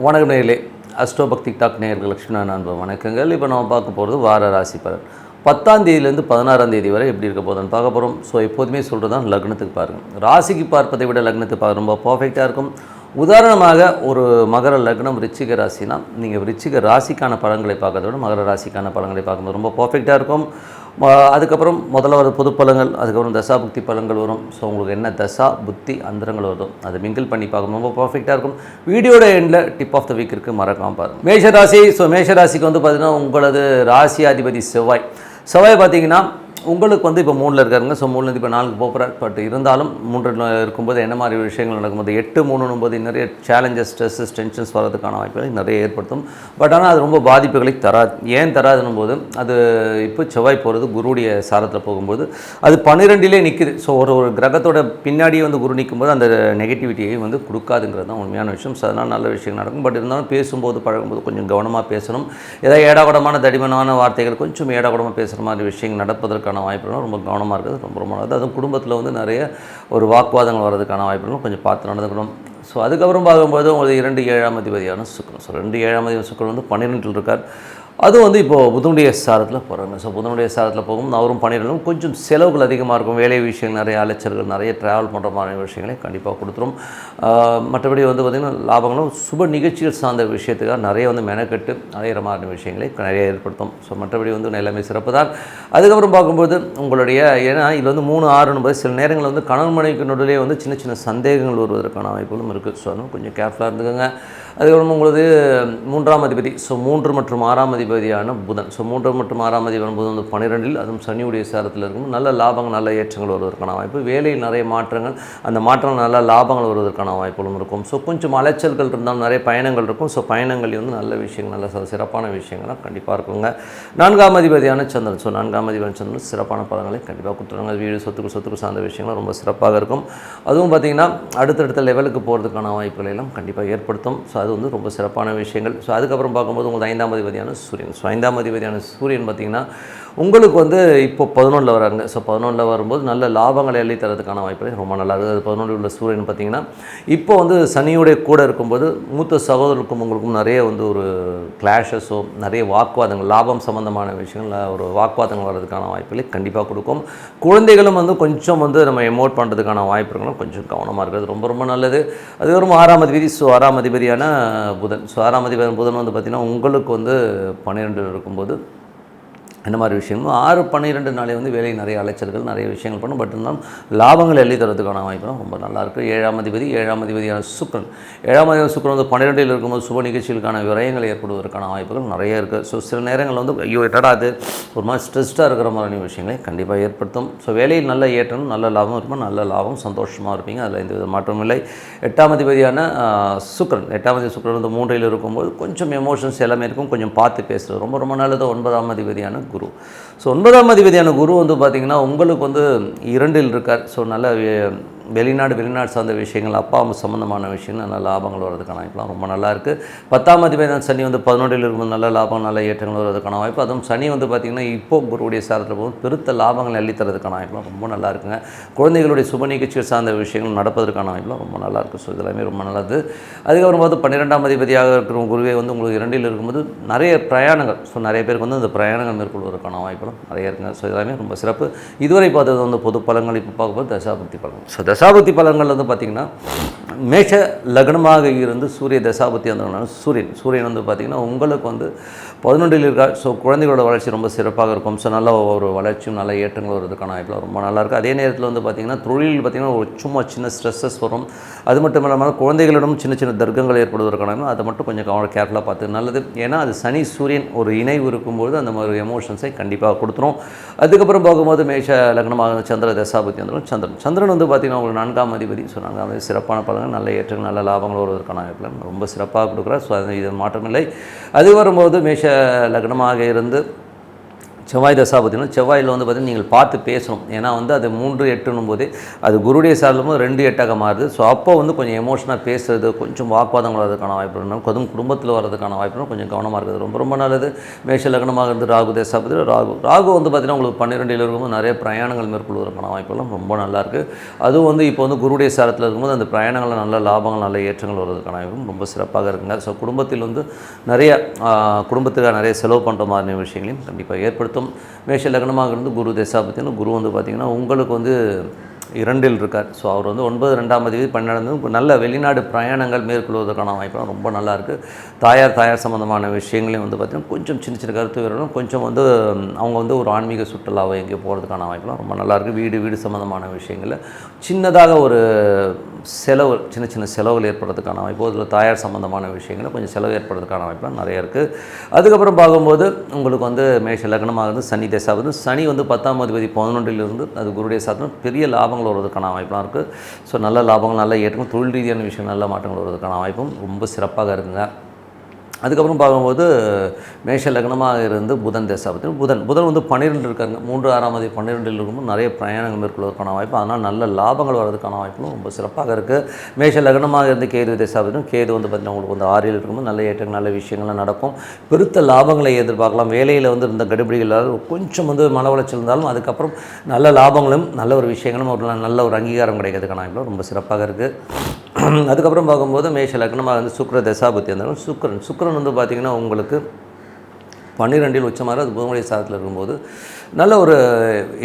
வணக்கம் நேயர்களே, அஸ்ட்ரோ பக்தி டாக் நேயர்கள் லட்சுமணன் அன்பு வணக்கங்கள். இப்போ நம்ம பார்க்க போகிறது வார ராசி பலன் 10ஆம் தேதியிலேருந்து 16ஆம் தேதி வரை எப்படி இருக்க போதுன்னு பார்க்க போகிறோம். ஸோ எப்போதுமே சொல்கிறது தான் லக்னத்துக்கு பாருங்கள். ராசிக்கு பார்ப்பதை விட லக்னத்துக்கு பார்க்க ரொம்ப பர்ஃபெக்டாக இருக்கும். உதாரணமாக ஒரு மகர லக்னம் விருச்சிக ராசினா நீங்கள் விருச்சிக ராசிக்கான பலன்களை பார்க்கறத விட மகர ராசிக்கான பலன்களை பார்க்கும்போது ரொம்ப பர்ஃபெக்டாக இருக்கும். அதுக்கப்புறம் முதல்ல வர பொது பலன்கள், அதுக்கப்புறம் தசா புக்தி பலன்கள் வரும். ஸோ உங்களுக்கு என்ன தசா புத்தி அந்தரங்கள் வரும் அதை மிங்கிள் பண்ணி பார்க்கணும், ரொம்ப பர்ஃபெக்டாக இருக்கும். வீடியோட எண்டில் டிப் ஆஃப் த வீக் இருக்குது, மறக்காமல் பாருங்கள். மேஷராசி. ஸோ மேஷராசிக்கு வந்து பார்த்திங்கன்னா உங்களது ராசி அதிபதி செவ்வாய் பார்த்தீங்கன்னா உங்களுக்கு வந்து இப்போ 3ல் இருக்காருங்க. ஸோ 3லேருந்து இப்போ 4க்கு போகிறார். பட் இருந்தாலும் 3ல் இருக்கும்போது என்ன மாதிரி விஷயங்கள் நடக்கும்போது 8 3 நிறைய சேலஞ்சஸ், ஸ்ட்ரெஸ்ஸஸ், டென்ஷன்ஸ் வரதுக்கான வாய்ப்புகளை நிறைய ஏற்படுத்தும். பட் ஆனால் அது ரொம்ப பாதிப்புகளை தராது. ஏன் தராதுன்னும் போது அது இப்போ செவ்வாய் போகிறது குருடைய சாரத்தில் போகும்போது அது 12லே நிற்குது. ஸோ ஒரு கிரகத்தோட பின்னாடியே வந்து குரு நிற்கும்போது அந்த நெகட்டிவிட்டியை வந்து கொடுக்காதுங்கிறது தான் உண்மையான விஷயம். ஸோ அதனால் நல்ல விஷயங்கள் நடக்கும். பட் இருந்தாலும் பேசும்போது பழகும்போது கொஞ்சம் கவனமாக பேசணும். ஏதாவது ஏடாகூடமான தடிமனான வார்த்தைகள், கொஞ்சம் ஏடாகூடமாக பேசுகிற மாதிரி விஷயங்கள் நடப்பதற்கான வாய்ப்புகளும் ரொம்ப கவனமாக இருக்கிறது ரொம்ப நல்லது. அதுவும் குடும்பத்தில் வந்து நிறைய ஒரு வாக்குவாதங்கள் வர்றதுக்கான வாய்ப்புகளும் கொஞ்சம் பார்த்து நடந்துக்கணும். ஸோ அதுக்கப்புறம் பார்க்கும்போது உங்களுக்கு 2 7ஆம் அதிபதியான சுக்கிரன். ஸோ 2 7ஆம் அதிபதி சுக்கிரன் வந்து 12ல் இருக்கார். அதுவும் வந்து இப்போது புதனுடைய சாரத்தில் போகிறாங்க. ஸோ புதனுடைய சாரத்தில் போகும் அவரும் 12லும் கொஞ்சம் செலவுகள் அதிகமாக இருக்கும். வேலை விஷயங்கள், நிறைய அலைச்சல்கள், நிறைய ட்ராவல் பண்ணுற மாதிரி விஷயங்களை கண்டிப்பாக கொடுத்துரும். மற்றபடி வந்து பார்த்திங்கன்னா லாபங்களும் சுப நிகழ்ச்சிகள் சார்ந்த விஷயத்துக்காக நிறைய வந்து மெனக்கெட்டு அலையிற மாதிரி விஷயங்களை நிறைய ஏற்படுத்தும். ஸோ மற்றபடி வந்து எல்லாமே சிறப்பு தான். அதுக்கப்புறம் பார்க்கும்போது உங்களுடைய ஏன்னா இது வந்து 3 6 என்பது சில நேரங்களில் வந்து கணவன் மனைவிக்கு நடுவிலே வந்து சின்ன சின்ன சந்தேகங்கள் வருவதற்கான வாய்ப்புகளும் இருக்குது. ஸோ அதுவும் கொஞ்சம் கேர்ஃபுல்லாக இருந்துக்கோங்க. அதுக்கப்புறம் உங்களது 3ஆம் அதிபதி. ஸோ 3 மற்றும் 6ஆம் அதிபதியான புதன். ஸோ 3 மற்றும் 6ஆம் அதிபதியான புதன் வந்து 12ல், அதுவும் சனியுடைய சாரத்தில் இருக்கும். நல்ல லாபங்கள், நல்ல ஏற்றங்கள் வருவதற்கான வாய்ப்பு, வேலையில் நிறைய மாற்றங்கள், அந்த மாற்றங்கள் நல்ல லாபங்கள் வருவதற்கான வாய்ப்புகளும் இருக்கும். ஸோ கொஞ்சம் அலைச்சல்கள் இருந்தாலும் நிறைய பயணங்கள் இருக்கும். ஸோ பயணங்கள் வந்து நல்ல விஷயங்கள், நல்ல சிறப்பான விஷயங்கள்லாம் கண்டிப்பாக இருக்குங்க. 4ஆம் அதிபதியான சந்திரன். ஸோ 4ஆம் அதிபதியான சந்திரன் சிறப்பான பலன்களை கண்டிப்பாக கொடுத்துருவாங்க. வீடு சொத்துக்கு சார்ந்த விஷயங்கள் ரொம்ப சிறப்பாக இருக்கும். அதுவும் பார்த்திங்கன்னா அடுத்தடுத்த லெவலுக்கு போகிறதுக்கான வாய்ப்புகளை எல்லாம் கண்டிப்பாக ஏற்படுத்தும். ஸோ அது வந்து ரொம்ப சிறப்பான விஷயங்கள். ஸோ அதுக்கப்புறம் பார்க்கும்போது உங்களுக்கு 5ஆம் அதிபதியான சூரியன். ஸோ 5ஆம் அதிபதியான சூரியன் பார்த்திங்கன்னா உங்களுக்கு வந்து இப்போ 11ல் வராங்க. ஸோ 11ல் வரும்போது நல்ல லாபங்களை அள்ளி தரதுக்கான வாய்ப்புகள் ரொம்ப நல்லா இருக்குது. அது 11ல் உள்ள சூரியன் பார்த்திங்கன்னா இப்போ வந்து சனியுடைய கூட இருக்கும்போது மூத்த சகோதரருக்கும் உங்களுக்கும் நிறைய வந்து ஒரு கிளாஷஸோ, நிறைய வாக்குவாதங்கள், லாபம் சம்மந்தமான விஷயங்கள் ஒரு வாக்குவாதங்கள் வர்றதுக்கான வாய்ப்புகளை கண்டிப்பாக கொடுக்கும். குழந்தைகளும் வந்து கொஞ்சம் வந்து நம்ம எமோட் பண்ணுறதுக்கான வாய்ப்புகளும் கொஞ்சம் கவனமாக இருக்கிறது ரொம்ப நல்லது. அதுக்கப்புறம் 6ஆம் அதிபதி. ஸோ 6ஆம் அதிபதியான புதன். ஸோ 6ஆம் அதிபதி புதன் வந்து பார்த்திங்கன்னா உங்களுக்கு வந்து 12ல் இருக்கும்போது இந்த மாதிரி விஷயங்கள் 6 12 நாளே வந்து வேலை நிறைய அலைச்சல்கள், நிறைய விஷயங்கள் பண்ணும். பட் இருந்தாலும் லாபங்கள் எழுதி தரதுக்கான வாய்ப்புலாம் ரொம்ப நல்லாயிருக்கு. 7ஆம் அதிபதியான சுக்கிரன். 7ஆம் அதிபதி சுக்கிரன் வந்து 12ல் இருக்கும்போது சுப நிகழ்ச்சிகளுக்கான விரயங்கள் ஏற்படுவதற்கான வாய்ப்புகள் நிறைய இருக்குது. ஸோ சில நேரங்களில் வந்து ஐயோ என்னடா அது ஒரு மாதிரி ஸ்ட்ரெஸ்டாக இருக்கிற மாதிரியான விஷயங்களை கண்டிப்பாக ஏற்படுத்தும். ஸோ வேலையில் நல்ல ஏற்றம், நல்ல லாபம் இருக்கும். நல்ல லாபம், சந்தோஷமாக இருப்பீங்க. அதில் எந்த வித மாற்றமும் இல்லை. 8ஆம் அதிபதியான சுக்கிரன். 8ஆம் அதிபதி சுக்கிரன் வந்து 3ல் இருக்கும்போது கொஞ்சம் எமோஷன்ஸ் எல்லாமே இருக்கும். கொஞ்சம் பார்த்து பேசுகிறது ரொம்ப நல்லது. 9ஆம் அதிபதியான குரு. ஸோ 9ஆம் அதிபதியான குரு வந்து பார்த்திங்கன்னா உங்களுக்கு வந்து 2ல் இருக்கார். ஸோ நல்ல வெளிநாடு சார்ந்த விஷயங்கள், அப்பா அம்மா சம்மந்தமான விஷயங்கள், நல்ல லாபங்கள் வர்றதுக்கான வாய்ப்புலாம் ரொம்ப நல்லாயிருக்கு. 10ஆம் அதிபதியான சனி வந்து 11ல் இருக்கும்போது நல்ல லாபம், நல்ல ஏற்றங்கள் வருவதற்கான வாய்ப்பு. அதுவும் சனி வந்து பார்த்திங்கன்னா இப்போ குருவுடைய சாரத்தில் போகும் பெருத்த லாபங்கள் அள்ளித்தரதுக்கான வாய்ப்புலாம் ரொம்ப நல்லா இருக்குங்க. குழந்தைகளுடைய சுப நிகழ்ச்சிகள் சார்ந்த விஷயங்கள் நடப்பதற்கான வாய்ப்புலாம் ரொம்ப நல்லாயிருக்கு. ஸோ இதெல்லாமே ரொம்ப நல்லது. அதுக்கப்புறம் பார்த்து 12ஆம் அதிபதியாக இருக்கிற குருவே வந்து உங்களுக்கு 2ல் இருக்கும்போது நிறைய பிரயாணங்கள். ஸோ நிறைய பேருக்கு வந்து அந்த பிரயாணங்கள் மேற்கொள்வதற்கான வாய்ப்புலாம் நிறைய இருக்குங்க. ஸோ இதெல்லாமே ரொம்ப சிறப்பு. இதுவரை பார்த்தது வந்து பொது பலன்கள். இப்போ பார்க்கும்போது தசாபுக்தி பலன்கள். ஸோ தசாபுக்தி பலன்கள் வந்து பார்த்திங்கன்னா மேஷ லக்னமாக இருந்து சூரிய தசாபுக்தி வந்தவங்க சூரியன் வந்து பார்த்திங்கன்னா உங்களுக்கு வந்து 11ல் இருக்கார். ஸோ குழந்தைகளோட வளர்ச்சி ரொம்ப சிறப்பாக இருக்கும். ஸோ நல்ல ஒரு வளர்ச்சியும் நல்ல ஏற்றங்கள் வருவதற்கான வாய்ப்புலாம் ரொம்ப நல்லாயிருக்கு. அதே நேரத்தில் வந்து பார்த்திங்கன்னா தொழில் பார்த்திங்கன்னா ஒரு சும்மா சின்ன ஸ்ட்ரெஸ்ஸஸ் வரும். அது மட்டும் இல்லாமல் குழந்தைகளிடம் சின்ன தர்க்கங்கள் ஏற்படுவதற்கான அதை மட்டும் கொஞ்சம் கேர்ஃபுல்லாக பார்த்து நல்லது. ஏன்னா அது சனி சூரியன் ஒரு இணைவு இருக்கும்போது அந்த மாதிரி எமோஷன்ஸை கண்டிப்பாக கொடுத்துரும். அதுக்கப்புறம் பார்க்கும்போது மேஷ லக்னமாக சந்திர தசாபுக்தி வந்துடும். சந்திரன் வந்து பார்த்திங்கன்னா உங்களுக்கு 4ஆம் அதிபதி. ஸோ 4ஆம் அதிபதி சிறப்பான பலன்கள், நல்ல ஏற்றங்கள், நல்ல லாபங்கள் வருவதற்கான வாய்ப்புகள் ரொம்ப சிறப்பாக கொடுக்குறார். ஸோ இது மாற்றமில்லை. அது வரும்போது மேஷ லக்னமாக இருந்து செவ்வாய் தசாபதினா செவ்வாயில் வந்து பார்த்திங்கன்னா நீங்கள் பார்த்து பேசணும். ஏன்னா வந்து அது 3-8 போது அது குருடைய சார்லும் 2-8 மாறுது. ஸோ அப்போ வந்து கொஞ்சம் எமோஷனாக பேசுறது, கொஞ்சம் வாக்குவாதங்கள் வரதுக்கான வாய்ப்பு இருக்கணும். அதுவும் குடும்பத்தில் வரதுக்கான வாய்ப்பு கொஞ்சம் கவனமாக இருக்குது. ரொம்ப ரொம்ப நல்லது. மேஷ லக்னமாக இருந்து ராகு தசாபதி ராகு வந்து பார்த்திங்கன்னா உங்களுக்கு 12 இருக்கும்போது நிறைய பிரயாணங்கள் மேற்கொள்வதற்கான வாய்ப்புகளும் ரொம்ப நல்லாயிருக்கு. அதுவும் வந்து இப்போ வந்து குருடைய சாரத்தில் இருக்கும்போது அந்த பிரயாணங்களில் நல்ல லாபங்கள் நல்ல ஏற்றங்கள் வருவதற்கான வாய்ப்பும் ரொம்ப சிறப்பாக இருக்குங்க. ஸோ குடும்பத்தில் வந்து நிறைய குடும்பத்துக்காக நிறைய செலவு பண்ணுற மாதிரி விஷயங்களையும் கண்டிப்பாக ஏற்படுத்தும். மேஷ லக்னமாக இருந்து குரு தசாபதினு குரு வந்து பார்த்திங்கன்னா உங்களுக்கு வந்து 2 இருக்கார். ஸோ அவர் வந்து 9 தேதி 12 நல்ல வெளிநாடு பிரயாணங்கள் மேற்கொள்வதற்கான வாய்ப்புலாம் ரொம்ப நல்லாயிருக்கு. தாயார் சம்மந்தமான விஷயங்களையும் வந்து பார்த்திங்கன்னா கொஞ்சம் சின்ன சின்ன கருத்து வரணும். கொஞ்சம் வந்து அவங்க வந்து ஒரு ஆன்மீக சுற்றுலாவை எங்கேயோ போகிறதுக்கான வாய்ப்புலாம் ரொம்ப நல்லாயிருக்கு. வீடு சம்மந்தமான விஷயங்களில் சின்னதாக ஒரு செலவு சின்ன செலவுகள் ஏற்படுறதுக்கான வாய்ப்பு, அதில் தாயார் சம்மந்தமான விஷயங்களில் கொஞ்சம் செலவு ஏற்படுறதுக்கான வாய்ப்புலாம் நிறைய இருக்குது. அதுக்கப்புறம் பார்க்கும்போது உங்களுக்கு வந்து மேஷ லக்னமாக இருந்து சனி தசாபதி சனி வந்து 10ஆம் அதிபதி 11 அது குருடைய சாதனம் பெரிய லாபங்கள் வருவதற்கான வாய்ப்புலாம் இருக்குது. ஸோ நல்ல லாபங்கள் நல்ல ஏற்றம் தொழில் ரீதியான விஷயம் நல்ல மாற்றங்கள் வருவதற்கான வாய்ப்பும் ரொம்ப சிறப்பாக இருக்குங்க. அதுக்கப்புறம் பார்க்கும்போது மேஷ லக்னமாக இருந்து புதன் தசாபதி புதன் வந்து 12 இருக்காங்க. 3-6 12 இருக்கும்போது நிறைய பிரயாணங்கள் மேற்கொள்வதற்கான வாய்ப்பு, அதனால் நல்ல லாபங்கள் வர்றதுக்கான வாய்ப்பும் ரொம்ப சிறப்பாக இருக்குது. மேஷ லக்னமாக இருந்து கேது தசாபதி கேது வந்து பார்த்திங்கன்னா உங்களுக்கு வந்து 6 இருக்கும்போது நல்ல ஏற்றங்கள் நல்ல விஷயங்கள்லாம் நடக்கும். பெருத்த லாபங்களை எதிர்பார்க்கலாம். வேலையில் வந்து இருந்த கடுபிடிகள் கொஞ்சம் வந்து மன உளைச்சல் இருந்தாலும் அதுக்கப்புறம் நல்ல லாபங்களும் நல்ல ஒரு விஷயங்களும் ஒரு நல்ல ஒரு அங்கீகாரம் கிடைக்கிறதுக்கான வாய்ப்பு ரொம்ப சிறப்பாக இருக்குது. அதுக்கப்புறம் பார்க்கும்போது மேஷ லக்னமாக வந்து சுக்கிர தசாபதி இருந்தாலும் சுக்கிரன் வந்து பார்த்திங்கன்னா உங்களுக்கு 12 உச்சமாக அது புதனுடைய சாதத்தில் இருக்கும்போது நல்ல ஒரு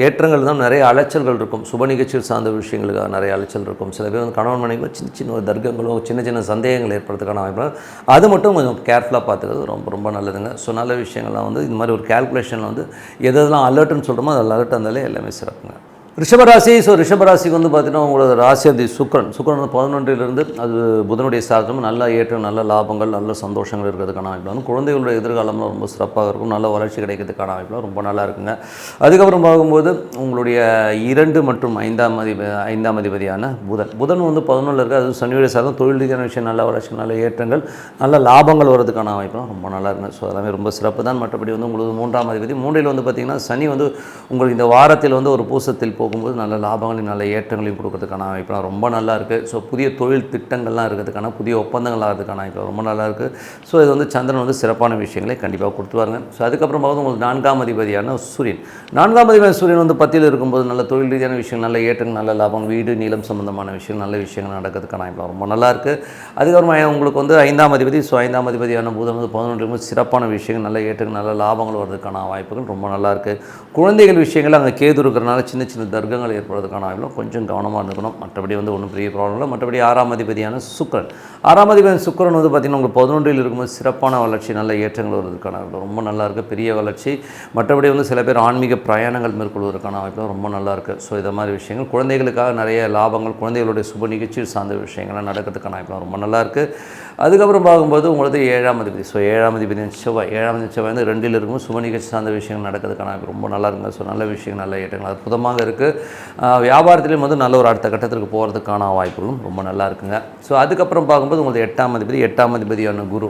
ஏற்றங்கள் தான், நிறைய அலைச்சல்கள் இருக்கும். சுப நிகழ்ச்சிகள் சார்ந்த விஷயங்களுக்காக நிறைய அலைச்சல் இருக்கும். சில பேர் வந்து கணவன் மனைவிகளோ சின்ன ஒரு தர்க்கங்களோ சின்ன சந்தேகங்கள் ஏற்படுறதுக்கான வாய்ப்பு, அது மட்டும் கொஞ்சம் கேர்ஃபுல்லாக பார்த்துக்கிறது ரொம்ப ரொம்ப நல்லதுங்க. ஸோ நல்ல விஷயங்கள்லாம் வந்து இந்த மாதிரி ஒரு கேல்குலேஷனில் வந்து எதெல்லாம் அலர்ட்னு சொல்கிறோமோ அது அலர்ட் இருந்தாலே எல்லாமே சிறப்புங்க. ரிஷபராசி. ஸோ ரிஷபராசிக்கு வந்து பார்த்திங்கன்னா உங்களோட ராசி சுக்கிரன் வந்து 11 அது புதனுடைய சாதனம் நல்ல ஏற்றம் நல்ல லாபங்கள் நல்ல சந்தோஷங்கள் இருக்கிறதுக்கான வாய்ப்பு வந்து குழந்தைகளோட எதிர்காலம்லாம் ரொம்ப சிறப்பாக இருக்கும். நல்ல வளர்ச்சி கிடைக்கிறதுக்கான வாய்ப்புலாம் ரொம்ப நல்லா இருக்குங்க. அதுக்கப்புறம் பார்க்கும்போது உங்களுடைய 2 மற்றும் 5ஆம் அதிபதியான புதன் வந்து 11 இருக்குது. அது சனியுடைய சாதனம் தொழில் ரீதியான விஷயம் நல்ல வளர்ச்சி நல்ல ஏற்றங்கள் நல்ல லாபங்கள் வரதுக்கான வாய்ப்புலாம் ரொம்ப நல்லா இருக்குங்க. ஸோ எல்லாமே ரொம்ப சிறப்பு தான். மற்றபடி வந்து உங்களுக்கு 3ஆம் அதிபதி 3 வந்து பார்த்திங்கன்னா சனி வந்து உங்களுக்கு இந்த வாரத்தில் வந்து ஒரு பூசத்தில் போகும்போது நல்ல லாபங்களையும் நல்ல ஏற்றங்களையும் கொடுக்கறதுக்கான வாய்ப்புலாம் ரொம்ப நல்லா இருக்குது. ஸோ புதிய தொழில் திட்டங்கள்லாம் இருக்கிறதுக்கான புதிய ஒப்பந்தங்கள் ஆகிறதுக்கான வாய்ப்பு ரொம்ப நல்லா இருக்குது. ஸோ இது வந்து சந்திரன் வந்து சிறப்பான விஷயங்களை கண்டிப்பாக கொடுத்துருவாங்க. ஸோ அதுக்கப்புறம் பார்த்து உங்களுக்கு 4ஆம் அதிபதியான சூரியன் 4ஆம் அதிபதியான சூரியன் வந்து 10 இருக்கும்போது நல்ல தொழில் ரீதியான விஷயம் நல்ல ஏற்றங்கள் நல்ல லாபம் வீடு நீளம் சம்பந்தமான விஷயம் நல்ல விஷயங்கள் நடக்கிறதுக்கான வாய்ப்பு ரொம்ப நல்லா இருக்குது. அதுக்கப்புறமா உங்களுக்கு வந்து 5ஆம் அதிபதி. ஸோ 5ஆம் அதிபதியான புதன் வந்து 11 சிறப்பான விஷயங்கள் நல்ல ஏற்றங்கள் நல்ல லாபங்கள் வர்றதுக்கான வாய்ப்புகள் ரொம்ப நல்லா இருக்குது. குழந்தைகள் விஷயங்கள் அங்கே கேது இருக்கிறனால சின்ன தர்க்கங்கள் ஏற்படுறதுக்கான வாய்ப்பும் கொஞ்சம் கவனமாக இருந்துக்கணும். மற்றபடி வந்து ஒன்றும் பெரிய ப்ராப்ளம் இல்லை. மற்றபடி 6ஆம் அதிபதியான சுக்கிரன் சுக்கிரன் வந்து பார்த்திங்கன்னா உங்களுக்கு 11 இருக்கும்போது சிறப்பான வளர்ச்சி நல்ல ஏற்றங்கள் வருவதற்கான ரொம்ப நல்லா இருக்குது. பெரிய வளர்ச்சி. மற்றபடி வந்து சில பேர் ஆன்மீக பிரயாணங்கள் மேற்கொள்வதற்கான வாய்ப்பும் ரொம்ப நல்லா இருக்குது. ஸோ இதை மாதிரி விஷயங்கள் குழந்தைகளுக்காக நிறைய லாபங்கள் குழந்தைகளுடைய சுப நிகழ்ச்சியில் சார்ந்த விஷயங்கள்லாம் நடக்கிறதுக்கான வாய்ப்புலாம் ரொம்ப நல்லா இருக்குது. அதுக்கப்புறம் பார்க்கும்போது உங்களுக்கு 7ஆம் அதிபதி. ஸோ 7ஆம் அதிபதி செவ்வாய் வந்து 2 இருக்கும்போது சுப நிகழ்ச்சி சார்ந்த விஷயங்கள் நடக்கிறதுக்கான ரொம்ப நல்லா இருக்குங்க. ஸோ நல்ல விஷயங்கள் நல்ல ஏற்றங்கள் அற்புதமாக இருக்குது. வியாபாரத்திலையும் வந்து நல்ல ஒரு அடுத்த கட்டத்திற்கு போகிறதுக்கான வாய்ப்புகளும் ரொம்ப நல்லா இருக்குங்க. ஸோ அதுக்கப்புறம் பார்க்கும்போது உங்களுக்கு 8ஆம் அதிபதியான குரு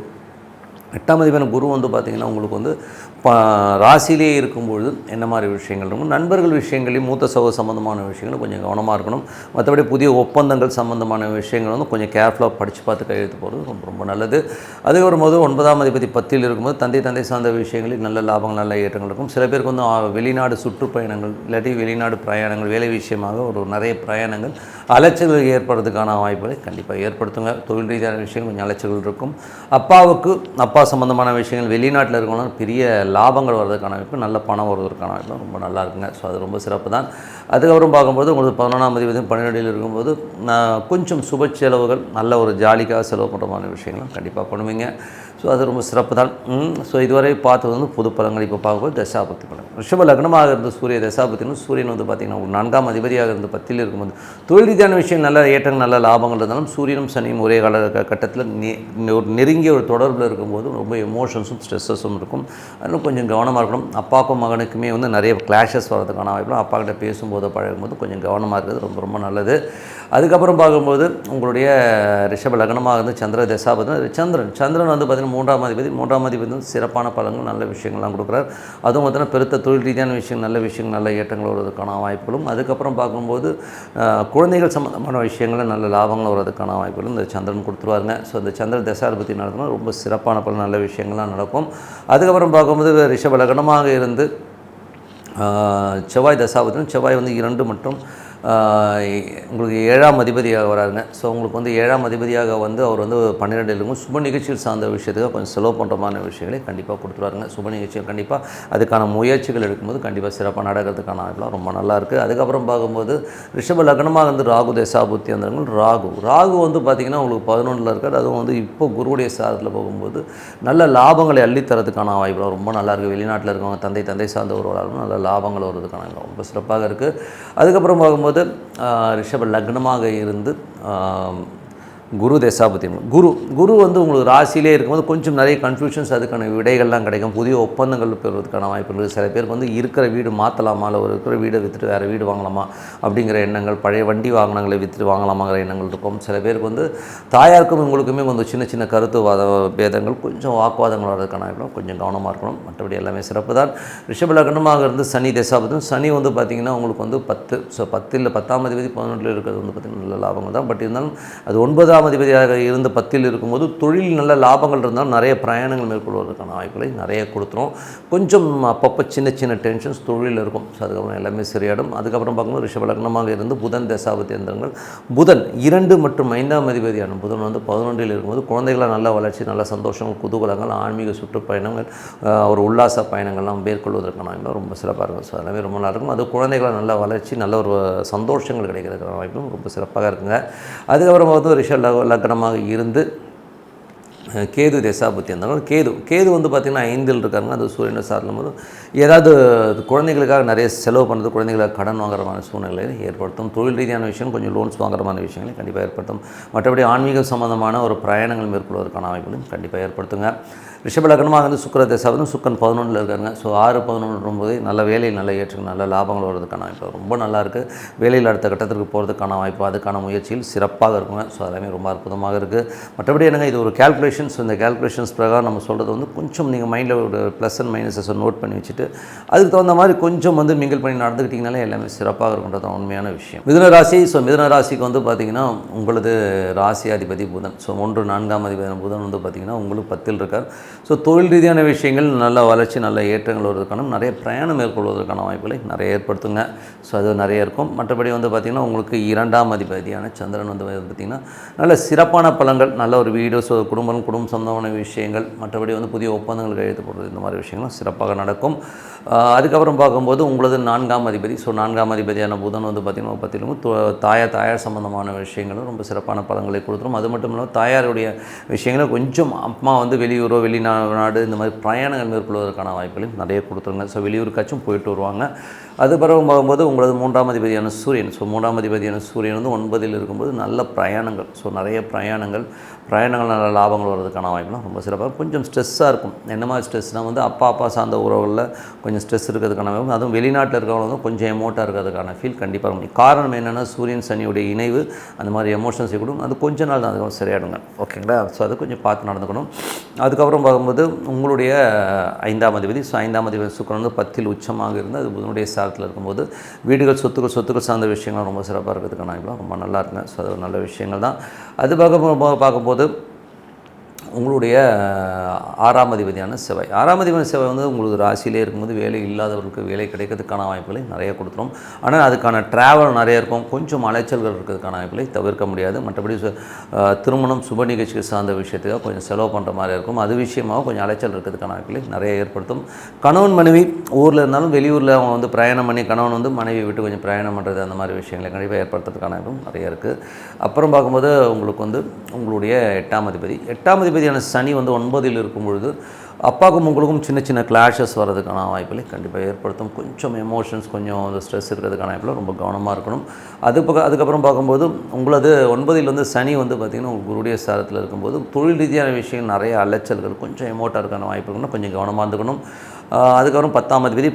வந்து பார்த்திங்கன்னா உங்களுக்கு வந்து ராசியிலே இருக்கும்பொழுது என்ன மாதிரி விஷயங்கள் இருக்கும் நண்பர்கள் விஷயங்களையும் மூத்த சகோதர சம்மந்தமான விஷயங்களும் கொஞ்சம் கவனமாக இருக்கணும். மற்றபடி புதிய ஒப்பந்தங்கள் சம்மந்தமான விஷயங்கள் வந்து கொஞ்சம் கேர்ஃபுல்லாக படித்து பார்த்து கையெழுத்து போகிறது ரொம்ப ரொம்ப நல்லது. அதுக்கப்புறம் 9ஆம் அதிபதி 10 இருக்கும்போது தந்தை சார்ந்த விஷயங்களில் நல்ல லாபங்கள் நல்ல ஏற்றங்கள் இருக்கும். சில பேருக்கு வந்து வெளிநாடு சுற்றுப்பயணங்கள் இல்லாட்டி வெளிநாடு பிரயாணங்கள் வேலை விஷயமாக ஒரு நிறைய பிரயாணங்கள் அலைச்சல்கள் ஏற்படுறதுக்கான வாய்ப்புகளை கண்டிப்பாக ஏற்படுத்துங்க. தொழில் ரீதியான விஷயங்கள் கொஞ்சம் அலைச்சல்கள் இருக்கும். அப்பா சம்மந்தமான விஷயங்கள் வெளிநாட்டில் இருக்கவங்க பெரிய லாபங்கள் வர்றதுக்கான வாய்ப்பு நல்ல பணம் வருவதற்கான வாய்ப்பு ரொம்ப நல்லா இருக்குங்க. ஸோ அது ரொம்ப சிறப்பு தான். அதுக்கப்புறம் பார்க்கும்போது உங்களுக்கு 11ஆம் அதிபதி 12 இருக்கும்போது கொஞ்சம் சுப செலவுகள் நல்ல ஒரு ஜாலிக்காக செலவு பண்ணுற மாதிரி விஷயங்களும் கண்டிப்பாக பண்ணுவீங்க. ஸோ அது ரொம்ப சிறப்பு தான். ஸோ இதுவரை பார்த்தது வந்து பொது பலன்கள். இப்போ பார்க்கும்போது தசாபக்தி பலன் ரிஷப லக்னமாக இருந்த சூரிய தசாபக்தின்னு சூரியன் வந்து பார்த்திங்கன்னா ஒரு 4ஆம் அதிபதியாக இருந்து 10 இருக்கும்போது தொழில் ரீதியான விஷயம் நல்ல ஏற்றங்கள் நல்ல லாபங்கள் இருந்தாலும் சூரியனும் சனியும் ஒரே கட்டத்தில் ஒரு நெருங்கிய ஒரு தொடர்பில் இருக்கும்போது ரொம்ப எமோஷன்ஸும் ஸ்ட்ரெஸ்ஸஸும் இருக்கும். அதில் கொஞ்சம் கவனமாக இருக்கணும். அப்பாவுக்கும் மகனுக்குமே வந்து நிறைய கிளாஷஸ் வர்றதுக்கான வாய்ப்பு அப்பா கிட்ட பேசும்போது பழகும்போது கொஞ்சம் கவனமாக இருக்கிறது ரொம்ப ரொம்ப நல்லது. அதுக்கப்புறம் பார்க்கும்போது உங்களுடைய ரிஷப லக்னமாக இருந்து சந்திர தசாபதி சந்திரன் வந்து பார்த்திங்கன்னா பார்த்திங்கன்னா 3ஆம் அதிபதி வந்து சிறப்பான பலன்கள் நல்ல விஷயங்கள்லாம் கொடுக்குறார். அதுவும் பார்த்திங்கன்னா பெருத்த தொழில் ரீதியான விஷயம் நல்ல விஷயங்கள் நல்ல ஏற்றங்கள் வருவதற்கான வாய்ப்புகளும், அதுக்கப்புறம் பார்க்கும்போது குழந்தைகள் சம்மந்தமான விஷயங்களில் நல்ல லாபங்கள் வருவதற்கான வாய்ப்புகளும் இந்த சந்திரன் கொடுத்துருவாருங்க. ஸோ இந்த சந்திரன் தசாதிபதி நடத்தினா ரொம்ப சிறப்பான பல நல்ல விஷயங்கள்லாம் நடக்கும். அதுக்கப்புறம் பார்க்கும்போது ரிஷப லக்னமாக இருந்து செவ்வாய் தசாபதியும் செவ்வாய் வந்து 2 மற்றும் உங்களுக்கு 7ஆம் அதிபதியாக வராருங்க. ஸோ உங்களுக்கு வந்து 7ஆம் அதிபதியாக வந்து அவர் வந்து 12 இருக்கும். சுப நிகழ்ச்சிகள் சார்ந்த விஷயத்துக்கு கொஞ்சம் செலவு பண்ணுறமான விஷயங்களை கண்டிப்பாக கொடுத்துருவாருங்க. சுப நிகழ்ச்சிகள் கண்டிப்பாக அதுக்கான முயற்சிகள் எடுக்கும்போது கண்டிப்பாக சிறப்பாக நடக்கிறதுக்கான வாய்ப்புலாம் ரொம்ப நல்லாயிருக்கு. அதுக்கப்புறம் பார்க்கும்போது ரிஷப லக்னமாக வந்து ராகு தசாபுத்தி அந்த ராகு வந்து பார்த்திங்கன்னா உங்களுக்கு 11ல் இருக்கார். அதுவும் வந்து இப்போ குருவுடைய சாரத்தில் போகும்போது நல்ல லாபங்களை அள்ளித்தரதுக்கான வாய்ப்புலாம் ரொம்ப நல்லாயிருக்கு. வெளிநாட்டில் இருக்கவங்க தந்தை சார்ந்த ஒருவராலும் நல்ல லாபங்கள் வருவதற்கான ரொம்ப சிறப்பாக இருக்குது. அதுக்கப்புறம் பார்க்கும்போது ரிஷப லக்னமாக இருந்து குரு தசாபதி குரு வந்து உங்களுக்கு ராசியிலே இருக்கும்போது கொஞ்சம் நிறைய கன்ஃபியூஷன்ஸ் அதுக்கான விடைகள்லாம் கிடைக்கும். புதிய ஒப்பந்தங்கள் பெறுவதற்கான வாய்ப்பு இருக்குது. சில பேருக்கு வந்து இருக்கிற வீடு மாற்றலாமா, இல்லை இருக்கிற வீடை விற்றுட்டு வேறு வீடு வாங்கலாமா அப்படிங்கிற எண்ணங்கள், பழைய வண்டி வாகனங்களை விற்றுட்டு வாங்கலாமாங்கிற எண்ணங்கள் இருக்கும். சில பேருக்கு வந்து தாயாருக்கும் உங்களுக்குமே கொஞ்சம் சின்ன கருத்து பேதங்கள், கொஞ்சம் வாக்குவாதங்கள் வர்றதுக்கான வாய்ப்பு, கொஞ்சம் கவனமாக இருக்கணும். மற்றபடி எல்லாமே சிறப்பு தான். ரிஷப லக்னமாக இருந்து சனி தசாபதியும் சனி வந்து பார்த்திங்கன்னா உங்களுக்கு வந்து 10. ஸோ 10ஆம் அதிபதி 11ல் இருக்கிறது வந்து பார்த்திங்கன்னா நல்ல லாபங்கள் தான். பட் இருந்தாலும் அது 9ஆம் அதிபதியாக இருந்து 10ல் இருக்கும்போது தொழில் நல்ல லாபங்கள் இருந்தாலும் நிறைய பிரயாணங்கள் மேற்கொள்வதற்கான வாய்ப்புகளை நிறைய கொடுத்துரும். கொஞ்சம் அப்பப்போ சின்ன டென்ஷன்ஸ் தொழிலில் இருக்கும். ஸோ அதுக்கப்புறம் எல்லாமே சரியாடும். அதுக்கப்புறம் பார்க்கும்போது ரிஷப லக்னமாக இருந்து புதன் தசாபதி எந்திரங்கள் புதன் 2 மற்றும் 5ஆம் அதிபதியான புதன் வந்து 11ல் இருக்கும்போது குழந்தைகளாக நல்ல வளர்ச்சி, நல்ல சந்தோஷம், குதூகலங்கள், ஆன்மீக சுற்றுப்பயணங்கள், ஒரு உல்லாச பயணங்கள்லாம் மேற்கொள்வதற்கான வாய்ப்பு ரொம்ப சிறப்பாக இருக்கும். ஸோ எல்லாமே ரொம்ப நல்லா இருக்கும். அது குழந்தைகளாக நல்ல வளர்ச்சி, நல்ல ஒரு சந்தோஷங்கள் கிடைக்கிறதுக்கான வாய்ப்பும் ரொம்ப சிறப்பாக இருக்குங்க. அதுக்கப்புறம் வந்து ரிஷப லக்னமாக இருந்து கேது தசாபுத்தி இருந்தாலும் கேது வந்து பார்த்திங்கன்னா 5ல் இருக்காருங்க. அது சூரியன் சார்ந்தும் போது ஏதாவது குழந்தைகளுக்காக நிறைய செலவு பண்ணுறது, குழந்தைகளுக்காக கடன் வாங்குறமான சூழ்நிலையை ஏற்படுத்தும். தொழில் ரீதியான விஷயம் கொஞ்சம் லோன்ஸ் வாங்குறமான விஷயங்களை கண்டிப்பாக ஏற்படுத்தும். மற்றபடி ஆன்மீகம் சம்மந்தமான ஒரு பிரயாணங்கள் மேற்கொள்வதற்கான வாய்ப்புகளும் கண்டிப்பாக ஏற்படுத்துங்க. ரிஷப லக்னமாக வந்து சுக்கிர தசாபதியும் சுக்கரன் 11ல் இருக்காருங்க. ஸோ 6, 11 போது நல்ல வேலையில் நல்ல ஏற்றங்கள், நல்ல லாபங்கள் வருவதற்கான வாய்ப்பு ரொம்ப நல்லாயிருக்கு. வேலையில் அடுத்த கட்டத்திற்கு போகிறதுக்கான வாய்ப்பு, அதுக்கான முயற்சியில் சிறப்பாக இருக்குங்க. ஸோ எல்லாமே ரொம்ப அற்புதமாக இருக்குது. மற்றபடி என்னங்க, இது ஒரு கேல்குலேஷன்ஸ். இந்த கேல்குலேஷன்ஸ் பிரகாரம் நம்ம சொல்கிறது வந்து கொஞ்சம் நீங்கள் மைண்டில் ஒரு ப்ளஸ் அண்ட் மைனஸை நோட் பண்ணி வச்சுட்டு அதுக்கு தகுந்த மாதிரி கொஞ்சம் வந்து மிங்கிள் பண்ணி நடந்துக்கிட்டிங்கனாலே எல்லாமே சிறப்பாக இருக்குன்றது உண்மையான விஷயம். மிதுன ராசி. ஸோ மிதுன ராசிக்கு வந்து பார்த்திங்கன்னா உங்களது ராசி அதிபதி புதன். ஸோ 1, 4ஆம் அதிபதி புதன் வந்து பார்த்திங்கன்னா உங்களுக்கு 10ல் இருக்கார். ஸோ தொழில் ரீதியான விஷயங்கள் நல்ல வளர்ச்சி, நல்ல ஏற்றங்கள் வருவதற்கான நிறைய பிரயாணம் மேற்கொள்வதற்கான வாய்ப்புகளை நிறைய ஏற்படுத்துங்க. ஸோ அது நிறைய இருக்கும். மற்றபடி வந்து பார்த்திங்கன்னா உங்களுக்கு 2ஆம் அதிபதியான சந்திரன் வந்து பார்த்திங்கன்னா நல்ல சிறப்பான பலன்கள், நல்ல ஒரு வீடு, ஸோ குடும்பம் சம்பந்தமான விஷயங்கள், மற்றபடி வந்து புதிய ஒப்பந்தங்கள் கையெழுத்து போடுறது, இந்த மாதிரி விஷயங்களும் சிறப்பாக நடக்கும். அதுக்கப்புறம் பார்க்கும்போது உங்களது 4ஆம் அதிபதி. ஸோ 4ஆம் அதிபதியான புதன் வந்து பார்த்திங்கன்னா 10லும் தாயார் சம்பந்தமான விஷயங்களும் ரொம்ப சிறப்பான பலன்களை கொடுத்துரும். அது மட்டும் இல்லாமல் தாயாருடைய விஷயங்களும் கொஞ்சம் அம்மா வந்து வெளியூரோ வெளிநாடு இந்த மாதிரி பிரயாணங்கள் மேற்கொள்வதற்கான வாய்ப்புகளையும் நிறைய கொடுத்துருங்க. ஸோ வெளியூருக்காச்சும் போயிட்டு வருவாங்க. அது பிறகு பார்க்கும்போது உங்களது 3ஆம் அதிபதியான சூரியன். ஸோ 3ஆம் அதிபதியான சூரியன் வந்து 9ல் இருக்கும்போது நல்ல பிரயாணங்கள், ஸோ நிறைய பிரயாணங்கள் நல்ல லாபங்கள் வர்றதுக்கான வாய்ப்புலாம் ரொம்ப சிறப்பாக. கொஞ்சம் ஸ்ட்ரெஸ்ஸாக இருக்கும். என்ன மாதிரி ஸ்ட்ரெஸ்னால் வந்து அப்பா சார்ந்த உறவுகளில் கொஞ்சம் ஸ்ட்ரெஸ் இருக்கிறதுக்கான வாய்ப்பு, அதுவும் வெளிநாட்டில் இருக்கிறவங்க வந்து கொஞ்சம் எமோட்டாக இருக்கிறதுக்கான ஃபீல் கண்டிப்பாக இருக்கும். காரணம் என்னென்னா சூரியன் சனியுடைய இணைவு அந்த மாதிரி எமோஷன்ஸ் கொடுக்கும். அது கொஞ்ச நாள் தான் அதுவும் சரியாயிடுங்க. ஓகேங்களா? ஸோ அது கொஞ்சம் பார்த்து நடந்துக்கணும். அதுக்கப்புறம் பார்க்கும்போது உங்களுடைய 5ஆம் அதிபதி. ஸோ 5ஆம் அதிபதி சுக்கிரன் வந்து 10ல் உச்சமாக இருந்து அது புதனுடைய சாரத்தில் இருக்கும்போது வீடுகள் சொத்துக்கள் சார்ந்த விஷயங்கள் ரொம்ப சிறப்பாக இருக்கிறதுக்கான வாய்ப்புலாம் ரொம்ப நல்லா இருக்குங்க. ஸோ அது நல்ல விஷயங்கள் தான். அது பார்க்கும்போது உங்களுடைய 6ஆம் அதிபதியான செவ்வாய். 6ஆம் அதிபதியான செவ்வாய் வந்து உங்களுக்கு ராசியிலே இருக்கும்போது வேலை இல்லாதவர்களுக்கு வேலை கிடைக்கிறதுக்கான வாய்ப்புகளை நிறைய கொடுத்துரும். ஆனால் அதுக்கான ட்ராவல் நிறைய இருக்கும். கொஞ்சம் அலைச்சல்கள் இருக்கிறதுக்கான வாய்ப்புகளை தவிர்க்க முடியாது. மற்றபடி திருமணம் சுப நிகழ்ச்சிகள் சார்ந்த விஷயத்துக்காக கொஞ்சம் செலவு பண்ணுற மாதிரி இருக்கும். அது விஷயமாக கொஞ்சம் அலைச்சல் இருக்கிறதுக்கான வாய்ப்புகளை நிறைய ஏற்படுத்தும். கணவன் மனைவி ஊரில் இருந்தாலும் வெளியூரில் அவங்க வந்து பிரயாணம் பண்ணி கணவன் வந்து மனைவி விட்டு கொஞ்சம் பிரயாணம் பண்ணுறது, அந்த மாதிரி விஷயங்களை கண்டிப்பாக ஏற்படுத்துறதுக்கான வாய்ப்பும் நிறைய இருக்குது. அப்புறம் பார்க்கும்போது உங்களுக்கு வந்து உங்களுடைய 8ஆம் அதிபதியான சனி வந்து 9ல் இருக்கும் பொழுது அப்பாவுக்கும் உங்களுக்கும் சின்ன சின்ன கிளாஷஸ் வர்றதுக்கான வாய்ப்புகளை கண்டிப்பாக ஏற்படுத்தும். கொஞ்சம் எமோஷன்ஸ் கொஞ்சம் ஸ்ட்ரெஸ் இருக்கிறதுக்கான வாய்ப்பில் ரொம்ப கவனமாக இருக்கணும். அதுக்கப்புறம் பார்க்கும்போது உங்களது 9ல் வந்து சனி வந்து பார்த்திங்கன்னா உங்களுக்கு குருடைய ஸ்தானத்தில் இருக்கும்போது தொழில் ரீதியான விஷயம் நிறைய அலைச்சல்கள் கொஞ்சம் எமோட்டாக இருக்கான வாய்ப்பு இருக்குன்னா கொஞ்சம் கவனமாக இருந்துக்கணும். அதுக்கப்புறம் 10ஆம் அதிபதி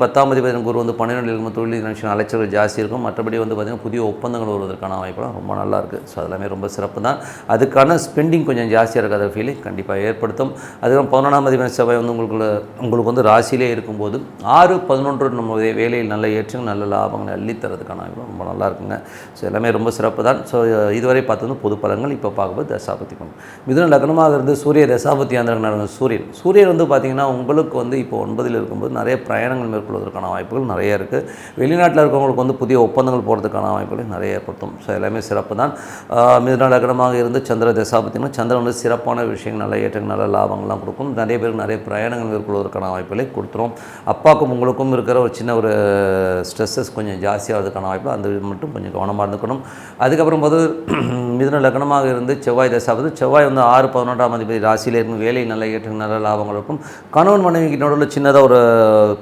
குரு வந்து 12ல் இருக்கும் தொழில் ரீதியான விஷயம் அலைச்சல்கள் ஜாஸ்தி இருக்கும். மற்றபடி வந்து பார்த்திங்கன்னா புதிய ஒப்பந்தங்கள் வருவதற்கான வாய்ப்புலாம் ரொம்ப நல்லாயிருக்கு. ஸோ அதெல்லாமே ரொம்ப சிறப்பு தான். அதுக்கான ஸ்பெண்டிங் கொஞ்சம் ஜாஸ்தியாக இருக்காத ஃபீலை கண்டிப்பாக ஏற்படுத்தும். அதுக்கப்புறம் 11ஆம் அதிபதி செவ்வாய் வந்து உங்களுக்கு வந்து ராசியிலே இருக்கும்போது 6, 11 நம்ம வேலையில் நல்ல ஏற்றங்கள் நல்ல லாபங்களை அள்ளித்தரதுக்கான வாய்ப்பு ரொம்ப நல்லா இருக்குங்க. ஸோ எல்லாமே ரொம்ப சிறப்பு தான். ஸோ இதுவரை பார்த்தது பொது பலன்கள். இப்போ பார்க்கும்போது தசாபதி பலன். மிதுன லக்னமாக இருந்து சூரிய தசாபதி அந்த சூரியன் வந்து பார்த்திங்கன்னா உங்களுக்கு வந்து இப்போ 9ல் இருக்கும்போது நிறைய பிரயாணங்கள் மேற்கொள்வதற்கான வாய்ப்புகள் நிறைய இருக்குது. வெளிநாட்டில் இருக்கவங்களுக்கு வந்து புதிய ஒப்பந்தங்கள் போகிறதுக்கான வாய்ப்புகளை நிறைய ஏற்படுத்தும். ஸோ எல்லாமே சிறப்பு தான். மிதுன லக்னமாக இருந்து சந்திர தசாபதினா சந்திரன் வந்து சிறப்பான விஷயங்கள் நல்ல ஏற்றங்கள் நல்ல லாபங்கள்லாம் கொடுக்கும். நிறைய பேருக்கு நிறைய பிரயாணங்கள் மேற்கொள்வதற்கான வாய்ப்புகளை கொடுத்துரும். அப்பாவுக்கும் உங்களுக்கும் இருக்கிற ஒரு சின்ன ஒரு ஸ்ட்ரெஸ்ஸஸ் கொஞ்சம் ஜாஸ்தியாகிறதுக்கான வாய்ப்பு அந்த மட்டும் கொஞ்சம் கவனமாக இருந்துக்கணும். அதுக்கப்புறம் போது மிதுன லக்னமாக இருந்து செவ்வாய் தசாபதி செவ்வாய் வந்து 6, 11ஆம் அதிபதி ராசியில் இருக்கும் வேலை நல்ல ஏற்றங்கள் நல்ல லாபங்கள் இருக்கும். கணவன் மனைவிக்கு நடுவில் சின்னதாக ஒரு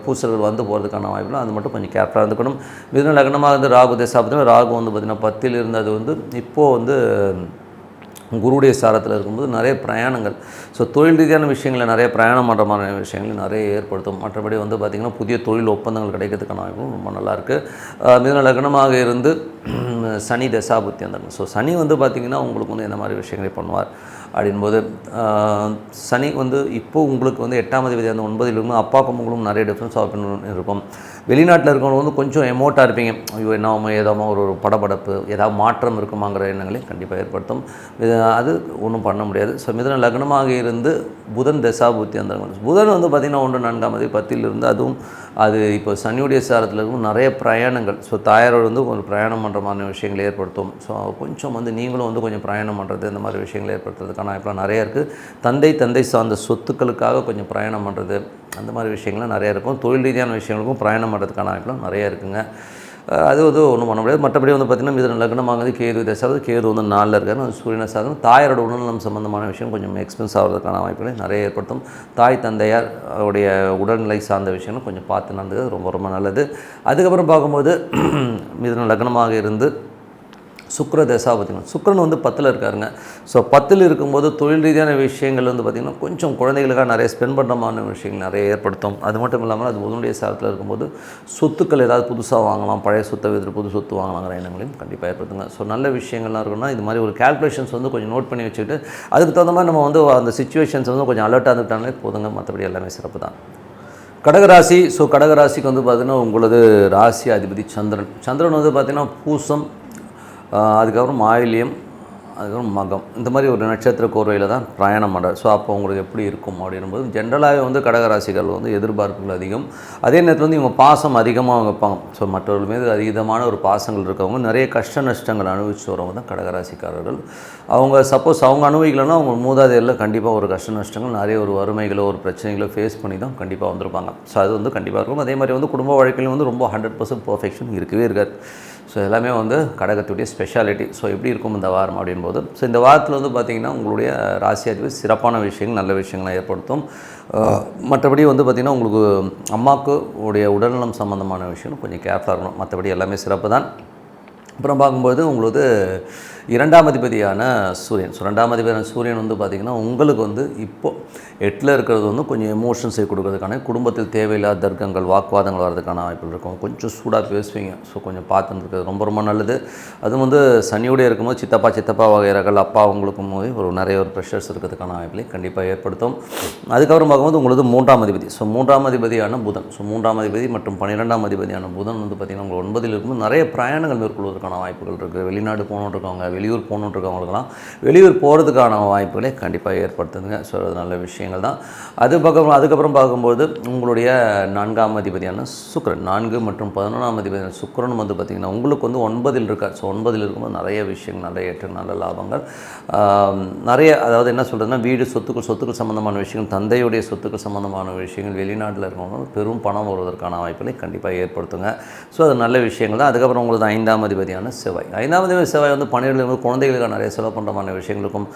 பூசல்கள் வந்து போகிறதுக்கான வாய்ப்புலாம் அது மட்டும் கொஞ்சம் கேர்ஃபுல்லாக இருந்துக்கணும். மிதுன லக்னமாக இருந்து ராகு தசாபதி ராகு வந்து பார்த்திங்கன்னா 10ல் இருந்து அது வந்து இப்போது வந்து குருடைய சாரத்தில் இருக்கும்போது நிறைய பிரயாணங்கள் ஸோ தொழில் ரீதியான விஷயங்களில் நிறைய பிரயாணம் பண்ணுற மாதிரி விஷயங்கள் நிறைய ஏற்படுத்தும். மற்றபடி வந்து பார்த்திங்கன்னா புதிய தொழில் ஒப்பந்தங்கள் கிடைக்கிறதுக்கான வாய்ப்பும் ரொம்ப நல்லாயிருக்கு. மிதுன லக்னமாக இருந்து சனி தசாபுத்தி அந்த ஸோ சனி வந்து பார்த்திங்கன்னா உங்களுக்கு வந்து எந்த மாதிரி விஷயங்களை பண்ணுவார் அப்படின்போது சனி வந்து இப்போது உங்களுக்கு வந்து 8ஆம் அதிபதி அந்த 9ல் இருக்கும். அப்பாவுக்கும் உங்களுக்கும் நிறைய டிஃப்ரென்ஸ் இருக்கும். வெளிநாட்டில் இருக்கவங்க வந்து கொஞ்சம் எமோட்டாக இருப்பீங்க. ஐயோ என்னமோ ஏதாமோ ஒரு படபடப்பு ஏதாவது மாற்றம் இருக்குமாங்கிற எண்ணங்களை கண்டிப்பாக ஏற்படுத்தும். அது ஒன்றும் பண்ண முடியாது. ஸோ மிதுன லக்னமாக இருந்து புதன் தசாபுத்தி அந்த புதன் வந்து பார்த்திங்கன்னா 1, 4ஆம் அதிபதி 10ல் இருந்து அதுவும் அது இப்போ சனியுடைய சாரத்தில் இருக்கும் நிறைய பிரயாணங்கள். ஸோ தாயாரோடு வந்து ஒரு பிரயாணம் பண்ணுற மாதிரி விஷயங்களை ஏற்படுத்தும். ஸோ கொஞ்சம் வந்து நீங்களும் வந்து கொஞ்சம் பிரயாணம் பண்ணுறது இந்த மாதிரி விஷயங்களை ஏற்படுத்துறதுக்கான வாய்ப்புலாம் நிறையா இருக்குது. தந்தை சார்ந்த சொத்துக்களுக்காக கொஞ்சம் பிரயாணம் பண்ணுறது அந்த மாதிரி விஷயங்கள்லாம் நிறையா இருக்கும். தொழில் ரீதியான விஷயங்களுக்கும் பிரயாணம் பண்ணுறதுக்கான வாய்ப்புலாம் நிறையா இருக்குங்க. அது வந்து ஒன்றும் பண்ண முடியாது. மற்றபடி வந்து பார்த்திங்கன்னா மிதுன லக்னமாகுது கேது தசாவது கேது வந்து 4ல் இருக்காரு சூரியன சாதனம் தாயாரோட உடல்நலம் சம்பந்தமான விஷயம் கொஞ்சம் எக்ஸ்பென்ஸ் ஆகிறதுக்கான வாய்ப்புகளை நிறைய ஏற்படுத்தும். தாயார் அவருடைய உடல்நிலை சார்ந்த விஷயங்களும் கொஞ்சம் பார்த்து நடந்தது ரொம்ப ரொம்ப நல்லது. அதுக்கப்புறம் பார்க்கும்போது மிதுன லக்னமாக இருந்து சுக்கிர தசாபதினம் சுக்கிரன் வந்து 10ல் இருக்காருங்க. ஸோ 10ல் இருக்கும்போது தொழில் ரீதியான விஷயங்கள் வந்து பார்த்திங்கன்னா கொஞ்சம் குழந்தைகளுக்காக நிறைய ஸ்பெண்ட் பண்ணுற மாதிரி விஷயங்கள் நிறைய ஏற்படுத்தும். அது மட்டும் இல்லாமல் அது புதனுடைய சாரத்தில் இருக்கும்போது சொத்துக்கள் ஏதாவது புதுசாக வாங்கலாம், பழைய சொத்தை விற்று புது சொத்து வாங்கலாங்கிற எண்ணங்களையும் கண்டிப்பாக ஏற்படுத்துங்க. ஸோ நல்ல விஷயங்கள்லாம் இருக்குன்னா இது மாதிரி ஒரு கால்குலேஷன்ஸ் வந்து கொஞ்சம் நோட் பண்ணி வச்சுக்கிட்டு அதுக்கு தகுந்த மாதிரி நம்ம வந்து அந்த சிச்சுவேஷன்ஸ் வந்து கொஞ்சம் அலர்ட்டாக இருந்துட்டாலே போதுங்க. மற்றபடி எல்லாமே சிறப்பு தான். கடகராசி கடகராசிக்கு வந்து பார்த்திங்கன்னா உங்களது ராசி அதிபதி சந்திரன் வந்து பார்த்திங்கன்னா பூசம் அதுக்கப்புறம் ஆயில்யம் அதுக்கப்புறம் மகம் இந்த மாதிரி ஒரு நட்சத்திர கோர்வையில் தான் பிரயாணம் பண்ணுறார். ஸோ அப்போ உங்களுக்கு எப்படி இருக்கும் அப்படின்போது ஜென்ரலாகவே வந்து கடகராசிகள் வந்து எதிர்பார்ப்புகள் அதிகம். அதே நேரத்தில் வந்து இவங்க பாசம் அதிகமாக வைப்பாங்க. ஸோ மற்றவர்கள் மீது அதீதமான ஒரு பாசங்கள் இருக்கவங்க நிறைய கஷ்ட நஷ்டங்கள் அனுபவிச்சு வரவங்க தான் கடகராசிக்காரர்கள். அவங்க சப்போஸ் அவங்க அனுபவிக்கலைன்னா அவங்க மூதாதையரில் கண்டிப்பாக ஒரு கஷ்ட நஷ்டங்கள் நிறைய ஒரு வறுமைகளோ ஒரு பிரச்சனைகளோ ஃபேஸ் பண்ணி தான் கண்டிப்பாக வந்திருப்பாங்க. ஸோ அது வந்து கண்டிப்பாக இருக்கும். அதே மாதிரி வந்து குடும்ப வாழ்க்கையிலும் வந்து ரொம்ப 100% பர்ஃபெக்ஷன் இருக்கவே இருக்காது. ஸோ எல்லாமே வந்து கடகத்துடைய ஸ்பெஷாலிட்டி. ஸோ எப்படி இருக்கும் இந்த வாரம் அப்படின்போது ஸோ இந்த வாரத்தில் வந்து பார்த்திங்கன்னா உங்களுடைய ராசி அதிபதி சிறப்பான விஷயங்கள் நல்ல விஷயங்களை ஏற்படுத்தும். மற்றபடி வந்து பார்த்திங்கன்னா உங்களுக்கு அம்மாவுக்கு உடைய உடல்நலம் சம்மந்தமான விஷயம் கொஞ்சம் கேர்ஃபுல்லாக இருக்கணும். மற்றபடி எல்லாமே சிறப்பு தான். அப்புறம் பார்க்கும்போது உங்களுக்கு 2ஆம் அதிபதியான சூரியன் 2ஆம் அதிபதியான சூரியன் வந்து பார்த்திங்கன்னா உங்களுக்கு வந்து இப்போது 8ல் இருக்கிறது வந்து கொஞ்சம் எமோஷன்ஸை கொடுக்கறதுக்கான குடும்பத்தில் தேவையில்லாத தர்க்கங்கள் வாக்குவாதங்கள் வர்றதுக்கான வாய்ப்புகள் இருக்கும். கொஞ்சம் சூடாக பேசுவீங்க. ஸோ கொஞ்சம் பார்த்துன்னு இருக்கிறது ரொம்ப ரொம்ப நல்லது. அதுவும் வந்து சனியோடு இருக்கும்போது சித்தப்பா வகைரர்கள் அப்பா உங்களுக்கும் போது நிறைய ஒரு ப்ரெஷர்ஸ் இருக்கிறதுக்கான வாய்ப்புகளை கண்டிப்பாக ஏற்படுத்தும். அதுக்கப்புறம் பார்க்கும்போது உங்களுக்கு 3ஆம் அதிபதி 3ஆம் அதிபதியான புதன் 3ஆம் அதிபதி மற்றும் 12ஆம் அதிபதியான புதன் வந்து பார்த்திங்கன்னா உங்களுக்கு 9ல் இருக்கும்போது நிறைய பிரயாணங்கள் மேற்கொள்வதற்கான வாய்ப்புகள் இருக்குது. வெளிநாடு போகணுன்னு இருக்கவங்க வெளியூர் போகணுன்னு இருக்கவங்களுக்கெல்லாம் வெளியூர் போகிறதுக்கான வாய்ப்புகளை கண்டிப்பாக ஏற்படுத்துதுங்க. ஸோ அது நல்ல விஷயங்கள் தான். அதுக்கப்புறம் பார்க்கும்போது உங்களுடைய 4ஆம் அதிபதியான சுக்கிரன் 4 மற்றும் 11ஆம் அதிபதியான சுக்கிரன் வந்து பார்த்திங்கன்னா உங்களுக்கு வந்து 9ல் இருக்கார். ஸோ 9ல் இருக்கும்போது நிறைய விஷயங்கள் நிறைய ஏற்ற நல்ல லாபங்கள் நிறைய அதாவது என்ன சொல்கிறதுனா வீடு சொத்துக்கள் சம்மந்தமான விஷயங்கள் தந்தையுடைய சொத்துக்கள் சம்மந்தமான விஷயங்கள் வெளிநாட்டில் இருக்கவங்க பெரும் பணம் வருவதற்கான வாய்ப்புகளை கண்டிப்பாக ஏற்படுத்துங்க. ஸோ அது நல்ல விஷயங்கள் தான். அதுக்கப்புறம் உங்களுக்கு 5ஆம் அதிபதியான செவ்வாய் வந்து 12 வந்து குழந்தைகளுக்கு நிறைய செலவு பண்ணுற மாதிரி விஷயங்களுக்கும்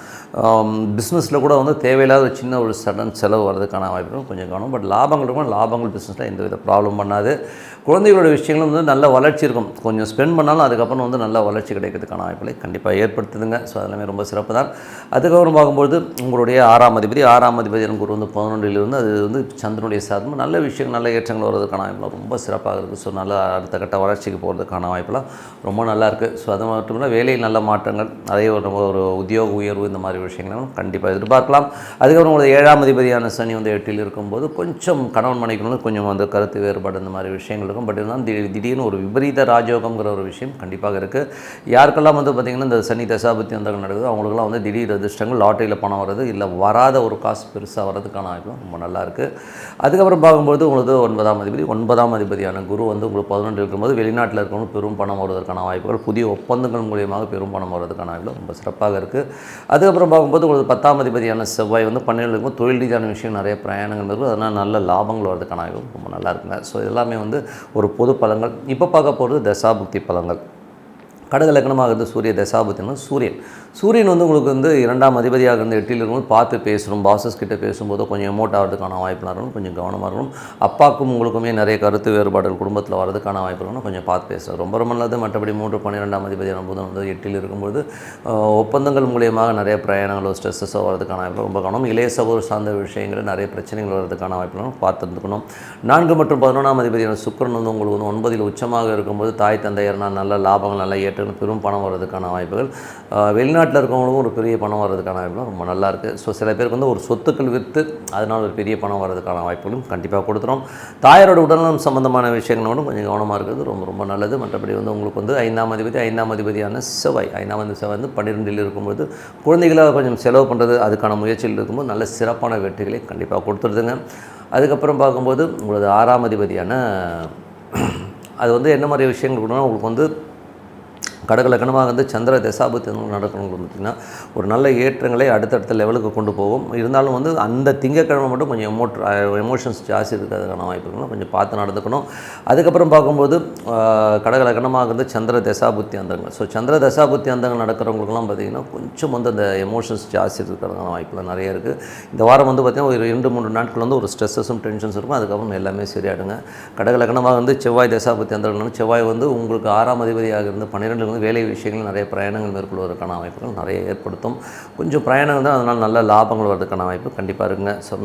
பிஸ்னஸில் கூட வந்து தேவையில்லாத ஒரு சின்ன ஒரு சடன் செலவு வர்றதுக்கான வாய்ப்புகள் கொஞ்சம் கவனம். பட் லாபங்கள் இருக்கும், லாபங்கள் பிஸ்னஸில் எந்த வித ப்ராப்ளம் பண்ணாது. குழந்தைகளோட விஷயங்களும் வந்து நல்ல வளர்ச்சி இருக்கும், கொஞ்சம் ஸ்பெண்ட் பண்ணாலும் அதுக்கப்புறம் வந்து நல்ல வளர்ச்சி கிடைக்கிறதுக்கான வாய்ப்புகளை கண்டிப்பாக ஏற்படுத்துதுங்க. ஸோ அதெல்லாமே ரொம்ப சிறப்பு தான். அதுக்கப்புறம் பார்க்கும்போது உங்களுடைய 6ஆம் அதிபதி குரு வந்து 11லிருந்து அது வந்து சந்திரனுடைய சாதனம் நல்ல விஷயம், நல்ல ஏற்றங்கள் வருவதற்கான வாய்ப்புலாம் ரொம்ப சிறப்பாக இருக்குது. ஸோ நல்ல அடுத்த கட்ட வளர்ச்சிக்கு போகிறதுக்கான வாய்ப்புலாம் ரொம்ப நல்லா இருக்குது. ஸோ அது மட்டும் இல்லை, வேலையில் நல்ல மாற்றங்கள், அதே ஒரு உத்தியோக உயர்வு, இந்த மாதிரி விஷயங்களும் கண்டிப்பாக எதிர்பார்க்கலாம். அதுக்கப்புறம் உங்களுடைய 7ஆம் அதிபதியான சனி வந்து 8ல் இருக்கும்போது கொஞ்சம் கணவன் மனைவிக்கு கொஞ்சம் வந்து கருத்து வேறுபாடு இந்த மாதிரி விஷயங்கள் இருக்கும். பட் இருந்தாலும் திடீர்னு ஒரு விபரீத ராஜயோகங்கிற ஒரு விஷயம் கண்டிப்பாக இருக்குது. யாருக்கெல்லாம் வந்து பார்த்திங்கன்னா இந்த சனி தசாபத்தி அந்த நடக்குது அவங்களுக்குலாம் வந்து திடீர் அதிர்ஷ்டங்கள், லாட்டரியில் பணம் வர்றது, இல்லை வராத ஒரு காசு பெருசாக வர்றதுக்கான வாய்ப்பும் ரொம்ப நல்லாயிருக்கு. அதுக்கப்புறம் பார்க்கும்போது உங்களுக்கு 9ஆம் அதிபதியான குரு வந்து உங்களுக்கு 11 இருக்கும்போது வெளிநாட்டில் இருக்கவங்க பெரும் பணம் வருவதற்கான வாய்ப்புகள், புதிய ஒப்பந்தங்கள் மூலியமாக பெரும் பணம் வருவதற்கான வாய்ப்புகள் ரொம்ப சிறப்பாக இருக்குது. அதுக்கப்புறம் பார்க்கும்போது உங்களுக்கு 10ஆம் அதிபதியான செவ்வாய் வந்து 12 இருக்கும், தொழில் ரீதியான விஷயம் நிறைய பிரயாணங்கள் இருக்கும், அதனால் நல்ல லாபங்கள் வரதுக்கான வாய்ப்பு ரொம்ப நல்லா இருக்குங்க. ஸோ எல்லாமே வந்து ஒரு பொது பலன்கள். இப்போ பார்க்க போகிறது தசாபுக்தி பலன்கள். கடக லக்னமாக இருந்து சூரிய தசாபத்தினா சூரியன் வந்து உங்களுக்கு வந்து 2ஆம் அதிபதியாக இருந்து 8ல் இருக்கும்போது பார்த்து பேசணும், பாசஸ் கிட்ட பேசும்போது கொஞ்சம் எமோட் ஆகிறதுக்கான வாய்ப்புலாம் இருக்கணும், கொஞ்சம் கவனமாக இருக்கணும். அப்பாவுக்கும் உங்களுக்குமே நிறைய கருத்து வேறுபாடுகள் குடும்பத்தில் வரதுக்கான வாய்ப்பு இருக்கணும், கொஞ்சம் பார்த்து பேசணும், ரொம்ப ரொம்ப நல்லது. மற்றபடி 12ஆம் அதிபதியான புதன் வந்து 8ல் இருக்கும்போது ஒப்பந்தங்கள் மூலியமாக நிறைய பிரயாணங்களோ ஸ்ட்ரெஸ்ஸஸோ வரதுக்கான வாய்ப்பு ரொம்ப கவனம். இளைய சகோதர சார்ந்த விஷயங்கள் நிறைய பிரச்சனைகள் வரதுக்கான வாய்ப்புகளும் பார்த்துருந்துக்கணும். 4 மற்றும் 11ஆம் அதிபதியான சுக்கிரன் வந்து உங்களுக்கு வந்து 9ல் உச்சமாக இருக்கும்போது தாய் தந்தையர்னால் நல்ல லாபங்கள், நல்ல ஏற்றங்கள், பெரும் பணம் வர்றதுக்கான வாய்ப்புகள், வெளிநாட்டில் இருக்கவங்களுக்கும் ஒரு பெரிய பணம் வர்றதுக்கான வாய்ப்புகளும் ரொம்ப நல்லாயிருக்கு. ஸோ சில பேருக்கு வந்து ஒரு சொத்துக்கள் விற்று அதனால் ஒரு பெரிய பணம் வர்றதுக்கான வாய்ப்புகளும் கண்டிப்பாக கொடுத்துரும். தாயாரோட உடல்நலம் சம்பந்தமான விஷயங்களோடும் கொஞ்சம் கவனமாக இருக்கிறது ரொம்ப ரொம்ப நல்லது. மற்றபடி வந்து உங்களுக்கு வந்து 5ஆம் அதிபதியான செவ்வாய் வந்து 12ல் இருக்கும்போது குழந்தைகளாக கொஞ்சம் செலவு பண்ணுறது, அதுக்கான முயற்சியில் இருக்கும்போது நல்ல சிறப்பான வெற்றிகளை கண்டிப்பாக கொடுத்துருதுங்க. அதுக்கப்புறம் பார்க்கும்போது உங்களது 6ஆம் அதிபதியான அது வந்து என்ன மாதிரி விஷயங்கள் கொடுக்கணும் உங்களுக்கு வந்து கடக லக்னமாக வந்து சந்திர தசாபுத்தி நடக்கணும்னு பார்த்திங்கன்னா ஒரு நல்ல ஏற்றங்களை அடுத்தடுத்த லெவலுக்கு கொண்டு போகும். இருந்தாலும் வந்து அந்த திங்கக்கிழமை மட்டும் கொஞ்சம் எமோஷன்ஸ் ஜாஸ்தி இருக்கிறதுக்கான வாய்ப்புகளும் கொஞ்சம் பார்த்து நடந்துக்கணும். அதுக்கப்புறம் பார்க்கும்போது கடக லக்னமாக வந்து சந்திர தசாபுத்தி அந்தங்கள். ஸோ சந்திர தசாபுத்தி அந்தங்கள் நடக்கிறவங்களுக்குலாம் பார்த்திங்கன்னா கொஞ்சம் வந்து அந்த எமோஷன்ஸ் ஜாஸ்தி இருக்கிறதுக்கான வாய்ப்புலாம் நிறைய இருக்குது. இந்த வாரம் வந்து பார்த்திங்கன்னா ஒரு 2-3 நாட்கள் வந்து ஒரு ஸ்ட்ரெஸ்ஸஸும் டென்ஷன்ஸ் இருக்கும், அதுக்கப்புறம் எல்லாமே சரியாடுங்க. கடக லக்னமாக வந்து செவ்வாய் தசாபுத்தி அந்தங்கள், செவ்வாய் வந்து உங்களுக்கு 6ஆம் அதிபதியாக இருந்து 12 வேலை விஷயங்கள் நிறைய பிரயாணங்கள் மேற்கொள்வதற்கான வாய்ப்புகள் நிறைய ஏற்படுத்தும். கொஞ்சம் பிரயாணங்கள் தான், அதனால் நல்ல லாபங்கள் வரதுக்கான வாய்ப்பு கண்டிப்பாக இருக்குங்க. ஸோ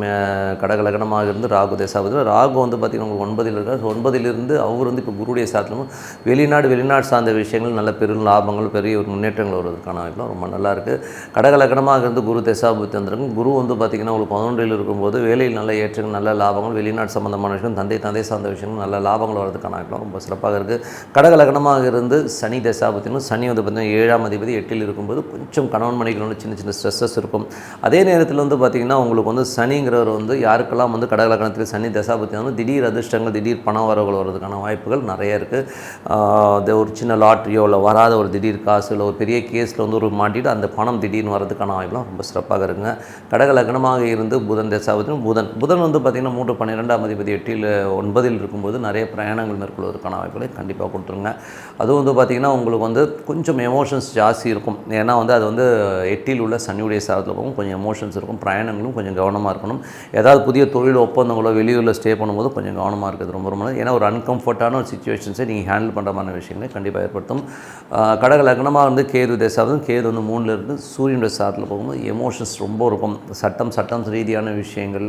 கடக லக்னமாக இருந்து ராகு தசாபதி, ராகு வந்து பார்த்திங்கன்னா உங்களுக்கு 9ல் இருக்கார். 9லிருந்து அவர் வந்து இப்போ குருடைய சாத்திலும் வெளிநாடு சார்ந்த விஷயங்கள் நல்ல பெரும் லாபங்கள், பெரிய ஒரு முன்னேற்றங்கள் வருவதற்கான வாய்ப்புலாம் ரொம்ப நல்லா இருக்குது. கடக லக்னமாக இருந்து குரு தசாபுத்தி வந்திருக்கும். குரு வந்து பார்த்திங்கன்னா உங்களுக்கு 11ல் இருக்கும்போது வேலையில் நல்ல ஏற்றங்கள், நல்ல லாபங்கள், வெளிநாடு சம்பந்தமான விஷயம், தந்தை சார்ந்த விஷயங்கள் நல்ல லாபங்கள் வரதுக்கான வாய்ப்புலாம் ரொம்ப சிறப்பாக இருக்குது. கடக லக்னமாக இருந்து சனி தசாபதி, சனி வந்து பார்த்திங்கன்னா 7ஆம் அதிபதி 8ல் இருக்கும்போது கொஞ்சம் கணவன் மனைவிகளோட சின்ன ஸ்ட்ரெஸ்ஸஸ் இருக்கும். அதே நேரத்தில் வந்து பார்த்திங்கன்னா உங்களுக்கு வந்து சனிங்கிறவர் வந்து யாருக்கெல்லாம் வந்து கடக லக்னத்தில் சனி தசாபத்தி வந்து திடீர் அதிர்ஷ்டங்கள், திடீர் பண வரவுகள் வர்றதுக்கான வாய்ப்புகள் நிறைய இருக்குது. அது ஒரு சின்ன லாட்ரியோ இல்லை வராத ஒரு திடீர் காசு, இல்லை ஒரு பெரிய கேஸில் வந்து ஒரு மாட்டிட்டு அந்த பணம் திடீர்னு வரதுக்கான வாய்ப்புலாம் ரொம்ப சிறப்பாக இருக்குங்க. கடக லக்னமாக இருந்து புதன் தசாபதி, புதன் வந்து பார்த்திங்கன்னா 12ஆம் அதிபதி 9ல் இருக்கும்போது நிறைய பிரயாணங்கள் மேற்கொள்வதற்கான வாய்ப்புகளை கண்டிப்பாக கொடுத்துருங்க. அதுவும் வந்து பார்த்திங்கன்னா உங்களுக்கு வந்து கொஞ்சம் எமோஷன்ஸ் ஜாஸ்தி இருக்கும். ஏன்னா வந்து அது வந்து 8ல் உள்ள சனியுடைய சாரத்தில் போகும், கொஞ்சம் எமோஷன்ஸ் இருக்கும், பிரயாணங்களும் கொஞ்சம் கவனமாக இருக்கணும். ஏதாவது புதிய தொழில் ஒப்பந்தங்களோ வெளியூரில் ஸ்டே பண்ணும்போது கொஞ்சம் கவனமாக இருக்கிறது ரொம்ப ரொம்ப நல்லது. ஏன்னா ஒரு அன்கம்ஃபர்டான ஒரு சிச்சுவேஷன்ஸை நீங்கள் ஹேண்டில் பண்ணுற மாதிரி விஷயங்களை கண்டிப்பாக ஏற்படுத்தும். கடக லக்னமாக வந்து கேது தசாபதி, கேது வந்து 3ல் இருந்து சூரியனுடைய சாரத்தில் போகும்போது எமோஷன்ஸ் ரொம்ப இருக்கும். சட்டம் ரீதியான விஷயங்கள்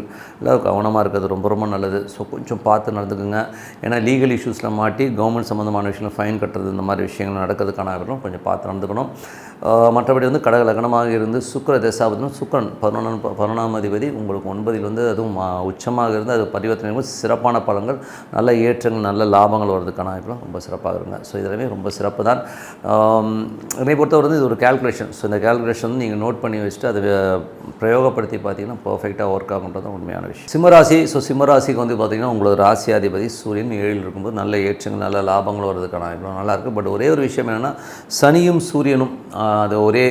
கவனமாக இருக்கிறது ரொம்ப ரொம்ப நல்லது. ஸோ கொஞ்சம் பார்த்து நடந்துக்குங்க. ஏன்னா லீகல் இஷ்யூஸில் மாட்டி கவர்மெண்ட் சம்மந்தமான விஷயங்கள் ஃபைன் கட்டுறது, இந்த மாதிரி விஷயங்கள் நடக்கிறதுக்கான கொஞ்சம் பார்த்து நடந்துக்கணும். மற்றபடி வந்து கடக லக்னமாக இருந்து சுக்கிர தசாபதி, சுக்கிரன் 11ஆம் அதிபதி உங்களுக்கு 9ல் வந்து அதுவும் உச்சமாக இருந்து அது பரிவர்த்தனை சிறப்பான பலன்கள், நல்ல ஏற்றங்கள், நல்ல லாபங்கள் வர்றதுக்கான வாய்ப்புலாம் ரொம்ப சிறப்பாக இருங்க. ஸோ இதெல்லாமே ரொம்ப சிறப்பு தான். என்னை பொறுத்தவரை வந்து இது ஒரு கேல்குலேஷன். ஸோ இந்த கேல்குலேஷன் வந்து நீங்கள் நோட் பண்ணி வச்சுட்டு அதை பிரயோகப்படுத்தி பார்த்தீங்கன்னா பர்ஃபெக்டாக ஒர்க் ஆகுன்றது தான் உண்மையான விஷயம். சிம்மராசி. ஸோ சிம்மராசிக்கு வந்து பார்த்திங்கன்னா உங்களோட ராசியாதிபதி சூரியன் 7ல் இருக்கும்போது நல்ல ஏற்றங்கள், நல்ல லாபங்கள் வர்றதுக்கான வாய்ப்புலாம் நல்லாயிருக்கு. பட் ஒரே ஒரு விஷயம் என்னென்னா சனியும் சூரியனும் அது ஒரே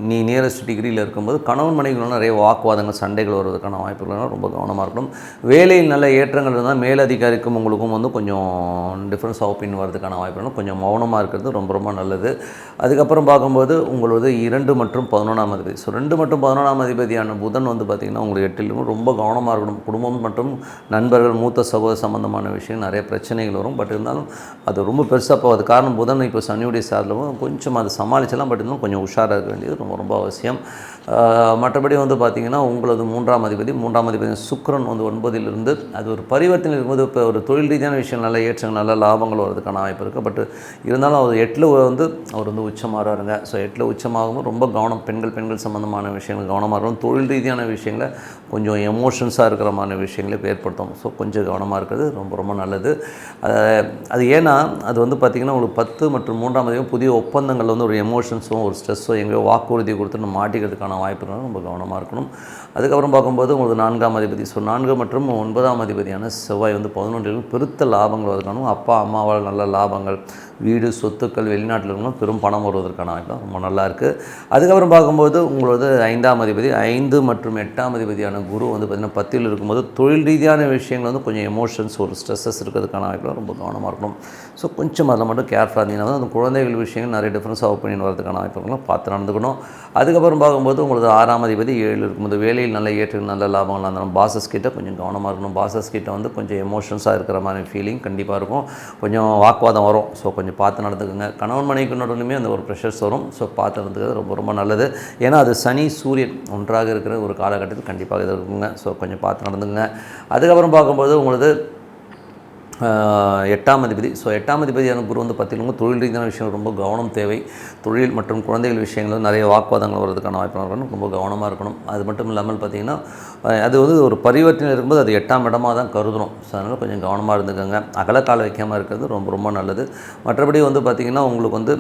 நியரஸ்ட் டிகிரியில் இருக்கும்போது கணவன் மனைவிகளும் நிறைய வாக்குவாதங்கள் சண்டைகள் வருவதற்கான வாய்ப்புகள் ரொம்ப கவனமாக இருக்கணும். வேலையில் நல்ல ஏற்றங்கள் இருந்தால் மேலதிகாரிக்கும் உங்களுக்கும் வந்து கொஞ்சம் டிஃப்ரென்ஸ் ஆஃப் ஒப்பீனியன் வரதுக்கான வாய்ப்புகள் கொஞ்சம் மௌனமாக இருக்கிறது ரொம்ப ரொம்ப நல்லது. அதுக்கப்புறம் பார்க்கும்போது உங்களது 2 மற்றும் 11ஆம் அதிபதி. ஸோ 2 மற்றும் 11ஆம் அதிபதியான புதன் வந்து பார்த்திங்கன்னா உங்களுக்கு 8லும் ரொம்ப கவனமாக இருக்கணும். குடும்பம் மற்றும் நண்பர்கள் மூத்த சகோதர சம்பந்தமான விஷயம் நிறைய பிரச்சனைகள் வரும். பட் இருந்தாலும் அது ரொம்ப பெருசாக போகாது. காரணம் புதன் இப்போ சனியுடைய சார்லவும் கொஞ்சம் அதை சமாளிச்சலாம். பட் இருந்தாலும் கொஞ்சம் உஷாராக இருக்க வேண்டியது ரொம்ப ரொம்ப அவசியம். மற்றபடி வந்து பார்த்திங்கன்னா உங்களது 3ஆம் அதிபதி சுக்கிரன் வந்து 9லிருந்து அது ஒரு பரிவர்த்தனை இருக்கும்போது இப்போ ஒரு தொழில் ரீதியான விஷயம் நல்ல ஏற்றங்கள் நல்ல லாபங்கள் வரதுக்கான வாய்ப்பு இருக்குது. பட் இருந்தாலும் அவர் 8ல் வந்து அவர் வந்து உச்சமாகிறாருங்க. ஸோ 8ல் உச்சமாகவும் ரொம்ப கவனம் பெண்கள் சம்மந்தமான விஷயங்கள் கவனமாக இருக்கணும். தொழில் ரீதியான விஷயங்களை கொஞ்சம் எமோஷன்ஸாக இருக்கிறமான விஷயங்களை ஏற்படுத்தும். ஸோ கொஞ்சம் கவனமாக இருக்கிறது ரொம்ப ரொம்ப நல்லது. அது ஏன்னா அது வந்து பார்த்திங்கன்னா உங்களுக்கு 10 மற்றும் 3ஆம் அதிபதி புதிய ஒப்பந்தங்கள் வந்து ஒரு எமோஷன்ஸும் ஒரு ஸ்ட்ரெஸ்ஸோ எங்கேயோ வாக்குறுதியை கொடுத்து நம்ம மாட்டிக்கிறதுக்கான வாய்ப்புகளும் ரொம்ப கவனமாக இருக்கணும். அதுக்கப்புறம் பார்க்கும்போது உங்களுக்கு 4ஆம் அதிபதி. ஸோ 4 மற்றும் 9ஆம் அதிபதியான செவ்வாய் வந்து 11 பெருத்த லாபங்கள் வருவதற்கான அப்பா அம்மாவால் நல்ல லாபங்கள் வீடு சொத்துக்கள் வெளிநாட்டில் இருக்கணும் பெரும் பணம் வருவதற்கான வாய்ப்பு ரொம்ப நல்லா இருக்குது. அதுக்கப்புறம் பார்க்கும்போது உங்களது 5ஆம் அதிபதி 5 மற்றும் 8ஆம் அதிபதியான குரு வந்து பார்த்திங்கன்னா 10ல் இருக்கும்போது தொழில் ரீதியான விஷயங்கள் வந்து கொஞ்சம் எமோஷன்ஸ் ஒரு ஸ்ட்ரெஸ்ஸஸ் இருக்கிறதுக்கான வாய்ப்பு ரொம்ப கவனமாக இருக்கணும். ஸோ கொஞ்சம் அதில் மட்டும் கேர்ஃபுல்லாக இருந்தீங்கன்னா அந்த குழந்தைகள் விஷயங்கள் நிறைய டிஃப்ரென்ஸ் ஆஃப் ஒப்பீனியன் வரதுக்கான வாய்ப்புகளும் பார்த்து நடந்துக்கணும். அதுக்கப்புறம் பார்க்கும்போது உங்களுக்கு 6ஆம் அதிபதி 7 இருக்கும்போது வேலையில் நல்ல ஏற்றங்கள் நல்ல லாபங்கள் இருந்தாலும் பாசஸ் கிட்ட கொஞ்சம் கவனமாக இருக்கணும். பாசஸ் கிட்ட வந்து கொஞ்சம் எமோஷன்ஸாக இருக்கிற மாதிரி ஃபீலிங் கண்டிப்பாக இருக்கும். கொஞ்சம் வாக்குவாதம் வரும். ஸோ கொஞ்சம் பார்த்து நடந்துக்குங்க. கணவன் மனைவிக்கு நடுவுலையுமே அந்த ஒரு ப்ரெஷர்ஸ் வரும். ஸோ பார்த்து நடந்துக்கிறது ரொம்ப ரொம்ப நல்லது. ஏன்னா அது சனி சூரியன் ஒன்றாக இருக்கிற ஒரு காலகட்டத்தில் கண்டிப்பாக இது இருக்குங்க. ஸோ கொஞ்சம் பார்த்து நடந்துங்க. அதுக்கப்புறம் பார்க்கும்போது உங்களுக்கு 8ஆம் அதிபதி. ஸோ 8ஆம் அதிபதியான குரு வந்து பார்த்திங்கன்னா தொழில் ரீதியான விஷயங்கள் ரொம்ப கவனம் தேவை. தொழில் மற்றும் குழந்தைகள் விஷயங்கள் நிறைய வாக்குவாதங்கள் வரதுக்கான வாய்ப்பு இருக்கணும். ரொம்ப கவனமாக இருக்கணும். அது மட்டும் இல்லாமல் பார்த்திங்கன்னா அது வந்து ஒரு பரிவர்த்தனை இருக்கும்போது அது 8ஆம் இடமாக தான் கருதுகிறோம். ஸோ அதனால் கொஞ்சம் கவனமாக இருந்துக்கோங்க. அகலக்கால் வைக்காமல் இருக்கிறது ரொம்ப ரொம்ப நல்லது. மற்றபடி வந்து பார்த்திங்கன்னா உங்களுக்கு வந்து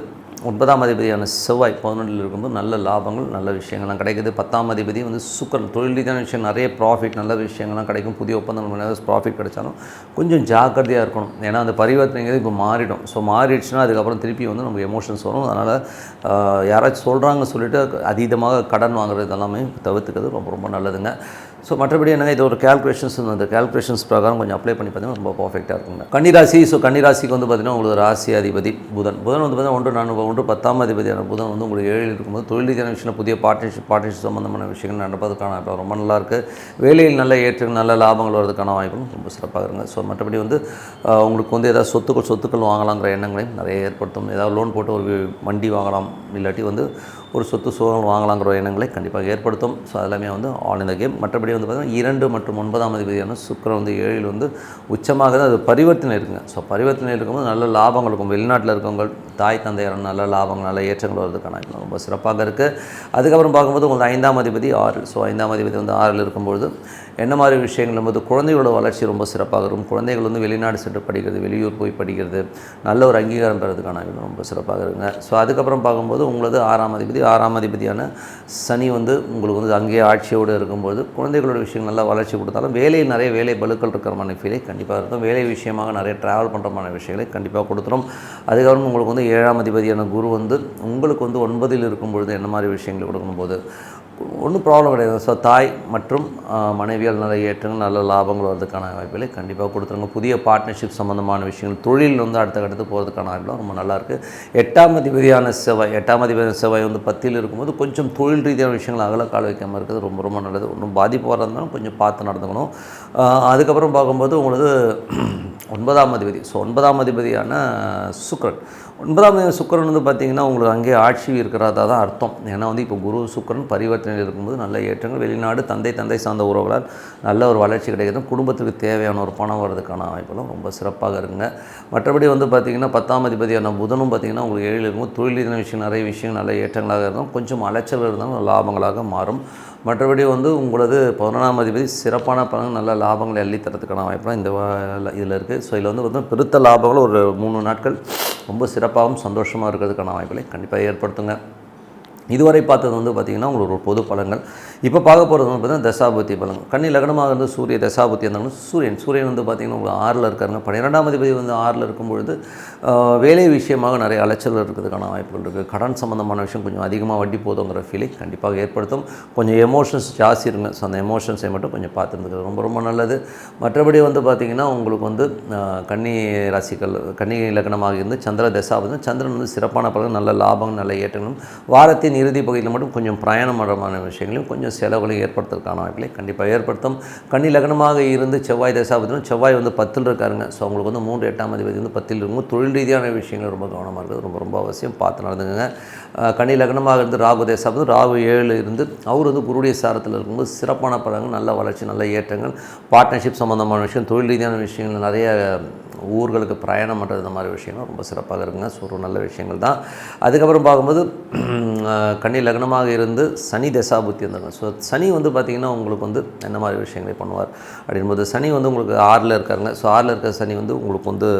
9ஆம் அதிபதியான செவ்வாய் 11ல் இருக்கும்போது நல்ல லாபங்கள் நல்ல விஷயங்கள்லாம் கிடைக்குது. 10ஆம் அதிபதி வந்து சுக்கிரன் தொழில் ரீதியான விஷயம் நிறைய ப்ராஃபிட் நல்ல விஷயங்கள்லாம் கிடைக்கும். புதிய ஒப்பந்தங்கள் ப்ராஃபிட் கிடைச்சாலும் கொஞ்சம் ஜாக்கிரதையாக இருக்கணும். ஏன்னா அந்த பரிவர்த்தனைங்கிறது இப்போ மாறிடும். ஸோ மாறிடுச்சுன்னா அதுக்கப்புறம் திருப்பி வந்து நமக்கு எமோஷன்ஸ் வரும். அதனால் யாராச்சும் சொல்கிறாங்க சொல்லிவிட்டு அதீதமாக கடன் வாங்குறது இதெல்லாமே தவிர்த்துக்கிறது ரொம்ப ரொம்ப நல்லதுங்க. ஸோ மற்றபடி என்னங்க இது ஒரு கேல்குலேஷன்ஸ் அந்த கேல்குலேஷன்ஸ் பிரகாரம் கொஞ்சம் அப்ளை பண்ணி பார்த்தீங்கன்னா ரொம்ப பர்ஃபெக்டாக இருக்குங்க. கன்னிராசி. ஸோ கன்னிராசிக்கு வந்து பார்த்திங்கன்னா உங்களுக்கு ராசி அதிபதி புதன் வந்து பார்த்திங்கன்னா 10ஆம் அதிபதியான புதன் வந்து உங்களுக்கு 7ல் இருக்கும்போது தொழில் ரீதியான விஷயம் புதிய பார்ட்னர்ஷிப் சம்பந்தமான விஷயங்கள் நடப்பதற்கான வாய்ப்பு ரொம்ப நல்லாயிருக்கு. வேலையில் நல்ல ஏற்றங்கள் நல்ல லாபங்கள் வரதுக்கான வாய்ப்பும் ரொம்ப சிறப்பாக இருங்க. ஸோ மற்றபடி வந்து உங்களுக்கு வந்து ஏதாவது சொத்துக்கள் வாங்கலாங்கிற எண்ணங்களையும் நிறைய ஏற்படுத்தும். ஏதாவது லோன் போட்டு ஒரு வண்டி வாங்கலாம், இல்லாட்டி வந்து ஒரு சோழங்கள் வாங்கலாங்கிற எண்ணங்களை கண்டிப்பாக ஏற்படுத்தும். ஸோ அதெல்லாமே வந்து ஆல் இந்த கேம். மற்றபடி வந்து பார்த்திங்கன்னா 2 மற்றும் 9ஆம் அதிபதியான சுக்கிரன் வந்து 7ல் வந்து உச்சமாக தான் அது பரிவர்த்தனை இருக்குங்க. ஸோ பரிவர்த்தனை இருக்கும்போது நல்ல லாபங்கள் இருக்கும். வெளிநாட்டில் இருக்கவங்க தாய் தந்தையர் நல்ல லாபங்கள் நல்ல ஏற்றங்கள் வருவதற்கான ரொம்ப சிறப்பாக இருக்குது. அதுக்கப்புறம் பார்க்கும்போது உங்களுக்கு 5ஆம் அதிபதி 6. ஸோ 5ஆம் அதிபதி வந்து 6ல் இருக்கும்பொழுது என்ன மாதிரி விஷயங்கள் போது குழந்தைகளோட வளர்ச்சி ரொம்ப சிறப்பாக இருக்கும். குழந்தைகள் வந்து வெளிநாடு சென்று படிக்கிறது, வெளியூர் போய் படிக்கிறது, நல்ல ஒரு அங்கீகாரம் பெறதுக்கான ரொம்ப சிறப்பாக இருக்குங்க. ஸோ அதுக்கப்புறம் பார்க்கும்போது உங்களது 6ஆம் அதிபதியான சனி வந்து உங்களுக்கு வந்து அங்கேயே ஆட்சியோடு இருக்கும்போது குழந்தைகளோட விஷயங்கள் நல்லா வளர்ச்சி கொடுத்தாலும் வேலையில் நிறைய வேலை பலுக்கள் இருக்கிறமான ஃபீலை கண்டிப்பாக இருக்கும். வேலை விஷயமாக நிறைய ட்ராவல் பண்ணுறமான விஷயங்களை கண்டிப்பாக கொடுத்துரும். அதுக்கப்புறம் உங்களுக்கு வந்து 7ஆம் அதிபதியான குரு வந்து உங்களுக்கு வந்து 9ல் இருக்கும்பொழுது என்ன மாதிரி விஷயங்களை கொடுக்கும்போது ஒன்றும் ப்ராப்ளம் கிடையாது. ஸோ தாய் மற்றும் மனைவியால் நல்ல ஏற்றங்கள் நல்ல லாபங்கள் வரதுக்கான வாய்ப்புகளை கண்டிப்பாக கொடுத்துருங்க. புதிய பார்ட்னர்ஷிப் சம்மந்தமான விஷயங்கள் தொழில் வந்து அடுத்த கட்டத்துக்கு போகிறதுக்கான வாய்ப்புலாம் ரொம்ப நல்லாயிருக்கு. 8ஆம் அதிபதியான செவ்வாய் வந்து 10ல் இருக்கும்போது கொஞ்சம் தொழில் ரீதியான விஷயங்கள் அகலக்கால் வைக்காமல் இருக்கிறது ரொம்ப ரொம்ப நல்லது. ஒன்றும் பாதிப்பு வரதுனாலும் கொஞ்சம் பார்த்து நடந்துக்கணும். அதுக்கப்புறம் பார்க்கும்போது உங்களுக்கு 9ஆம் அதிபதி. ஸோ 9ஆம் அதிபதியான சுக்கிரன் 9ஆம் சுக்கிரன் வந்து பார்த்திங்கன்னா உங்களுக்கு அங்கே ஆட்சி இருக்கிறதா தான் அர்த்தம். ஏன்னா வந்து இப்போ குரு சுக்கிரன் பரிவர்த்தனையில் இருக்கும்போது நல்ல ஏற்றங்கள் வெளிநாடு தந்தை சார்ந்த உறவுகளால் நல்ல ஒரு வளர்ச்சி கிடைக்கிறது. குடும்பத்துக்கு தேவையான ஒரு பணம் வரதுக்கான வாய்ப்பெல்லாம் ரொம்ப சிறப்பாக இருக்குங்க. மற்றபடி வந்து பார்த்திங்கன்னா 10ஆம் அதிபதியான புதனும் பார்த்திங்கன்னா உங்களுக்கு 7ல் இருக்கும்போது தொழில் ரீதியான விஷயம் நிறைய விஷயங்கள் நல்ல ஏற்றங்களாக இருந்தாலும் கொஞ்சம் அலைச்சல் இருந்தாலும் லாபங்களாக மாறும். மற்றபடி வந்து உங்களது 11ஆம் அதிபதி சிறப்பான பலன்கள் நல்ல லாபங்களை அள்ளித்தரத்துக்கான வாய்ப்புலாம் இதில் இருக்குது. ஸோ இதில் வந்து பெருத்த லாபங்கள் ஒரு 3 நாட்கள் ரொம்ப சிறப்பாகவும் சந்தோஷமாக இருக்கிறதுக்கான வாய்ப்புகளை கண்டிப்பாக ஏற்படுத்துங்க. இதுவரை பார்த்தது வந்து பார்த்திங்கன்னா உங்களுக்கு ஒரு பொது பலன்கள். இப்போ பார்க்க போகிறது வந்து பார்த்தீங்கன்னா தசாபுத்தி பலன். கன்னி லக்னமாக இருந்து சூரிய தசாபுத்தி இருந்தாலும் சூரியன் வந்து பார்த்திங்கன்னா உங்களுக்கு 6ல் இருக்காருங்க. 12ஆம் அதிபதி வந்து 6ல் இருக்கும்பொழுது வேலை விஷயமாக நிறைய அலைச்சல் இருக்கிறதுக்கான வாய்ப்புகள் இருக்குது. கடன் சம்மந்தமான விஷயம் கொஞ்சம் அதிகமாக வட்டி போதுங்கிற ஃபீலிங் கண்டிப்பாக ஏற்படுத்தும். கொஞ்சம் எமோஷன்ஸ் ஜாஸ்தி இருங்க. ஸோ அந்த எமோஷன்ஸை மட்டும் கொஞ்சம் பார்த்துருந்துக்கிறது ரொம்ப ரொம்ப நல்லது. மற்றபடி வந்து பார்த்திங்கன்னா உங்களுக்கு வந்து கன்னி ராசிகள் கன்னி லக்னமாக இருந்து சந்திர தசாபதி, சந்திரன் வந்து சிறப்பான பலன், நல்ல லாபம், நல்ல ஏற்றங்களும், வாரத்தின் இறுதி பகுதியில் மட்டும் கொஞ்சம் பிரயாணமான விஷயங்களையும் கொஞ்சம் செலவுகளை ஏற்படுத்துறதுக்கான வாய்ப்புகளை கண்டிப்பாக ஏற்படுத்தும். கன்னி லக்னமாக இருந்து செவ்வாய் தசாபதியும் செவ்வாய் வந்து 10ல் இருக்காருங்க. ஸோ அவங்களுக்கு வந்து 3 8ஆம் அதிபதி வந்து 10ல் இருக்கும். தொழில் ரீதியான விஷயங்கள் ரொம்ப கவனமாக இருக்குது. ரொம்ப ரொம்ப அவசியம் பார்த்து நடந்துங்க. கன்னி லக்னமாக இருந்து ராகு தசாபதி, ராகு 7ல் இருந்து அவர் வந்து குருடைய சாரத்தில் இருக்கும்போது சிறப்பான பலன்கள், நல்ல வளர்ச்சி, நல்ல ஏற்றங்கள், பார்ட்னர்ஷிப் சம்மந்தமான விஷயம், தொழில் ரீதியான விஷயங்கள், நிறைய ஊர்களுக்கு பிரயாணம் பண்ணுறது, இந்த மாதிரி விஷயங்கள் ரொம்ப சிறப்பாக இருக்குங்க. ஸோ ஒரு நல்ல விஷயங்கள் தான். அதுக்கப்புறம் பார்க்கும்போது கன்னி லக்னமாக இருந்து சனி தசாபுத்தி இருந்தாங்க. ஸோ சனி வந்து பார்த்திங்கன்னா உங்களுக்கு வந்து என்ன மாதிரி விஷயங்களை பண்ணுவார் அப்படின்போது, சனி வந்து உங்களுக்கு 6ல் இருக்காருங்க. ஸோ 6ல் இருக்கிற சனி வந்து உங்களுக்கு வந்து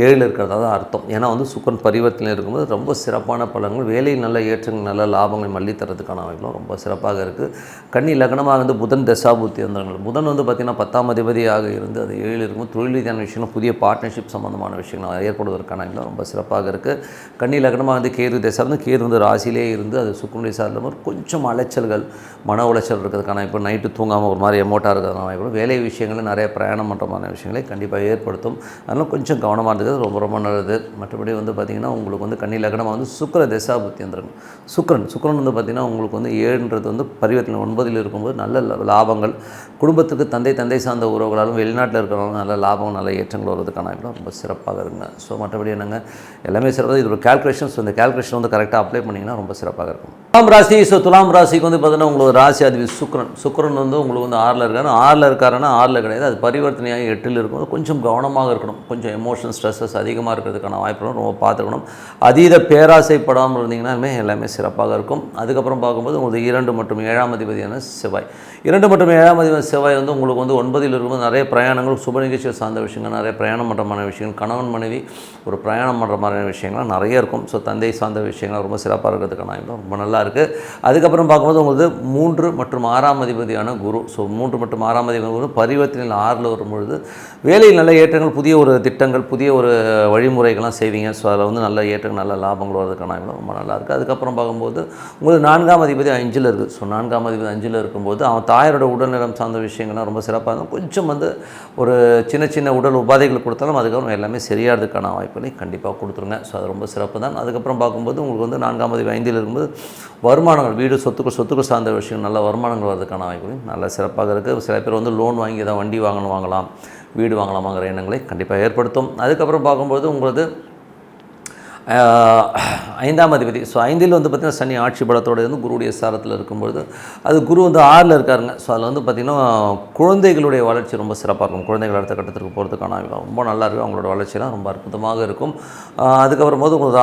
7ல் இருக்கிறதா தான் அர்த்தம். ஏன்னா வந்து சுக்கிரன் பரிவர்த்தனை இருக்கும்போது ரொம்ப சிறப்பான பலன்கள், வேலையில் நல்ல ஏற்றங்கள், நல்ல லாபங்கள் மல்லி தரதுக்கான வாய்ப்புகளும் ரொம்ப சிறப்பாக இருக்குது. கன்னி லக்னமாக வந்து புதன் தசாபுத்தி இருந்தாங்க. புதன் வந்து பார்த்திங்கன்னா 10ஆம் அதிபதியாக இருந்து அது 7ல் இருக்கும். தொழில் ரீதியான விஷயங்கள், புதிய பார்ட்னர்ஷிப் சம்மந்தமான விஷயங்கள் ஏற்படுவதற்கான வாய்ப்புகளும் ரொம்ப சிறப்பாக இருக்குது. கன்னி லக்னமாக வந்து கேது தசாபதி, கேது வந்து ராசியிலே இருந்து அது சுக்கிரனுடைய சார்ந்த கொஞ்சம் அலைச்சல்கள், மன உளைச்சல் இருக்கிறதுக்கான இப்போ நைட்டு தூங்காமல் ஒரு மாதிரி எமோட்டாக இருக்கிறதுனால வாய்ப்புகளும், வேலை விஷயங்கள் நிறைய பிரயாணம் பண்ணுறமான விஷயங்களை கண்டிப்பாக ஏற்படுத்தும். அதனால் கொஞ்சம் கவனமாக இருக்கிறது ரொம்ப ரொம்ப நல்லது. மற்றபடி வந்து பார்த்திங்கன்னா உங்களுக்கு வந்து கன்னி லக்னமாக வந்து சுக்கிர தசாபுத்தி வந்துருக்கும். சுக்கிரன் வந்து பார்த்திங்கன்னா உங்களுக்கு வந்து 7ன்றது வந்து பரிவர்த்தனை 9ல் இருக்கும்போது நல்ல லாபங்கள், குடும்பத்துக்கு தந்தை சார்ந்த உறவுகளாலும் வெளிநாட்டில் இருக்கிறவங்களும் நல்ல லாபம், நல்ல ஏற்றங்கள் வருவதற்கான ரொம்ப சிறப்பாக இருக்குங்க. ஸோ மற்றபடி என்னங்க எல்லாமே சிறப்பாக. இது ஒரு கேல்குலேஷன்ஸ், இந்த கேல்குலேஷன் வந்து கரெக்டாக அப்ளை பண்ணிங்கன்னா ரொம்ப சிறப்பாக இருக்கும். துலாம் ராசி. ஸோ துலாம் ராசிக்கு வந்து பார்த்திங்கன்னா உங்களுக்கு ராசி அதிபதி சுக்கிரன் வந்து உங்களுக்கு வந்து 6ல் இருக்காரு. 6ல் இருக்காருன்னா 6ல் கிடையாது, அது பரிவர்த்தனையாக 8ல் இருக்கும்போது கொஞ்சம் கவனமாக இருக்கணும். கொஞ்சம் எமோஷன் ஸ்ட்ரெஸ்ஸஸ் அதிகமாக இருக்கிறதுக்கான வாய்ப்புகளும் ரொம்ப பார்த்துக்கணும். அதீத பேராசைப்படாமல் இருந்தீங்கன்னா எல்லாமே சிறப்பாக இருக்கும். அதுக்கப்புறம் பார்க்கும்போது உங்களுக்கு 2 மற்றும் 7ஆம் அதிபதியான செவ்வாய், 2 மற்றும் 7ஆம் அதிபதி செவ்வாய் வந்து உங்களுக்கு வந்து 9ல் இருக்கும்போது நிறைய பிரயாணங்கள், சுப நிகழ்ச்சிகள் சார்ந்த விஷயங்கள், நிறைய பிரயாணம் பண்ணுறமான விஷயங்கள், கணவன் மனைவி ஒரு பிரயாணம் பண்ணுற மாதிரியான விஷயங்கள்லாம் நிறைய இருக்கும். ஸோ தந்தை சார்ந்த விஷயங்கள் ரொம்ப சிறப்பாக இருக்கிறதுக்கான வாய்ப்பு ரொம்ப நல்லா இருக்குது. அதுக்கப்புறம் பார்க்கும்போது உங்களுக்கு 3 மற்றும் 6ஆம் அதிபதியான குரு. ஸோ 3 மற்றும் 6ஆம் அதிபதி குரு பரிவர்த்தனையில் 6ல் வரும்பொழுது வேலையில் நல்ல ஏற்றங்கள், புதிய ஒரு திட்டங்கள், புதிய ஒரு வழிமுறைகள்லாம் செய்வீங்க. ஸோ அதில் வந்து நல்ல ஏற்றங்கள், நல்ல லாபங்கள் வரதுக்கான ரொம்ப நல்லாயிருக்கு. அதுக்கப்புறம் பார்க்கும்போது உங்களுக்கு 4ஆம் அதிபதி 5ல் இருக்குது. ஸோ 4ஆம் அதிபதி 5ல் இருக்கும்போது அவன் தாயாரோட உடல்நலம் சார்ந்த விஷயங்கள்லாம் ரொம்ப சிறப்பாக இருக்கும். கொஞ்சம் வந்து ஒரு சின்ன உடல் உபாதைகள் கொடுத்தாலும் அதுக்கப்புறம் எல்லாமே சரியாகிறதுக்கான வாய்ப்புகளை கண்டிப்பாக கொடுத்துருங்க. ஸோ அது ரொம்ப சிறப்பு தான். அதுக்கப்புறம் பார்க்கும்போது உங்களுக்கு வந்து 4ஆம் அதிபதி 5ல் இருக்கும்போது வருமானங்கள், வீடு சொத்துக்கள் சார்ந்த விஷயம், நல்ல வருமானங்கள் வரதுக்கான வாய்ப்புகளும் நல்ல சிறப்பாக இருக்குது. சில பேர் வந்து லோன் வாங்கி ஏதாவது வண்டி வாங்கலாம், வீடு வாங்கலாமாங்கிற எண்ணங்களை கண்டிப்பாக ஏற்படுத்தும். அதுக்கப்புறம் பார்க்கும்போது உங்களுக்கு 5ஆம் அதிபதி. ஸோ 5ல் வந்து பார்த்திங்கன்னா சனி ஆட்சி பலத்தோடு இருந்து குருவுடைய சாரத்தில் இருக்கும்பொழுது அது குரு வந்து 6ல் இருக்காருங்க. ஸோ அதில் வந்து பார்த்திங்கன்னா குழந்தைகளுடைய வளர்ச்சி ரொம்ப சிறப்பாக இருக்கும். குழந்தைகள் அடுத்த கட்டத்திற்கு போகிறதுக்கான ரொம்ப நல்லா இருக்கும். அவங்களோட வளர்ச்சியெல்லாம் ரொம்ப அற்புதமாக இருக்கும். அதுக்கப்புறம் போது உங்களுக்கு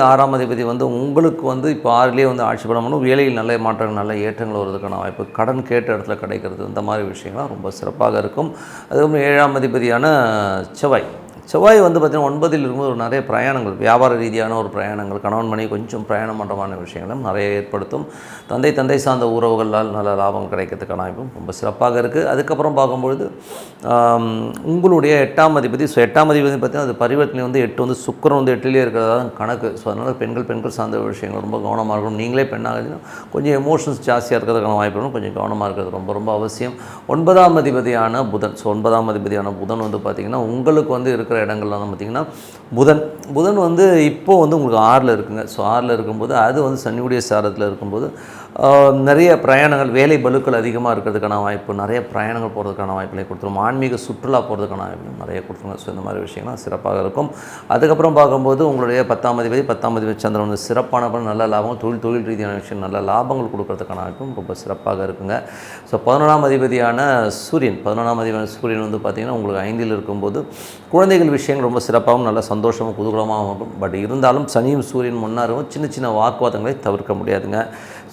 6ஆம் அதிபதி வந்து உங்களுக்கு வந்து இப்போ 6லேயே வந்து ஆட்சி பலம் பண்ணணும். வேலையில் நல்ல மாற்றங்கள், நல்ல ஏற்றங்கள் வருவதற்கான வாய்ப்பு, கடன் கேட்ட இடத்துல கிடைக்கிறது, இந்த மாதிரி விஷயங்கள்லாம் ரொம்ப சிறப்பாக இருக்கும். அதுக்கப்புறம் 7ஆம் அதிபதியான செவ்வாய் வந்து பார்த்திங்கன்னா 9ல் இருக்கும்போது ஒரு நிறைய பிரயாணங்கள், வியாபார ரீதியான ஒரு பிரயாணங்கள், கணவன் மனைவி கொஞ்சம் பிரயாணம் பண்ணுறமான விஷயங்களும் நிறைய ஏற்படுத்தும். தந்தை சார்ந்த உறவுகளால் நல்ல லாபம் கிடைக்கிறதுக்கான வாய்ப்பும் ரொம்ப சிறப்பாக இருக்குது. அதுக்கப்புறம் பார்க்கும்பொழுது உங்களுடைய 8ஆம் அதிபதி. ஸோ 8ஆம் அதிபதி பார்த்திங்கன்னா அது பரிவர்த்தனை வந்து 8 வந்து சுக்கிரன் வந்து 8லேயே இருக்கிறதா தான் கணக்கு. ஸோ அதனால் பெண்கள் சார்ந்த விஷயங்கள் ரொம்ப கவனமாக இருக்கணும். நீங்களே பெண்ணாக கொஞ்சம் எமோஷன்ஸ் ஜாஸ்தியாக இருக்கிறதுக்கான வாய்ப்புகளும் கொஞ்சம் கவனமாக இருக்கிறது ரொம்ப அவசியம். 9ஆம் அதிபதியான புதன். ஸோ 9ஆம் அதிபதியான புதன் வந்து பார்த்திங்கன்னா உங்களுக்கு வந்து இருக்கிற இடங்கள்லாம் வந்து பார்த்திங்கன்னா புதன் வந்து இப்போது வந்து உங்களுக்கு 6ல் இருக்குங்க. ஸோ 6ல் இருக்கும்போது அது வந்து சனியுடைய சாரத்தில் இருக்கும்போது நிறைய பிரயாணங்கள், வேலை பலுக்கள் அதிகமாக இருக்கிறதுக்கான வாய்ப்பு, நிறைய பிரயாணங்கள் போகிறதுக்கான வாய்ப்புகளை கொடுத்துரும். ஆன்மீக சுற்றுலா போகிறதுக்கான வாய்ப்பு நிறைய கொடுத்துருங்க. ஸோ இந்த மாதிரி விஷயங்கள்லாம் சிறப்பாக இருக்கும். அதுக்கப்புறம் பார்க்கும்போது உங்களுடைய 10ஆம் அதிபதி சந்திரன் வந்து சிறப்பான நல்ல லாபம், தொழில் ரீதியான விஷயம், நல்ல லாபங்கள் கொடுக்கறதுக்கான வாய்ப்பும் ரொம்ப சிறப்பாக இருக்குங்க. ஸோ 11ஆம் அதிபதியான சூரியன் வந்து பார்த்திங்கன்னா உங்களுக்கு 5ல் இருக்கும்போது குழந்தைகள் விஷயங்கள் ரொம்ப சிறப்பாகவும் நல்ல சந்தோஷமும் குதூகலமாகவும் இருக்கும். பட் இருந்தாலும் சனியும் சூரியன் முன்னாரும் சின்ன வாக்குவாதங்களை தவிர்க்க முடியாதுங்க.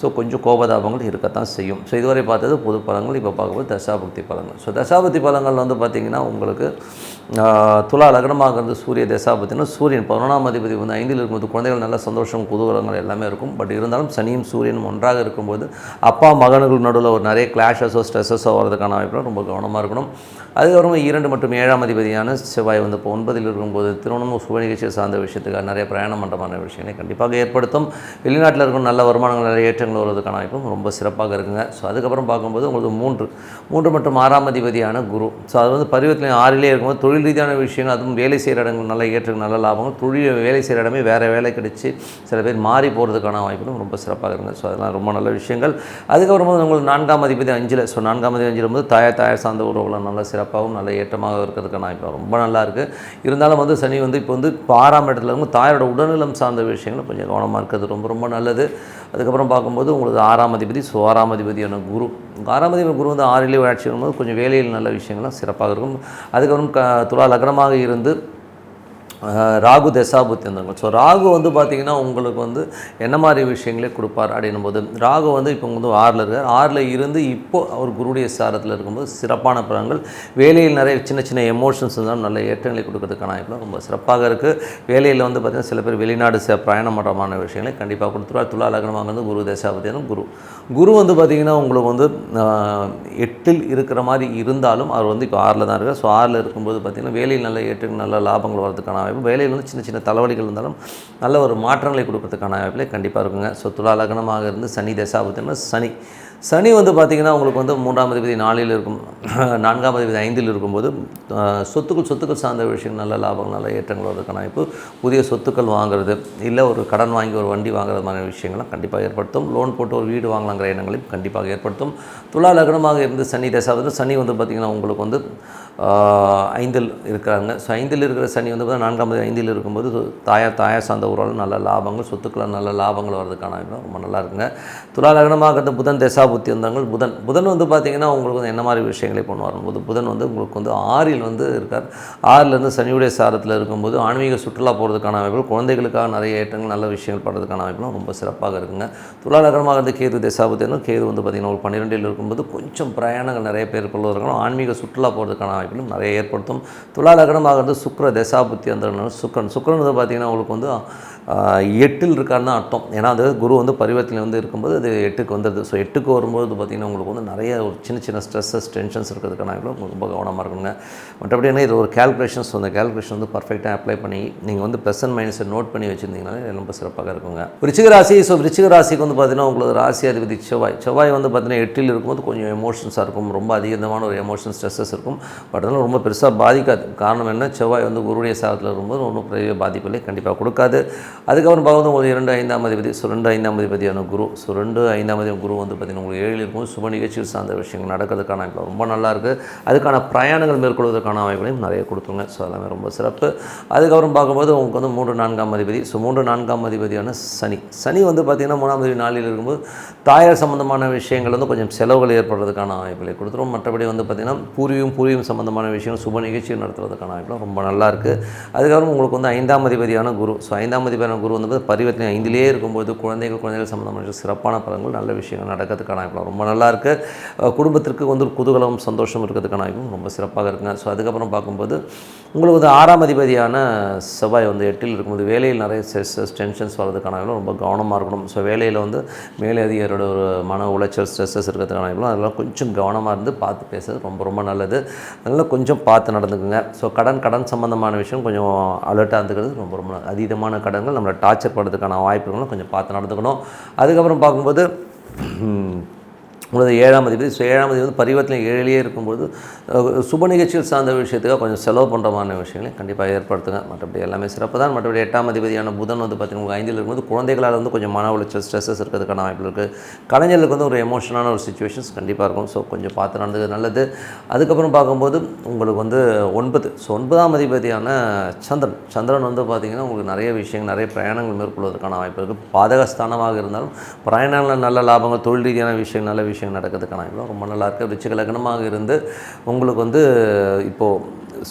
ஸோ கொஞ்சம் கோபதாபங்கள் இருக்கத்தான் செய்யும். ஸோ இதுவரை பார்த்தது பொது பலன்கள். இப்போ பார்க்கும்போது தசாபுக்தி பலன்கள். ஸோ தசாபுக்தி பலன்கள் வந்து பார்த்திங்கன்னா உங்களுக்கு துலா லக்னமாக இருந்து சூரிய தசாபுத்தினா சூரியன் 11ஆம் அதிபதி வந்து 5ல் இருக்கும்போது குழந்தைகள் நல்ல சந்தோஷம் குதூகலங்கள் எல்லாமே இருக்கும். பட் இருந்தாலும் சனியும் சூரியனும் ஒன்றாக இருக்கும்போது அப்பா மகன்கள் நடுவில் ஒரு நிறைய கிளாஷஸோ ஸ்ட்ரெஸ்ஸஸோ வரதுக்கான வாய்ப்புகள் ரொம்ப கவனமாக இருக்கணும். அதுக்கப்புறம் 2 மற்றும் 7ஆம் அதிபதியான செவ்வாய் வந்து இப்போ 9ல் இருக்கும்போது திருமணமும் சுப நிகழ்ச்சியை சார்ந்த விஷயத்துக்காக நிறைய பிரயாணம் பண்ணுறமான விஷயங்களை கண்டிப்பாக ஏற்படுத்தும். வெளிநாட்டில் இருக்கும் நல்ல வருமானங்கள் நிறைய ஏற்றங்கள் வருவதற்கான வாய்ப்பும் ரொம்ப சிறப்பாக இருக்குங்க. ஸோ அதுக்கப்புறம் பார்க்கும்போது உங்களுக்கு 3 மற்றும் 6ஆம் அதிபதியான குரு. ஸோ அது வந்து பரிவர்த்தனை 6லே இருக்கும்போது தொழில் ரீதியான விஷயங்கள், அதுவும் வேலை செய்கிற இடங்கள் நல்ல ஏற்றங்கள் நல்ல லாபங்கள், தொழில் வேலை செய்கிற இடமே வேறு வேலை கிடைச்சி சில பேர் மாறி போகிறதுக்கான வாய்ப்புகளும் ரொம்ப சிறப்பாக இருக்குங்க. ஸோ அதெல்லாம் ரொம்ப நல்ல விஷயங்கள். அதுக்கப்புறம் உங்களுக்கு 4ஆம் அதிபதி 5ல். ஸோ 4ஆம் அதிபதி 5ல் போது தாயார் சார்ந்த உறவுகள் நல்ல சிறப்பாகவும் நல்ல ஏற்றமாக இருக்கிறதுக்கான வாய்ப்பு ரொம்ப நல்லா இருக்குது. இருந்தாலும் வந்து சனி வந்து இப்போ வந்து 6ஆம் இடத்துல இருக்கும் தாயாரோட உடல்நலம் சார்ந்த விஷயங்கள் கொஞ்சம் கவனமாக இருக்கிறது ரொம்ப ரொம்ப நல்லது. அதுக்கப்புறம் பார்க்கும்போது உங்களுக்கு 6ஆம் அதிபதி. ஸோ 6ஆம் அதிபதியான குரு. 6ஆம் அதிபதி குரு வந்து 6லே ஆட்சி வரும்போது கொஞ்சம் வேலையில் நல்ல விஷயங்கள்லாம் சிறப்பாக இருக்கும். அதுக்கப்புறம் துலா லக்னமாக இருந்து ராகு தசாபுத்தி வந்தாங்க. ஸோ ராகு வந்து பார்த்திங்கன்னா உங்களுக்கு வந்து என்ன மாதிரி விஷயங்களே கொடுப்பார் அப்படின்னும் போது ராகு வந்து இப்போ வந்து 6ல் இருக்கார். 6ல் இருந்து இப்போது அவர் குருடைய சாரத்தில் இருக்கும்போது சிறப்பான பலன்கள், வேலையில் நிறைய சின்ன சின்ன எமோஷன்ஸ் இருந்தாலும் நல்ல ஏற்றங்களை கொடுக்கறதுக்கான வாய்ப்புலாம் ரொம்ப சிறப்பாக இருக்குது. வேலையில் வந்து பார்த்திங்கன்னா சில பேர் வெளிநாடு பிரயாணம் பண்ணுறமான விஷயங்களை கண்டிப்பாக கொடுத்துருவார். துலா லக்னமாக வந்து குரு தசாபுத்தியான குரு வந்து பார்த்திங்கன்னா உங்களுக்கு வந்து 8ல் இருக்கிற மாதிரி இருந்தாலும் அவர் வந்து இப்போ 6ல் தான் இருக்கார். ஸோ 6ல் இருக்கும்போது பார்த்திங்கன்னா வேலையில் நல்ல ஏற்றங்கள் நல்ல லாபங்கள் வரதுக்கான வேலையில் வந்து சின்ன சின்ன தலைவலிகள் இருந்தாலும் நல்ல ஒரு மாற்றங்களை கொடுக்கறதுக்கான வாய்ப்பில் கண்டிப்பாக இருக்குங்க. ஸோ துலா லக்னமாக இருந்து சனி தசாபுத்தினா சனி வந்து பார்த்திங்கன்னா உங்களுக்கு வந்து 3ஆம் அதிபதி 4ல் இருக்கும், 4ஆம் அதிபதி 5ல் இருக்கும்போது சொத்துக்கள் சார்ந்த விஷயம் நல்ல லாபம் நல்ல ஏற்றங்கள் வருவதற்கான வாய்ப்பு, புதிய சொத்துக்கள் வாங்குறது இல்லை ஒரு கடன் வாங்கி ஒரு வண்டி வாங்குறது மாதிரி விஷயங்கள்லாம் கண்டிப்பாக ஏற்படுத்தும். லோன் போட்டு ஒரு வீடு வாங்கலாங்கிற எண்ணங்களையும் கண்டிப்பாக ஏற்படுத்தும். துலா லக்னமாக இருந்து சனி தசாபுத்தினா சனி வந்து பார்த்திங்கன்னா உங்களுக்கு வந்து 5ல் இருக்கிறாங்க. ஸோ 5ல் இருக்கிற சனி வந்து 4ஆம் அதிபதி 5ல் இருக்கும்போது தாயார் சார்ந்த உறவுகள் நல்ல லாபங்கள் சொத்துக்கள் நல்ல லாபங்கள் வரதுக்கான வாய்ப்பு ரொம்ப நல்லா இருக்குங்க. துலா லக்னமாக இருந்து புதன் தசாபுத்தி வந்தாங்கள். புதன் வந்து பார்த்திங்கன்னா உங்களுக்கு வந்து என்ன மாதிரி விஷயங்களை பண்ணுவார் போது புதன் வந்து உங்களுக்கு வந்து 6ல் வந்து இருக்கார். 6லேருந்து சனியுடைய சாரத்தில் இருக்கும்போது ஆன்மீக சுற்றுலா போகிறதுக்கான வாய்ப்புகள், குழந்தைகளுக்காக நிறைய ஏற்றங்கள் நல்ல விஷயங்கள் பண்ணுறதுக்கான வாய்ப்புலாம் ரொம்ப சிறப்பாக இருக்குங்க. துலா லக்னமாக இருந்து கேது தசாபுத்தி வந்து கேது வந்து பார்த்திங்கன்னா ஒரு 12ல் இருக்கும்போது கொஞ்சம் பிரயாணங்கள் நிறைய பேர் கொள்வதற்கான ஆன்மீக சுற்றுலா போகிறதுக்கான வாய்ப்புகளும் நிறைய ஏற்படுத்தும். துலா லக்னமாக இருந்து சுக்கிர தசாபுத்தி அந்த சுக்கிரன் வந்து பார்த்திங்கன்னா உங்களுக்கு வந்து 8ல் இருக்காருன்னு தான் அர்த்தம். ஏன்னா அது குரு வந்து பரிவர்த்தனை வந்து இருக்கும்போது அது 8க்கு வந்துடுது. ஸோ 8க்கு வரும்போது பார்த்திங்கன்னா உங்களுக்கு வந்து நிறைய ஒரு சின்ன ஸ்ட்ரெஸ்ஸஸ் டென்ஷன்ஸ் இருக்கிறதுக்கான ரொம்ப கவனமாக இருக்கணுங்க. மற்றபடி என்ன இது ஒரு கேல்குலேஷன்ஸ், அந்த கேல்குலேஷன் வந்து பர்ஃபெக்டாக அப்ளை பண்ணி நீங்கள் வந்து ப்ளஸ் அண்ட் மைனஸை நோட் பண்ணி வச்சுருந்தீங்கனாலே ரொம்ப சிறப்பாக இருக்குங்க. விருச்சிக ராசி. ஸோ விருச்சிக ராசிக்கு வந்து பார்த்திங்கன்னா உங்களுக்கு ராசி அதிபதி செவ்வாய் வந்து பார்த்திங்கன்னா 8ல் இருக்கும்போது கொஞ்சம் எமோஷன்ஸாக இருக்கும், ரொம்ப அதிகமான ஒரு எமோஷன்ஸ் ஸ்ட்ரெஸ்ஸஸ் இருக்கும். பட் அதனால் ரொம்ப பெருசாக பாதிக்காது. காரணம் என்ன, செவ்வாய் வந்து குருடைய சாரத்தில் இருக்கும்போது ஒன்றும் பெரிய பாதிப்புகளை கண்டிப்பாக கொடுக்காது. அதுக்கப்புறம் பார்க்கும்போது உங்களுக்கு 2 5ஆம் அதிபதி. ஸோ 2 5ஆம் அதிபதியான குரு. ஸோ 2 5ஆம் அதிபதி குரு வந்து பார்த்திங்கன்னா உங்களுக்கு 7ல் இருக்கும்போது சுப நிகழ்ச்சிகள் சார்ந்த விஷயங்கள் நடக்கிறதுக்கான வாய்ப்பு ரொம்ப நல்லாயிருக்கு. அதுக்கான பிரயாணங்கள் மேற்கொள்வதற்கான வாய்ப்புகளையும் நிறைய கொடுத்துருங்க. ஸோ எல்லாமே ரொம்ப சிறப்பு. அதுக்கப்புறம் பார்க்கும்போது உங்களுக்கு வந்து 3 4ஆம் அதிபதி. ஸோ 3 4ஆம் அதிபதியான சனி வந்து பார்த்திங்கன்னா 3ஆம் அதிபதி 4ல் இருக்கும்போது தாயார் சம்மந்தமான விஷயங்கள் வந்து கொஞ்சம் செலவுகள் ஏற்படுறதுக்கான வாய்ப்புகளை கொடுத்துரும். மற்றபடி வந்து பார்த்திங்கன்னா பூர்வீகம் சம்மந்தமான விஷயம் சுப நிகழ்ச்சிகள் நடத்துறதுக்கான வாய்ப்புலாம் ரொம்ப நல்லாயிருக்கு. அதுக்கப்புறம் உங்களுக்கு வந்து 5ஆம் அதிபதியான குரு. ஸோ 5ஆம் அதிபதியான குரு வந்து பரிவர்த்தனை 5லே இருக்கும்போது குழந்தைகள் சம்மந்தமான சிறப்பான பலன்கள் நல்ல விஷயங்கள் நடக்கிறதுக்கான வாய்ப்பு ரொம்ப நல்லாயிருக்கு. குடும்பத்திற்கு வந்து குதூகலம் சந்தோஷம் இருக்கிறதுக்கான வாய்ப்பும் ரொம்ப சிறப்பாக இருக்குங்க. ஸோ அதுக்கப்புறம் பார்க்கும்போது உங்களுக்கு வந்து 6ஆம் அதிபதியான செவ்வாய் வந்து 8ல் இருக்கும்போது வேலையில் நிறைய ஸ்ட்ரெஸ்ஸஸ் டென்ஷன்ஸ் வரதுக்கான வாய்ப்பு ரொம்ப கவனமாக இருக்கணும். ஸோ வேலையில் வந்து மேலதிகாரியோட ஒரு மன உளைச்சல் ஸ்ட்ரெஸ்ஸஸ் இருக்கிறதுக்கான வாய்ப்பு அதெல்லாம் கொஞ்சம் கவனமாக இருந்து பார்த்து பேசுறது ரொம்ப நல்லது. அதனால் கொஞ்சம் பார்த்து நடந்துக்குங்க. ஸோ கடன் சம்மந்தமான விஷயம் கொஞ்சம் அலர்ட்டாக இருந்துக்கிறது ரொம்ப அதீதமான கடன்கள் நம்மளை டார்ச்சர் பண்ணுறதுக்கான வாய்ப்புகளும் கொஞ்சம் பார்த்து நடந்துக்கணும். அதுக்கப்புறம் பார்க்கும்போது உங்களுக்கு 7ஆம் அதிபதி. ஸோ 7ஆம் அதிபதி வந்து பரிவர்த்தனை 7லேயே இருக்கும்போது சுப நிகழ்ச்சிகள் சார்ந்த விஷயத்துக்காக கொஞ்சம் செலவு பண்ணுறமான விஷயங்களை கண்டிப்பாக ஏற்படுத்துங்க. மற்றபடி எல்லாமே சிறப்பு தான். மற்றபடி 8ஆம் அதிபதியான புதன் வந்து பார்த்திங்கன்னா 5ல் இருக்கும்போது குழந்தைகளால் வந்து கொஞ்சம் மன உளைச்சல் ஸ்ட்ரெஸ்ஸஸ் இருக்கிறதுக்கான வாய்ப்பு இருக்குது. கலைஞர்களுக்கு வந்து ஒரு எமோஷனான ஒரு சுச்சுவேஷன்ஸ் கண்டிப்பாக இருக்கும். ஸோ கொஞ்சம் பார்த்து நடந்தது நல்லது. அதுக்கப்புறம் பார்க்கும்போது உங்களுக்கு வந்து 9. ஸோ 9ஆம் அதிபதியான சந்திரன் வந்து பார்த்திங்கன்னா உங்களுக்கு நிறைய விஷயங்கள் நிறைய பிரயாணங்கள் மேற்கொள்வதற்கான வாய்ப்பு இருக்குது. பாதகஸ்தானமாக இருந்தாலும் பிரயாணங்களில் நல்ல லாபங்கள் தொழில் ரீதியான விஷயம் நல்ல விஷயம் நடக்கிறதுக்கான ரொம்ப நல்லாயிருக்கு. விருச்சிக லக்னமாக இருந்து உங்களுக்கு வந்து இப்போது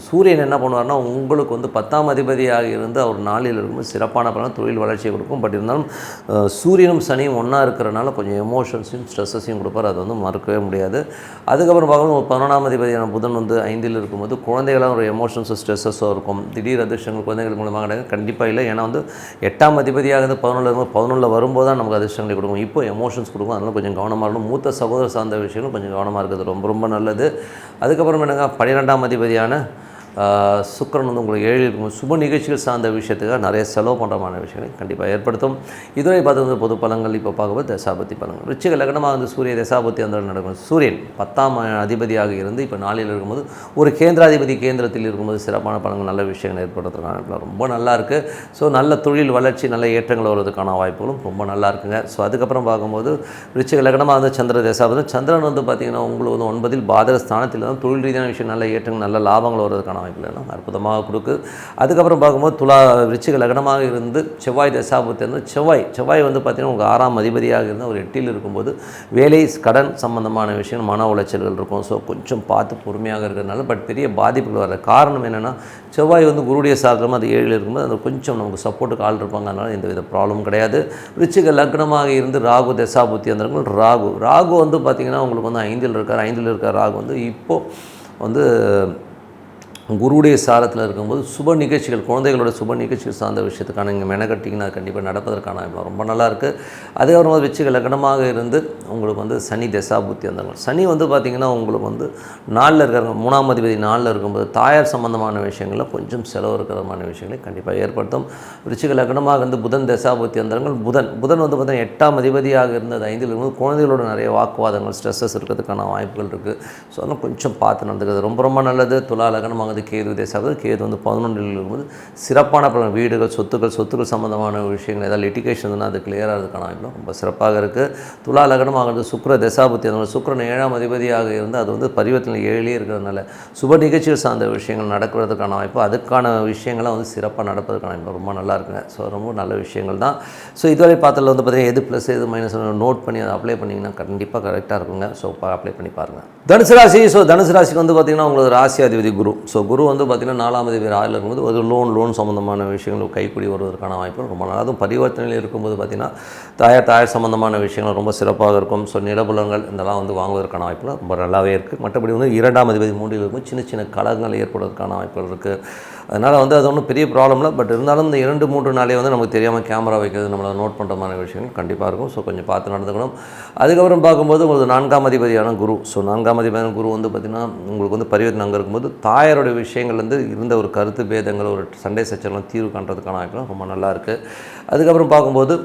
சூரியன் என்ன பண்ணுவார்னா உங்களுக்கு வந்து 10ஆம் அதிபதியாக இருந்து அவர் நாளில் இருக்கும்போது சிறப்பான பலன் தொழில் வளர்ச்சியை கொடுக்கும். பட் இருந்தாலும் சூரியனும் சனியும் ஒன்றா இருக்கிறனால கொஞ்சம் எமோஷன்ஸையும் ஸ்ட்ரெஸ்ஸையும் கொடுப்பார். அது வந்து மறக்கவே முடியாது. அதுக்கப்புறம் பார்க்கணும் 11ஆம் அதிபதியான புதன் வந்து 5ல் இருக்கும்போது குழந்தைகளாக ஒரு எமோஷன்ஸும் ஸ்ட்ரெஸ்ஸஸும் இருக்கும். திடீர் அதிர்ஷ்டங்கள் குழந்தைகள் மூலமாக கிடையாது, கண்டிப்பாக இல்லை. ஏன்னா வந்து 8ஆம் அதிபதியாக இருந்து 11ல் இருக்கும்போது 11ல் வரும்போது தான் நமக்கு அதிர்ஷ்டங்களை கொடுக்கும். இப்போ எமோஷன்ஸ் கொடுக்கும். அதனால் கொஞ்சம் கவனமாக இருக்கணும். மூத்த சகோதர சார்ந்த விஷயங்களும் கொஞ்சம் கவனமாக இருக்கிறது ரொம்ப ரொம்ப நல்லது. அதுக்கப்புறம் என்னங்க 12ஆம் அதிபதியான சுக்கிரன் வந்து உங்களுக்கு 7ல் இருக்கும். சுப நிகழ்ச்சிகள் சார்ந்த விஷயத்துக்காக நிறைய செலவு பண்ணுறமான விஷயங்களை கண்டிப்பாக ஏற்படுத்தும். இதுவரை பார்த்து வந்து பொது பலன்கள். இப்போ பார்க்கும்போது தசாபத்தி பலன்கள். விருச்சிக லக்னமாக வந்து சூரிய தசாபத்தி அந்த நடக்கும். சூரியன் 10ஆம் அதிபதியாக இருந்து இப்போ 4ல் இருக்கும்போது ஒரு கேந்திராதிபதி கேந்திரத்தில் இருக்கும்போது சிறப்பான பலன்கள் நல்ல விஷயங்கள் ஏற்படுறதுக்கான ரொம்ப நல்லா இருக்குது. ஸோ நல்ல தொழில் வளர்ச்சி நல்ல ஏற்றங்கள் வருவதற்கான வாய்ப்புகளும் ரொம்ப நல்லா இருக்குங்க. ஸோ அதுக்கப்புறம் பார்க்கும்போது விருச்சிக லக்னமாக வந்து சந்திர தசாபதி. சந்திரன் வந்து பார்த்திங்கன்னா உங்களுக்கு வந்து 9ல் பாதக ஸ்தானத்தில் தான் தொழில் ரீதியான விஷயம் நல்ல ஏற்றங்கள் நல்ல லாபங்கள் வருவதற்கான வாய்ப்புகள் அற்புதமாக கொடுக்குது. அதுக்கப்புறம் பார்க்கும்போது விருச்சிக லக்னமாக இருந்து செவ்வாய் தசாபத்தி வந்து செவ்வாய் வந்து பார்த்திங்கன்னா உங்களுக்கு 6ஆம் அதிபதியாக இருந்து ஒரு 8ல் இருக்கும்போது வேலை கடன் சம்பந்தமான விஷயம் மன உளைச்சல்கள் இருக்கும். ஸோ கொஞ்சம் பார்த்து பொறுமையாக இருக்கிறதுனால பட் பெரிய பாதிப்புகள் வர காரணம் என்னென்னா செவ்வாய் வந்து குருடைய சாதகமாக அது 7ல் இருக்கும்போது அது கொஞ்சம் நமக்கு சப்போர்ட்டுக்கு ஆள் இருப்பாங்க. அதனால் எந்த வித ப்ராப்ளம் கிடையாது. விருச்சிக லக்னமாக இருந்து ராகு தசாபுத்தி அந்த ராகு வந்து பார்த்திங்கன்னா உங்களுக்கு வந்து 5ல் இருக்கார். ராகு வந்து இப்போது வந்து குருவுடைய சாரத்தில் இருக்கும்போது சுப நிகழ்ச்சிகள் குழந்தைகளோட சுப நிகழ்ச்சிகள் சார்ந்த விஷயத்துக்கான இங்கே மெனக்கட்டிங்கன்னா அது கண்டிப்பாக நடப்பதற்கான ரொம்ப நல்லாயிருக்கு. அதுக்கப்புறம் விருச்சிக லக்னமாக இருந்து உங்களுக்கு வந்து சனி தசாபுத்தி வந்தாங்க. சனி வந்து பார்த்திங்கன்னா உங்களுக்கு வந்து 4ல் இருக்கிறாங்க. 3ஆம் அதிபதி 4ல் இருக்கும்போது தாயார் சம்பந்தமான விஷயங்களில் கொஞ்சம் செலவு இருக்கிறமான விஷயங்களை கண்டிப்பாக ஏற்படுத்தும். விருச்சிக லக்னமாக இருந்து புதன் தசாபுத்தி வந்தாங்க. புதன் வந்து பார்த்திங்கன்னா 8ஆம் அதிபதியாக இருந்தது 5ல் இருக்கும்போது குழந்தைகளோட நிறைய வாக்குவாதங்கள் ஸ்ட்ரெஸ்ஸஸ் இருக்கிறதுக்கான வாய்ப்புகள் இருக்குது. ஸோ அதெல்லாம் கொஞ்சம் பார்த்து நடந்துக்கிறது ரொம்ப நல்லது. துலா லக்னமாக கேது தேசாவது கேது வந்து 11ல் இருக்கும்போது சிறப்பான பலன் வீடுகள் சொத்துக்கள் சம்பந்தமான விஷயங்கள் ஏதாவது லிட்டிகேஷன் அது கிளியராக இருக்கிறதுக்கான வாய்ப்பு ரொம்ப சிறப்பாக இருக்குது. துலா லக்னமாக சுக்கிர தசாபுத்தி அந்த சுக்கிரன் 7ஆம் அதிபதியாக இருந்து அது வந்து பரிவர்த்தனை 7லே இருக்கிறதுனால சுப நிகழ்ச்சிகள் சார்ந்த விஷயங்கள் நடக்கிறதுக்கான வாய்ப்பு அதுக்கான விஷயங்கள்லாம் வந்து சிறப்பாக நடப்பதற்கான வாய்ப்பு ரொம்ப நல்லா இருக்குங்க. ஸோ ரொம்ப நல்ல விஷயங்கள் தான். ஸோ இதுவரை பார்த்ததில் வந்து பார்த்திங்கன்னா எது ப்ளஸ் எது மைனஸ் நோட் பண்ணி அதை அப்ளை பண்ணிங்கன்னா கண்டிப்பாக கரெக்டாக இருக்குங்க. ஸோ அப்ளை பண்ணி பாருங்கள். தனுசு ராசி. ஸோ தனுசு ராசிக்கு வந்து பார்த்திங்கன்னா உங்களுக்கு ராசி அதிபதி குரு வந்து பார்த்திங்கன்னா 4ஆம் அதிபதி 6ல் இருக்கும்போது ஒரு லோன் சம்மந்தமான விஷயங்கள் கைக்கூடி வருவதற்கான வாய்ப்பு ரொம்ப நல்லா. அதுவும் பரிவர்த்தனையில் இருக்கும்போது பார்த்திங்கன்னா தாயார் சம்மந்தமான விஷயங்கள் ரொம்ப சிறப்பாக இருக்கும். ஸோ நிலபுலங்கள் இதெல்லாம் வந்து வாங்குவதற்கான வாய்ப்புகள் ரொம்ப நல்லாவே இருக்குது. மற்றபடி வந்து 2ஆம் அதிபதி 3ல் இருக்கும்போது சின்ன கலங்கள் ஏற்படுவதற்கான வாய்ப்புகள் இருக்குது. அதனால் வந்து அது ஒன்றும் பெரிய ப்ராப்ளம் இல்லை. பட் இருந்தாலும் இந்த 2-3 நாளே வந்து நமக்கு தெரியாமல் கேமரா வைக்கிறது நம்மளை நோட் பண்ணுற விஷயங்கள் கண்டிப்பாக இருக்கும். ஸோ கொஞ்சம் பார்த்து நடந்துக்கணும். அதுக்கப்புறம் பார்க்கும்போது உங்களுக்கு 4ஆம் அதிபதியான குரு. ஸோ 4ஆம் அதிபதியான குரு வந்து பார்த்திங்கன்னா உங்களுக்கு வந்து பரிவர்த்தனை அங்கே இருக்கும்போது தாயாரோட விஷயங்கள் வந்து இருந்த ஒரு கருத்து பேதங்கள் ஒரு சண்டை சச்சரவுலாம் தீர்வு காண்றதுக்கான வாய்ப்புலாம் ரொம்ப நல்லா இருக்குது. அதுக்கப்புறம் பார்க்கும்போது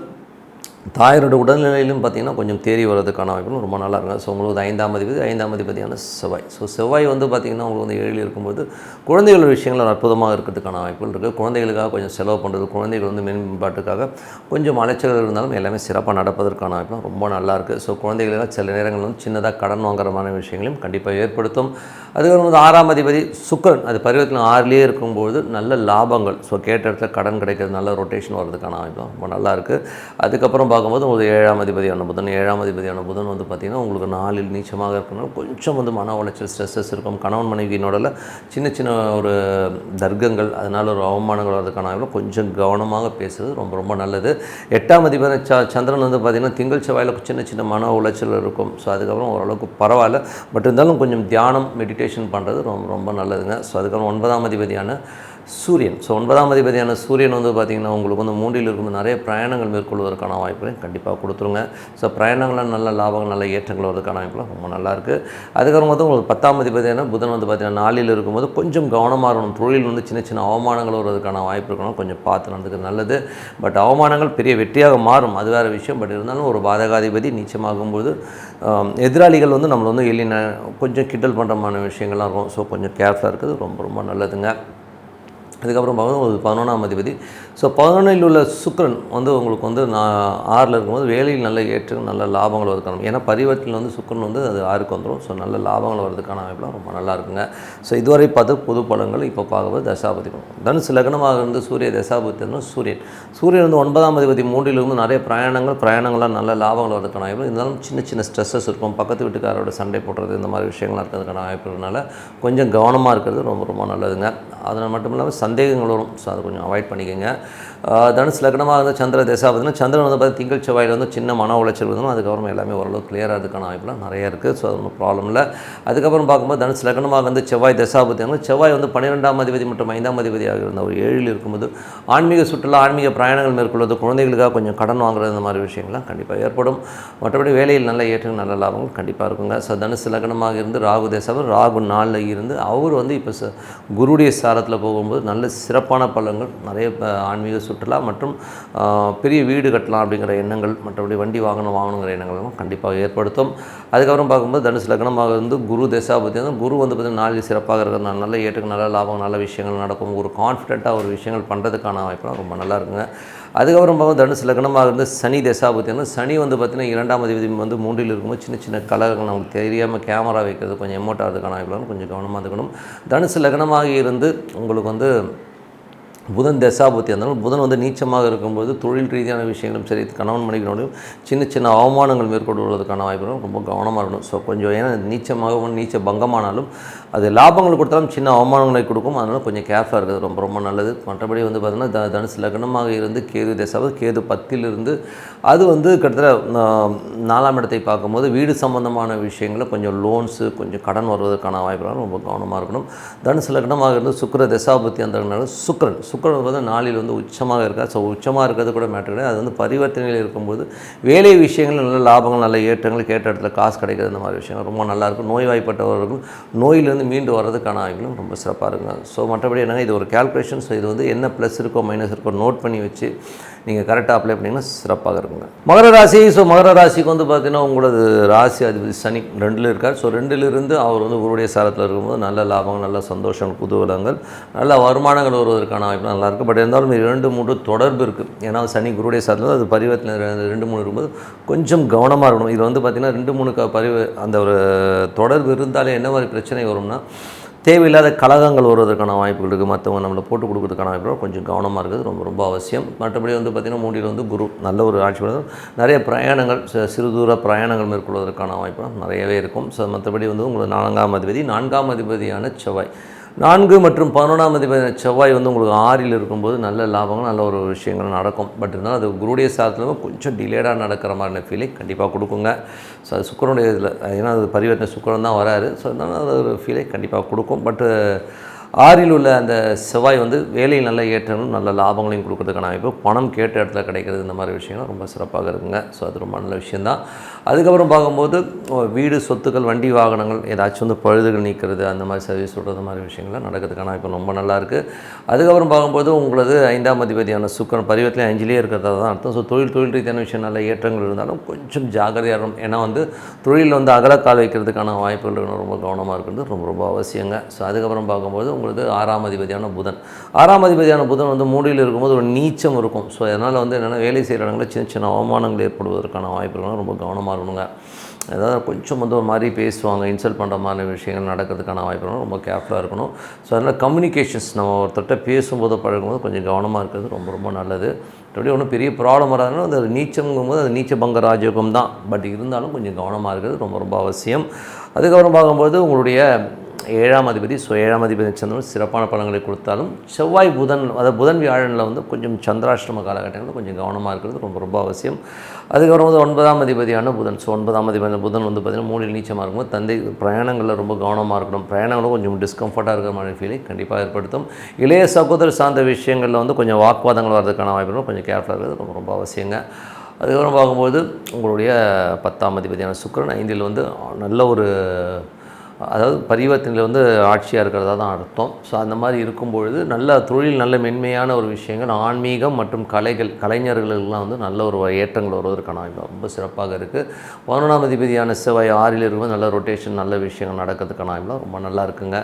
தாயாரோட உடல்நிலையிலும் பார்த்திங்கன்னா கொஞ்சம் தேறி வர்றதுக்கான வாய்ப்புகளும் ரொம்ப நல்லா இருக்கும். ஸோ உங்களுக்கு 5ஆம் அதிபதியான செவ்வாய். ஸோ செவ்வாய் வந்து பார்த்திங்கன்னா உங்களுக்கு வந்து 7ல் இருக்கும்போது குழந்தைகளோட விஷயங்கள் அற்புதமாக இருக்கிறதுக்கான வாய்ப்புகள் இருக்குது. குழந்தைகளுக்காக கொஞ்சம் செலவு பண்ணுறது குழந்தைகள் வந்து மேம்பாட்டுக்காக கொஞ்சம் அலைச்சல்கள் இருந்தாலும் எல்லாமே சிறப்பாக நடப்பதற்கான வாய்ப்புலாம் ரொம்ப நல்லாயிருக்கு. ஸோ குழந்தைகளுக்காக சில நேரங்கள் வந்து சின்னதாக கடன் வாங்குறமான விஷயங்களையும் கண்டிப்பாக ஏற்படுத்தும். அதுக்கப்புறம் வந்து 6ஆம் அதிபதி சுக்கிரன் அது பரிவர்த்தனை 6லேயே இருக்கும்போது நல்ல லாபங்கள் ஸோ கேட்ட இடத்துல கடன் கிடைக்கிறது நல்ல ரொட்டேஷன் வர்றதுக்கான வாய்ப்பு ரொம்ப நல்லாயிருக்கு. அதுக்கப்புறம் பார்க்கும்போது உங்களுக்கு 7ஆம் அதிபதியான புதன் வந்து பார்த்திங்கன்னா உங்களுக்கு 4ல் நீச்சமாக இருக்கனால கொஞ்சம் வந்து மன உளைச்சல் ஸ்ட்ரெஸ்ஸஸ் இருக்கும். கணவன் மனைவியினோட சின்ன ஒரு தர்க்கங்கள் அதனால் ஒரு அவமானங்கள் வர்றதுக்கான வாய்ப்பு கொஞ்சம் கவனமாக பேசுறது ரொம்ப நல்லது. 8ஆம் அதிபதி சந்திரன் வந்து பார்த்திங்கன்னா திங்கள் செவ்வாயில் சின்ன மன உளைச்சல் இருக்கும். ஸோ அதுக்கப்புறம் ஓரளவுக்கு பரவாயில்ல. பட் இருந்தாலும் கொஞ்சம் தியானம் மெடிடேஷன் பண்ணுறது ரொம்ப நல்லதுங்க. ஸோ அதுக்கப்புறம் 9ஆம் அதிபதியான சூரியன். ஸோ 9ஆம் அதிபதியான சூரியன் வந்து பார்த்திங்கன்னா உங்களுக்கு வந்து 3ல் இருக்கும்போது நிறைய பிரயாணங்கள் மேற்கொள்வதற்கான வாய்ப்புகளையும் கண்டிப்பாக கொடுத்துருங்க. ஸோ பிரயாணங்களால் நல்ல லாபங்கள் நல்ல ஏற்றங்கள் வருவதற்கான வாய்ப்புலாம் ரொம்ப நல்லாயிருக்கு. அதுக்கப்புறம் வந்து உங்களுக்கு 10ஆம் அதிபதியான புதன் வந்து பார்த்திங்கன்னா 4ல் இருக்கும்போது கொஞ்சம் கவனமாக இருக்கணும். தொழில் வந்து சின்ன அவமானங்கள் வருவதற்கான வாய்ப்பு இருக்கணும். கொஞ்சம் பார்த்து நடந்துக்கிறது நல்லது. பட் அவமானங்கள் பெரிய வெற்றியாக மாறும் அது வேறு விஷயம். பட் இருந்தாலும் ஒரு பாதகாதிபதி நீச்சமாகும்போது எதிராளிகள் வந்து நம்மளை வந்து கொஞ்சம் கிண்டல் பண்ணுறமான விஷயங்கள்லாம் இருக்கும். ஸோ கொஞ்சம் கேர்ஃபுல்லாக இருக்கிறது ரொம்ப நல்லதுங்க. அதுக்கப்புறம் பார்த்தீங்கன்னா ஒரு 11ஆம் அதிபதி. ஸோ 11இல் உள்ள சுக்கிரன் வந்து உங்களுக்கு வந்து 6ல் இருக்கும்போது வேலையில் நல்ல ஏற்றம் நல்ல லாபங்கள் வருதுக்கான, ஏன்னா பரிவர்த்தனையில் வந்து சுக்கிரன் வந்து அது 6க்கு வந்துடும். ஸோ நல்ல லாபங்கள் வரதுக்கான அமைப்புலாம் ரொம்ப நல்லா இருக்குங்க. ஸோ இதுவரை பார்த்து பொது பலன்கள் இப்போ பார்க்கும்போது தசாபதி தனுசு லக்னமாக இருந்து சூரிய தசாபதி சூரியன் வந்து 9ஆம் அதிபதி 3ல் இருந்து நிறைய பிரயாணங்கள்லாம் நல்ல லாபங்கள் வரதுக்கான வாய்ப்பு. இருந்தாலும் சின்ன சின்ன ஸ்ட்ரெஸ்ஸஸ் இருக்கும், பக்கத்து வீட்டுக்காரோட சண்டை போடுறது இந்த மாதிரி விஷயங்கள்லாம் இருக்கிறதுக்கான வாய்ப்புனால கொஞ்சம் கவனமாக இருக்கிறது ரொம்ப ரொம்ப நல்லதுங்க. அதனால் மட்டும் இல்லாமல் சந்தேகங்கள் வரும். ஸோ அதை கொஞ்சம் அவாய்ட் பண்ணிக்கோங்க. தனுசு லக்னமாக வந்து சந்திர தசாபதினா சந்திரன் வந்து பார்த்து திங்கள் செவ்வாயில் வந்து சின்ன மன உளைச்சல் இருந்தாலும் அதுக்கப்புறம் எல்லாமே ஓரளவு கிளியராக அதுக்கான வாய்ப்புலாம் நிறையா இருக்குது. ஸோ அது ஒன்றும் ப்ராப்ளம் இல்லை. அதுக்கப்புறம் பார்க்கும்போது தனுசு லக்னமாக வந்து செவ்வாய் தசாபதி செவ்வாய் வந்து 12ஆம் அதிபதி மற்றும் 5ஆம் அதிபதியாக இருந்த ஒரு 7ல் இருக்கும்போது ஆன்மீக சுற்றுலா ஆன்மீக பிரயாணங்கள் மேற்கொள்வது, குழந்தைகளுக்காக கொஞ்சம் கடன் வாங்குறது இந்த மாதிரி விஷயங்கள்லாம் கண்டிப்பாக ஏற்படும். மற்றபடி வேலையில் நல்ல ஏற்றம் நல்ல லாபங்கள் கண்டிப்பாக இருக்குங்க. ஸோ தனுசு லக்னமாக இருந்து ராகு தசாபதி ராகு 4ல் இருந்து அவர் வந்து இப்போ குருடைய சாரத்தில் போகும்போது நல்ல சிறப்பான பலன்கள் நிறைய ஆன்மீக சுற்றுலா மற்றும் பெரிய வீடு கட்டலாம் அப்படிங்கிற எண்ணங்கள், மற்றபடி வண்டி வாங்கணுங்கிற எண்ணங்களும் கண்டிப்பாக ஏற்படுத்தும். அதுக்கப்புறம் பார்க்கும்போது தனுசு லக்னமாக இருந்து குரு தசாபதி குரு வந்து பார்த்திங்கன்னா 4 சிறப்பாக இருக்கிறது நல்ல ஏற்றுக்கு நல்ல லாபம் நல்ல விஷயங்கள் நடக்கும். ஒரு கான்ஃபிடென்ட்டாக ஒரு விஷயங்கள் பண்ணுறதுக்கான வாய்ப்புலாம் ரொம்ப நல்லா இருக்குங்க. அதுக்கப்புறம் பார்க்கும் தனுசு லக்னமாக இருந்து சனி தசாபதி சனி வந்து பார்த்திங்கன்னா 2ஆம் அதிபதி வந்து 3ல் இருக்கும்போது சின்ன சின்ன கலகங்கள் நமக்கு தெரியாமல் கேமரா வைக்கிறது கொஞ்சம் எமோட் ஆகிறதுக்கான வாய்ப்புலாம் கொஞ்சம் கவனமாக இருக்கணும். தனுசு லக்னமாக இருந்து உங்களுக்கு வந்து புதன் தசாபதி இருந்தாலும் புதன் வந்து நீச்சமாக இருக்கும்போது தொழில் ரீதியான விஷயங்களும் சரி கணவன் மனைவியோடையும் சின்ன சின்ன அவமானங்கள் மேற்கொள்வதற்கான வாய்ப்புகளும் ரொம்ப கவனமாக இருக்கணும். ஸோ கொஞ்சம் ஏன்னா நீச்ச பங்கமானாலும் அது லாபங்கள் கொடுத்தாலும் சின்ன அவமானங்களை கொடுக்கும். அதனால் கொஞ்சம் கேர்ஃபுல்லாக இருக்கிறது ரொம்ப ரொம்ப நல்லது. மற்றபடி வந்து பார்த்திங்கன்னா தனுசு லக்னமாக இருந்து கேது தசாபதி கேது 10ல் இருந்து அது வந்து கிட்டத்தட்ட 4ஆம் இடத்தை பார்க்கும்போது வீடு சம்பந்தமான விஷயங்களில் கொஞ்சம் லோன்ஸு கொஞ்சம் கடன் வருவதற்கான வாய்ப்புகளும் ரொம்ப கவனமாக இருக்கணும். தனுசு லக்னமாக இருந்து சுக்கிர தசாபதி அந்த சுக்கிரன் வந்து 4ல் வந்து உச்சமாக இருக்கார். ஸோ உச்சமாக இருக்கிறது கூட மேட்டர் கிடையாது. அது வந்து பரிவர்த்தனையில் இருக்கும்போது வேலை விஷயங்கள் நல்ல லாபங்கள் நல்ல ஏற்றங்கள் கேட்ட இடத்துல காசு கிடைக்கிறது இந்த மாதிரி விஷயங்கள் ரொம்ப நல்லாயிருக்கும். நோய்வாய்ப்பட்டவர்கள் நோயிலிருந்து மீண்டு வர்றதுக்கான வாய்ப்புகளும் ரொம்ப சிறப்பாக இருக்குங்க. ஸோ மற்றபடி என்னங்க இது ஒரு கேல்குலேஷன். ஸோ இது வந்து என்ன ப்ளஸ் இருக்கோ மைனஸ் இருக்கோ நோட் பண்ணி வச்சு நீங்கள் கரெக்டாக அப்ளை பண்ணிங்கன்னா சிறப்பாக இருக்குங்க. மகர ராசி. ஸோ மகர ராசிக்கு வந்து பார்த்திங்கன்னா உங்களது ராசி அதிபதி சனி 2ல் இருக்கார். ஸோ 2ல் இருந்து அவர் வந்து குருடைய சாரத்தில் இருக்கும்போது நல்ல லாபங்கள் நல்ல சந்தோஷங்கள் குதூகலங்கள் நல்ல வருமானங்கள் வருவதற்கான வாய்ப்பு நல்லாயிருக்கு. பட் இருந்தாலும் 2-3 தொடர்பு இருக்குது. ஏன்னா சனி குருடைய சாரத்தில் அது பரிவர்த்தனை 2-3 இருக்கும்போது கொஞ்சம் கவனமாக இருக்கணும். இது வந்து பார்த்திங்கன்னா 2-3 அந்த ஒரு தொடர்பு இருந்தாலே என்ன மாதிரி பிரச்சனை வரும்னா தேவையில்லாத கலகங்கள் வருவதற்கான வாய்ப்புகள் இருக்குது. மற்றவங்க நம்மளை போட்டு கொடுக்கறதுக்கான வாய்ப்புகள் கொஞ்சம் கவனமாக இருக்குது ரொம்ப ரொம்ப அவசியம். மற்றபடி வந்து பார்த்திங்கன்னா 3ல் வந்து குரு நல்ல ஒரு ஆட்சி நிறைய பிரயாணங்கள் சிறு தூர பிரயாணங்கள் மேற்கொள்வதற்கான வாய்ப்புகள் நிறையவே இருக்கும். ஸோ மற்றபடி வந்து உங்களுக்கு 4ஆம் அதிபதியான செவ்வாய் 4 மற்றும் 11ஆம் அதிபதி செவ்வாய் வந்து உங்களுக்கு 6ல் இருக்கும்போது நல்ல லாபங்கள் நல்ல ஒரு விஷயங்கள் நடக்கும். பட் இருந்தாலும் அது குருடைய சாரத்தில் கொஞ்சம் டிலேடாக நடக்கிற மாதிரியான ஃபீலிங் கண்டிப்பாக கொடுக்குங்க. ஸோ அது சுக்கிரனுடைய இதில் ஏன்னா அது பரிவர்த்தனை சுக்கிரன் தான் வராரு. ஸோ அதனால் அது ஒரு ஃபீலை கண்டிப்பாக கொடுக்கும். பட்டு 6ல் உள்ள அந்த செவ்வாய் வந்து வேலையில் நல்ல ஏற்றங்களும் நல்ல லாபங்களையும் கொடுக்கறதுக்கான வாய்ப்பு பணம் கேட்ட இடத்துல கிடைக்கிறது இந்த மாதிரி விஷயங்கள் ரொம்ப சிறப்பாக இருக்குங்க. ஸோ அது ரொம்ப நல்ல விஷயந்தான். அதுக்கப்புறம் பார்க்கும்போது வீடு சொத்துக்கள் வண்டி வாகனங்கள் ஏதாச்சும் வந்து பழுதுகள் நீக்கிறது அந்த மாதிரி சர்வீஸ் விடுறது மாதிரி விஷயங்கள்லாம் நடக்கிறதுக்கான வாய்ப்பு ரொம்ப நல்லாயிருக்கு. அதுக்கப்புறம் பார்க்கும்போது உங்களது 5ஆம் அதிபதியான சுக்கிரன் பரிவர்த்தனை 5லேயே இருக்கிறதா தான் அர்த்தம். ஸோ தொழில் ரீதியான விஷயம் நல்ல ஏற்றங்கள் இருந்தாலும் கொஞ்சம் ஜாகிரதையாக இருக்கும். ஏன்னா வந்து தொழிலில் வந்து அகலக்கால் வைக்கிறதுக்கான வாய்ப்புகள் ரொம்ப கவனமாக இருக்கிறது ரொம்ப ரொம்ப அவசியங்க. ஸோ அதுக்கப்புறம் பார்க்கும்போது உங்களுக்கு 6ஆம் அதிபதியான புதன் வந்து 3ல் இருக்கும்போது ஒரு நீச்சம் இருக்கும். ஸோ அதனால் வந்து என்னென்னா வேலை செய்கிற இடங்களில் சின்ன சின்ன அவமானங்கள் ஏற்படுவதற்கான வாய்ப்புகள் ரொம்ப கவனமாக இருக்கணுங்க. ஏதாவது கொஞ்சம் வந்து ஒரு மாதிரி பேசுவாங்க, இன்சல்ட் பண்ணுற மாதிரி விஷயங்கள் நடக்கிறதுக்கான வாய்ப்புகள் ரொம்ப கேர்ஃபுல்லாக இருக்கணும். ஸோ அதனால் கம்யூனிகேஷன்ஸ் நம்ம ஒருத்தர்கிட்ட பேசும்போது பழகும்போது கொஞ்சம் கவனமாக இருக்கிறது ரொம்ப ரொம்ப நல்லது. அப்படி ஒன்றும் பெரிய ப்ராப்ளம் வராதுன்னா அந்த நீச்சங்கும்போது அது நீச்ச பங்க ராஜயோகம் தான். பட் இருந்தாலும் கொஞ்சம் கவனமாக இருக்கிறது ரொம்ப ரொம்ப அவசியம். அதுக்கப்புறம் பார்க்கும்போது உங்களுடைய 7ஆம் அதிபதி. ஸோ 7ஆம் அதிபதி சந்திரன் சிறப்பான பலன்களை கொடுத்தாலும் செவ்வாய் புதன் வியாழனில் வந்து கொஞ்சம் சந்திராஷ்டம காலகட்டங்களில் கொஞ்சம் கவனமாக இருக்கிறது ரொம்ப ரொம்ப அவசியம். அதுக்கப்புறம் வந்து 9ஆம் அதிபதியான புதன். ஸோ 9ஆம் அதிபதி புதன் வந்து பார்த்திங்கன்னா 3ல் நீச்சமாக இருக்கும்போது தந்தை பிரயாணங்களில் ரொம்ப கவனமாக இருக்கணும். பிரயாணங்களும் கொஞ்சம் டிஸ்கம்ஃபர்ட்டாக இருக்கிற மாதிரி ஃபீலை கண்டிப்பாக ஏற்படுத்தும். இளைய சகோதரர் சார்ந்த விஷயங்களில் வந்து கொஞ்சம் வாக்குவாதங்கள் வர்றதுக்கான வாய்ப்புகளும் கொஞ்சம் கேர்ஃபுல்லாக இருக்கிறது ரொம்ப ரொம்ப அவசியங்க. அதுக்கப்புறம் பார்க்கும்போது உங்களுடைய 10ஆம் அதிபதியான சுக்கிரன் 5ல் வந்து நல்ல ஒரு அதாவது பரிவர்த்தனையில் வந்து ஆட்சியாக இருக்கிறதா தான் அர்த்தம். ஸோ அந்த மாதிரி இருக்கும்பொழுது நல்ல தொழில் நல்ல மென்மையான ஒரு விஷயங்கள் ஆன்மீகம் மற்றும் கலைஞர்களுக்கெல்லாம் வந்து நல்ல ஒரு ஏற்றங்கள் வருவதற்கான வாய்ப்பு ரொம்ப சிறப்பாக இருக்குது. 11ஆம் அதிபதியான செவ்வாய் 6ல் இருக்கும்போது நல்ல ரொட்டேஷன் நல்ல விஷயங்கள் நடக்கிறதுக்கான வாய்ப்புலாம் ரொம்ப நல்லா இருக்குங்க.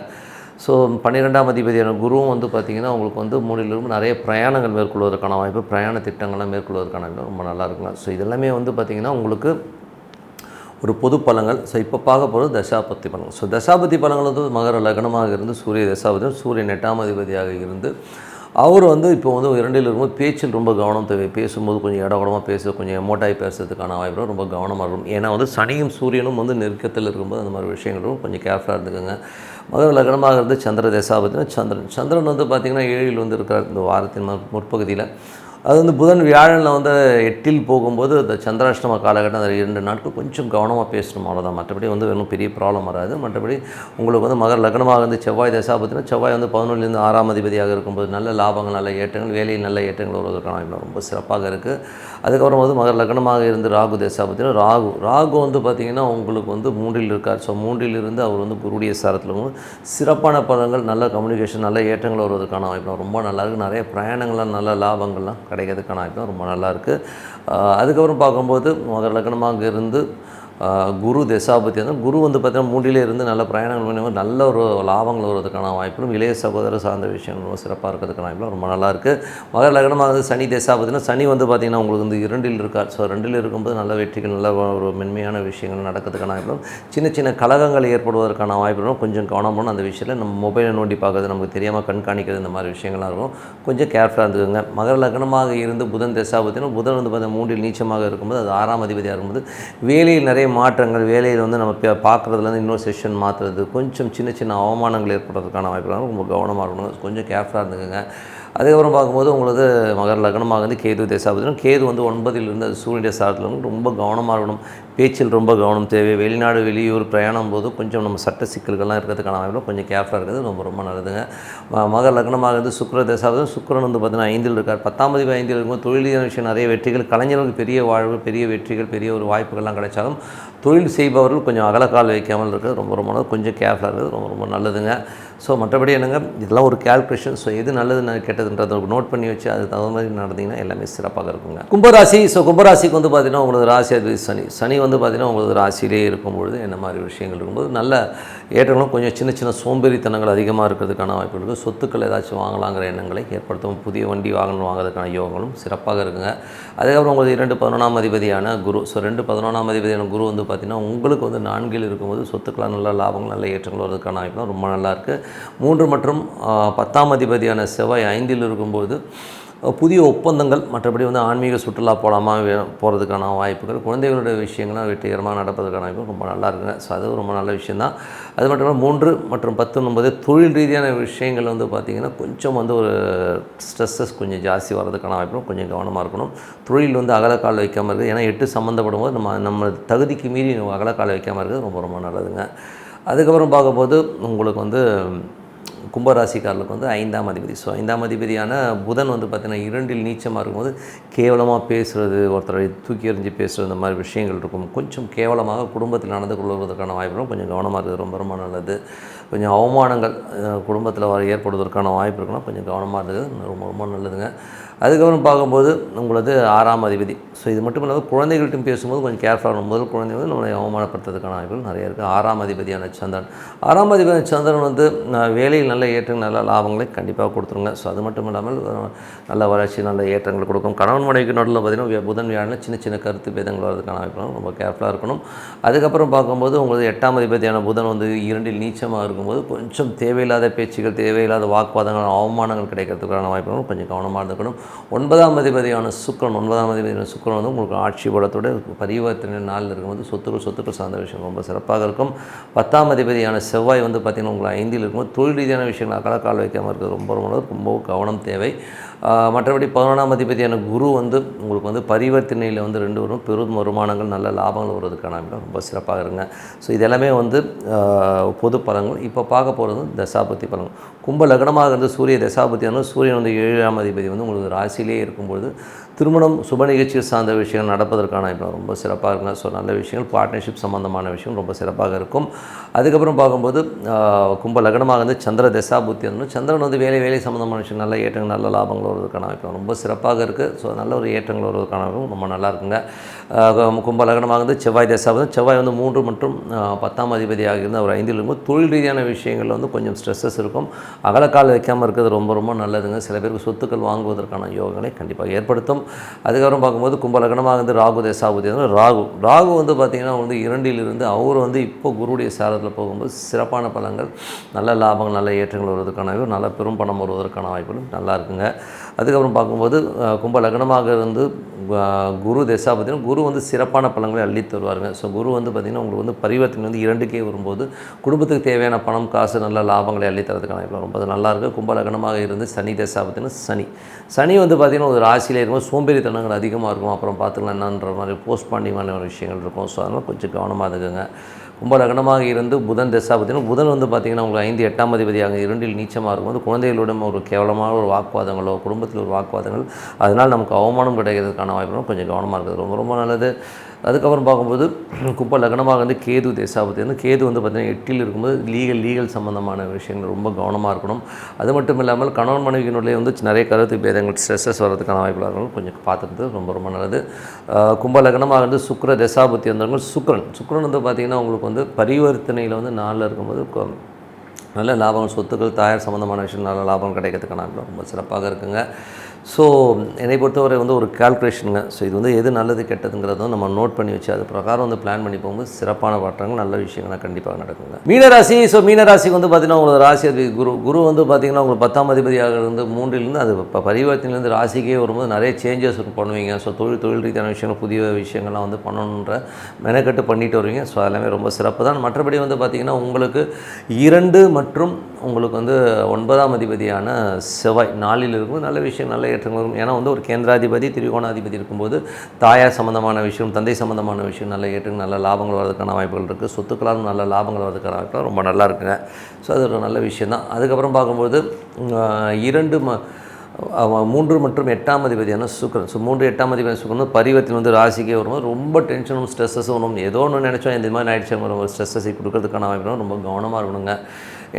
ஸோ 12ஆம் அதிபதியான குருவும் வந்து பார்த்திங்கன்னா உங்களுக்கு வந்து 3லிருந்து நிறைய பிரயாணங்கள் மேற்கொள்வதற்கான வாய்ப்பு, பிரயாண திட்டங்கள்லாம் மேற்கொள்வதற்கான வாய்ப்பு ரொம்ப நல்லா இருக்குங்க. ஸோ இதெல்லாமே வந்து பார்த்திங்கன்னா உங்களுக்கு ஒரு பொது பலன்கள். ஸோ இப்போ பார்க்க போகிறது தசாபத்தி பலன்கள். ஸோ தசாபத்தி பலன்கள் வந்து மகர லக்னமாக இருந்து சூரிய தசாபதி, சூரியன் 8ஆம் அதிபதியாக இருந்து அவர் வந்து இப்போ வந்து 2ல் இருக்கும்போது பேச்சில் ரொம்ப கவனம் தேவை. பேசும்போது கொஞ்சம் இடகுடமாக பேச, கொஞ்சம் எமோட்டாகி பேசுறதுக்கான வாய்ப்பு ரொம்ப கவனமாக இருக்கும். ஏன்னா வந்து சனியும் சூரியனும் வந்து நெருக்கத்தில் இருக்கும்போது அந்த மாதிரி விஷயங்களும் கொஞ்சம் கேர்ஃபுல்லாக இருந்துக்கோங்க. மகர லக்னமாக இருந்து சந்திர தசாபதினா சந்திரன் வந்து பார்த்திங்கன்னா 7ல் வந்து இருக்கார் இந்த வாரத்தின் முற்பகுதியில். அது வந்து புதன் வியாழனில் வந்து 8ல் போகும்போது அந்த சந்திராஷ்டம காலகட்டம் அந்த 2 நாட்கள் கொஞ்சம் கவனமாக பேசணும், அவ்வளோதான். மற்றபடி வந்து ஒன்றும் பெரிய ப்ராப்ளம் வராது. மற்றபடி உங்களுக்கு வந்து மகர லக்னமாக வந்து செவ்வாய் தசாபத்தினா செவ்வாய் வந்து 11லேருந்து 6ஆம் அதிபதியாக இருக்கும்போது நல்ல லாபங்கள், நல்ல ஏற்றங்கள், வேலையில் நல்ல ஏற்றங்கள் வருவதற்கான ரொம்ப சிறப்பாக இருக்குது. அதுக்கப்புறம் வந்து மகர லக்னமாக இருந்து ராகு தசாபத்தினா ராகு வந்து பார்த்திங்கன்னா உங்களுக்கு வந்து 3ல் இருக்கார். ஸோ 3ல் இருந்து அவர் வந்து குருடைய சாரத்தில் சிறப்பான பலன்கள், நல்ல கம்யூனிகேஷன், நல்ல ஏற்றங்கள் வருவதற்கான வாய்ப்பு ரொம்ப நல்லாயிருக்கு. நிறைய பிரயாணங்கள்லாம் நல்ல லாபங்கள்லாம் கிடைக்கிறதுக்கான வாய்ப்பு ரொம்ப நல்லாயிருக்கு. அதுக்கப்புறம் பார்க்கும்போது மகர லக்னமாக இருந்து குரு தசாபதி வந்து குரு வந்து பார்த்திங்கன்னா 3லே இருந்து நல்ல பிரயாணங்கள் பண்ணும்போது நல்ல ஒரு லாபங்கள் வருவதற்கான வாய்ப்பும், இளைய சகோதர சார்ந்த விஷயங்கள் ரொம்ப சிறப்பாக இருக்கிறதுக்கான வாய்ப்பு ரொம்ப நல்லாயிருக்கு. மகர லக்னமாக வந்து சனி தசாபதினா சனி வந்து பார்த்திங்கன்னா உங்களுக்கு வந்து 2ல் இருக்கார். ஸோ 2ல் இருக்கும்போது நல்ல வெற்றிகள், நல்ல ஒரு மென்மையான விஷயங்கள் நடக்கிறதுக்கான வாய்ப்பும், சின்ன சின்ன கலகங்கள் ஏற்படுவதற்கான வாய்ப்புகளும் கொஞ்சம் கவனம் பண்ணணும். அந்த விஷயத்தில் நம்ம மொபைலை நோண்டி பார்க்குறது, நமக்கு தெரியாமல் கண்காணிக்கிறது, இந்த மாதிரி விஷயங்கள்லாம் இருக்கும். கொஞ்சம் கேர்ஃபுல்லாக இருந்துக்கோங்க. மகர லக்னமாக இருந்து புதன் தசாபதினா புதன் வந்து பார்த்திங்கன்னா 3ல் நீச்சமாக இருக்கும்போது அது 6ஆம் அதிபதியாக இருக்கும்போது வேலையில் நிறைய மாற்றங்கள், வேலையில் வந்து நம்ம பார்க்குறதுலேருந்து இன்னொரு செஷன் மாற்றுறது, கொஞ்சம் சின்ன சின்ன அவமானங்கள் ஏற்படுறதுக்கான வாய்ப்புகள் ரொம்ப கவனமாக இருக்கணும். கொஞ்சம் கேர்ஃபுல்லாக இருந்துக்கோங்க. அதுக்கப்புறம் பார்க்கும்போது உங்களுக்கு மகர லக்னமாக வந்து கேது தசாபதினா கேது வந்து 9ல் இருந்து அது சூரிய சாரத்தில் வந்து ரொம்ப கவனமாக இருக்கணும். பேச்சில் ரொம்ப கவனம் தேவை. வெளிநாடு வெளியூர் பிரயாணம் போது கொஞ்சம் நம்ம சட்ட சிக்கல்கள்லாம் இருக்கிறதுக்கான வாய்ப்பு கொஞ்சம் கேர்ஃபுல்லாக இருக்கிறது ரொம்ப ரொம்ப நல்லதுங்க. மகர லக்னமாக இருந்து சுக்கிர தசாபதி, சுக்கிரன் வந்து பார்த்திங்கன்னா 5ல் இருக்கார். 10ஆம் அதிபதி 5ல் இருக்கும்போது தொழில் விஷயம் நிறைய வெற்றிகள், கலைஞர்களுக்கு பெரிய வாழ்வு, பெரிய வெற்றிகள், பெரிய ஒரு வாய்ப்புகள்லாம் கிடைச்சாலும் தொழில் செய்பவர்கள் கொஞ்சம் அகலக்கால் வைக்காமல் இருக்கிறது ரொம்ப ரொம்ப நல்லது. கொஞ்சம் கேர்ஃபுல்லாக இருக்கிறது ரொம்ப ரொம்ப நல்லதுங்க. ஸோ மற்றபடி என்னங்க, இதெல்லாம் ஒரு கேல்குலேஷன். ஸோ எது நல்லது கெட்டதுன்றதை நோட் பண்ணி வச்சு அது தகுந்த மாதிரி நடந்தீங்கன்னா எல்லாமே சிறப்பாக இருக்குங்க. கும்பராசி. ஸோ கும்பராசிக்கு வந்து பார்த்திங்கன்னா உங்களுக்கு ராசி அதிபதி சனி வந்து பார்த்திங்கன்னா உங்களுக்கு ராசியிலே இருக்கும்பொழுது என்ன மாதிரி விஷயங்கள் இருக்கும்போது நல்ல ஏற்றங்களும், கொஞ்சம் சின்ன சின்ன சோம்பேறித்தனங்கள் அதிகமாக இருக்கிறதுக்கான வாய்ப்பு இருக்குது. சொத்துக்கள் ஏதாச்சும் வாங்கலாங்கிற எண்ணங்களை ஏற்படுத்தும். புதிய வண்டி வாகனம் வாங்குறதுக்கான யோகங்களும் சிறப்பாக இருக்குங்க. அதுக்கப்புறம் உங்களுக்கு 2 11ஆம் அதிபதியான குரு. ஸோ 2 11ஆம் அதிபதியான குரு வந்து பார்த்திங்கன்னா உங்களுக்கு வந்து 4ல் இருக்கும்போது சொத்துக்களாக நல்ல லாபங்கள், நல்ல ஏற்றங்கள் வருவதற்கான வாய்ப்பு ரொம்ப நல்லாயிருக்கு. 3 மற்றும் 10ஆம் அதிபதியான செவ்வாய் 5ல் இருக்கும்போது புதிய ஒப்பந்தங்கள், மற்றபடி வந்து ஆன்மீக சுற்றுலா போகிறதுக்கான வாய்ப்புகள், குழந்தைகளுடைய விஷயங்கள்லாம் வெற்றிகரமாக நடப்பதற்கான வாய்ப்பு ரொம்ப நல்லா இருக்குங்க. ஸோ அது ரொம்ப நல்ல விஷயந்தான். அது மட்டும் இல்லாமல் 3 மற்றும் 10 9 தொழில் ரீதியான விஷயங்கள் வந்து பார்த்திங்கன்னா கொஞ்சம் வந்து ஒரு ஸ்ட்ரெஸ்ஸஸ் கொஞ்சம் ஜாஸ்தி வர்றதுக்கான வாய்ப்பும் கொஞ்சம் கவனமாக இருக்கணும். தொழில் வந்து அகலக்கால் வைக்காமல் இருக்குது. ஏன்னா 8 சம்மந்தப்படும் போது நம்ம தகுதிக்கு மீறி அகலக்கால் வைக்காமல் இருக்கிறது ரொம்ப ரொம்ப நல்லதுங்க. அதுக்கப்புறம் பார்க்கும்போது உங்களுக்கு வந்து கும்பராசிக்காரர்களுக்கு வந்து 5ஆம் அதிபதி. ஸோ 5ஆம் அதிபதியான புதன் வந்து பார்த்திங்கன்னா 2ல் நீச்சமாக இருக்கும்போது கேவலமாக பேசுகிறது, ஒருத்தரை தூக்கி எறிஞ்சு பேசுகிறது, இந்த மாதிரி விஷயங்கள் இருக்கும். கொஞ்சம் கேவலமாக குடும்பத்தில் நடந்து கொள்வதற்கான வாய்ப்புகளும் கொஞ்சம் கவனமாக இருக்குது. ரொம்ப ரொம்ப நல்லது. கொஞ்சம் அவமானங்கள் குடும்பத்தில் ஏற்படுவதற்கான வாய்ப்பு இருக்குன்னா கொஞ்சம் கவனமாக இருக்குது. ரொம்ப ரொம்ப நல்லதுங்க. அதுக்கப்புறம் பார்க்கும்போது உங்களது 6ஆம் அதிபதி. ஸோ இது மட்டும் இல்லாமல் குழந்தைகள்ட்டும் பேசும்போது கொஞ்சம் கேர்ஃபுல்லாக இருக்கும். முதல் குழந்தை வந்து நம்மளை அவமானப்படுத்துறதுக்கான வாய்ப்புகள் நிறைய இருக்குது. 6ஆம் அதிபதியான சந்திரன். 6ஆம் அதிபதியான சந்திரன் வந்து வேலையில் நல்ல ஏற்றங்கள், நல்ல லாபங்களை கண்டிப்பாக கொடுத்துருங்க. ஸோ அது மட்டும் இல்லாமல் நல்ல வளர்ச்சி, நல்ல ஏற்றங்கள் கொடுக்கும். கணவன் மனைவிக்கு நடுவில் பார்த்திங்கன்னா புதன் வியாழனில் சின்ன சின்ன கருத்து பேதங்கள் வரதுக்கான வாய்ப்புகள் ரொம்ப கேர்ஃபுல்லாக இருக்கணும். அதுக்கப்புறம் பார்க்கும்போது உங்களுக்கு 8ஆம் அதிபதியான புதன் வந்து 2ல் நீச்சமாக இருக்கும்போது கொஞ்சம் தேவையில்லாத பேச்சுகள், தேவையில்லாத வாக்குவாதங்கள், அவமானங்கள் கிடைக்கிறதுக்கான வாய்ப்புகளும் கொஞ்சம் கவனமாக இருக்கணும். 9ஆம் அதிபதியான சுக்கிரன் வந்து உங்களுக்கு ஆட்சி பலத்தோட பரிவர்த்தனை நாளில் இருக்கும்போது சொத்துக்கள் சார்ந்த விஷயம் ரொம்ப சிறப்பாக இருக்கும். 10ஆம் அதிபதியான செவ்வாய் வந்து பார்த்திங்கன்னா உங்களுக்கு 5ல் இருக்கும்போது தொழில் ரீதியான விஷயங்கள் அகலக்கால் வைக்காமல் இருக்கிறது ரொம்ப கவனம் தேவை. மற்றபடி 11ஆம் அதிபதியான குரு வந்து உங்களுக்கு வந்து பரிவர்த்தனையில் வந்து 2 வரும். பெரும் வருமானங்கள், நல்ல லாபங்கள் வருவதற்கான ரொம்ப சிறப்பாக இருங்க. ஸோ இதெல்லாமே வந்து பொது பலன்கள். இப்போ பார்க்க போகிறது தசாபதி பலன்கள். கும்ப லக்னமாக இருந்து சூரிய தசாபதியான சூரியன் வந்து 7ஆம் அதிபதி வந்து உங்களுக்கு ராசியிலே இருக்கும்பொழுது திருமணம் சுப நிகழ்ச்சிகள் சார்ந்த விஷயங்கள் நடப்பதற்கான இப்போ ரொம்ப சிறப்பாக இருக்குங்க. ஸோ நல்ல விஷயங்கள் பார்ட்னர்ஷிப் சம்மந்தமான விஷயம் ரொம்ப சிறப்பாக இருக்கும். அதுக்கப்புறம் பார்க்கும்போது கும்ப லக்னமாக வந்து சந்திர தசாபுத்தி வந்து சந்திரன் வந்து வேலை சம்மந்தமான விஷயம் நல்ல ஏற்றங்கள் நல்ல லாபங்கள் வருவதற்கான வாய்ப்பு ரொம்ப சிறப்பாக இருக்குது. ஸோ நல்ல ஒரு ஏற்றங்கள் வருவதற்கான வாய்ப்பு ரொம்ப நல்லா இருக்குங்க. கும்ப லக்னமாக வந்து செவ்வாய் தசாபுத்தி செவ்வாய் வந்து 3 மற்றும் 10ஆம் அதிபதியாக இருந்து அவர் 5ல் இருக்கும்போது தொழில் ரீதியான விஷயங்களில் வந்து கொஞ்சம் ஸ்ட்ரெஸ்ஸஸ் இருக்கும். அகலக்கால் வைக்காமல் இருக்கிறது ரொம்ப நல்லதுங்க. சில பேருக்கு சொத்துக்கள் வாங்குவதற்கான யோகங்களை கண்டிப்பாக ஏற்படுத்தும். அதுக்கப்புறம் பார்க்கும்போது கும்ப லக்னமாக வந்து ராகு தசாபுத்தி வந்து ராகு வந்து பார்த்திங்கன்னா வந்து 2ல் இருந்து அவர் வந்து இப்போ குருவுடைய சாரத்தில் போகும்போது சிறப்பான பலன்கள் நல்ல லாபங்கள் நல்ல ஏற்றங்கள் வருவதற்கான வாய்ப்பு நல்ல பெரும் பணம் வருவதற்கான வாய்ப்புகளும் நல்லா இருக்குங்க. அதுக்கப்புறம் பார்க்கும்போது கும்ப லக்னமாக இருந்து குரு தசாபுத்தினா குரு வந்து சிறப்பான பலன்களை அள்ளி தருவாருங்க. ஸோ குரு வந்து பார்த்திங்கன்னா உங்களுக்கு வந்து பரிவர்த்தனை வந்து 2க்கே வரும்போது குடும்பத்துக்கு தேவையான பணம் காசு நல்ல லாபங்களை அள்ளி தரதுக்கான வாய்ப்பு ரொம்ப நல்லா இருக்குது. கும்ப லக்னமாக இருந்து சனி தசாபுத்தினா சனி வந்து பார்த்திங்கன்னா ஒரு ராசியில் இருக்கும்போது சோம்பேறித்தனங்கள் அதிகமாக இருக்கும். அப்புறம் பார்த்துக்கலாம் என்னன்ற மாதிரி போஸ்ட்பாண்டிங்கான ஒரு விஷயங்கள் இருக்கும். ஸோ அதனால் கொஞ்சம் கவனமாக இருக்குங்க. கும்ப லக்னமாக இருந்து புதன் தசாபுத்தினா புதன் வந்து பார்த்திங்கன்னா உங்களுக்கு 5 8ஆம் அதிபதியாக 2ல் நீச்சமாக இருக்கும்போது குழந்தைகளுடன் ஒரு கேவலமான ஒரு வாக்குவாதங்களோ குடும்பத்தில் ஒரு வாக்குவாதங்கள் அதனால் நமக்கு அவமானம் கிடைக்கிறதுக்கான வாய்ப்புகளும் கொஞ்சம் கவனமாக இருக்குது ரொம்ப நல்லது. அதுக்கப்புறம் பார்க்கும்போது கும்ப லக்னமாக வந்து கேது தசாபுத்தி வந்து கேது வந்து பார்த்திங்கன்னா 8ல் இருக்கும்போது லீகல் சம்மந்தமான விஷயங்கள் ரொம்ப கவனமாக இருக்கணும். அது மட்டும் இல்லாமல் கணவன் மனைவியினுடைய வந்து நிறைய கருத்து பேதங்கள் ஸ்ட்ரெஸ்ஸஸ் வரதுக்கான வாய்ப்புகள் கொஞ்சம் பார்த்துக்கிறது ரொம்ப நல்லது. கும்ப லக்னமாக வந்து சுக்கிர தசாபுத்தி வந்தவங்க சுக்கிரன் வந்து பார்த்திங்கன்னா உங்களுக்கு வந்து பரிவர்த்தனையில் வந்து 4ல் இருக்கும்போது நல்ல லாபம் சொத்துக்கள் தாயார் சம்மந்தமான விஷயம் நல்ல லாபம் கிடைக்கிறதுக்கான ரொம்ப சிறப்பாக இருக்குங்க. ஸோ என்னை பொறுத்தவரை வந்து ஒரு கால்குலேஷனுங்க. ஸோ இது வந்து எது நல்லது கெட்டதுங்கிறதும் நம்ம நோட் பண்ணி வச்சு அது பிரகாரம் வந்து பிளான் பண்ணி போகும்போது சிறப்பான மாற்றங்கள் நல்ல விஷயங்கள்லாம் கண்டிப்பாக நடக்குங்க. மீனராசி மீனராசிக்கு வந்து பார்த்திங்கன்னா உங்களுக்கு ராசி அது குரு வந்து பார்த்திங்கன்னா உங்களுக்கு 10ஆம் அதிபதியாக இருந்து 3லேருந்து அது இப்போ பரிவர்த்தனையிலேருந்து ராசிக்கே வரும்போது நிறைய சேஞ்சஸ் பண்ணுவீங்க. ஸோ தொழில் ரீதியான விஷயங்கள் புதிய விஷயங்கள்லாம் வந்து பண்ணணுன்ற மெனக்கட்டு பண்ணிட்டு வருவீங்க. ஸோ எல்லாமே ரொம்ப சிறப்பு தான். மற்றபடி வந்து பார்த்திங்கன்னா உங்களுக்கு 2 மற்றும் உங்களுக்கு வந்து 9ஆம் அதிபதியான செவ்வாய் 4ல் இருக்கும்போது நல்ல விஷயம் நல்ல ஏற்றங்கள் வரும். ஏன்னா வந்து ஒரு கேந்திராதிபதி திரிகோணாதிபதி இருக்கும்போது தாயார் சம்மந்தமான விஷயம் தந்தை சம்மந்தமான விஷயம் நல்ல ஏற்றங்கள் நல்ல லாபங்கள் வரதுக்கான வாய்ப்புகள் இருக்குது. சொத்துக்களாலும் நல்ல லாபங்கள் வரதுக்கான வாய்ப்புகள் ரொம்ப நல்லா இருக்குங்க. ஸோ அது ஒரு நல்ல விஷயம் தான். அதுக்கப்புறம் பார்க்கும்போது 3 மற்றும் 8ஆம் அதிபதியான சுக்கிரன். ஸோ 3 8ஆம் அதிபதியான சுக்கிரன் பரிவர்த்தனை வந்து ராசிக்கே வரும்போது ரொம்ப டென்ஷனும் ஸ்ட்ரெஸ்ஸஸும் வரும். ஏதோ ஒன்று நினச்சோம் இந்த மாதிரி ஆயிடுச்சு ஒரு ஸ்ட்ரெஸ்ஸை கொடுக்கறதுக்கான வாய்ப்பு ரொம்ப கவனமாக இருக்கணுங்க.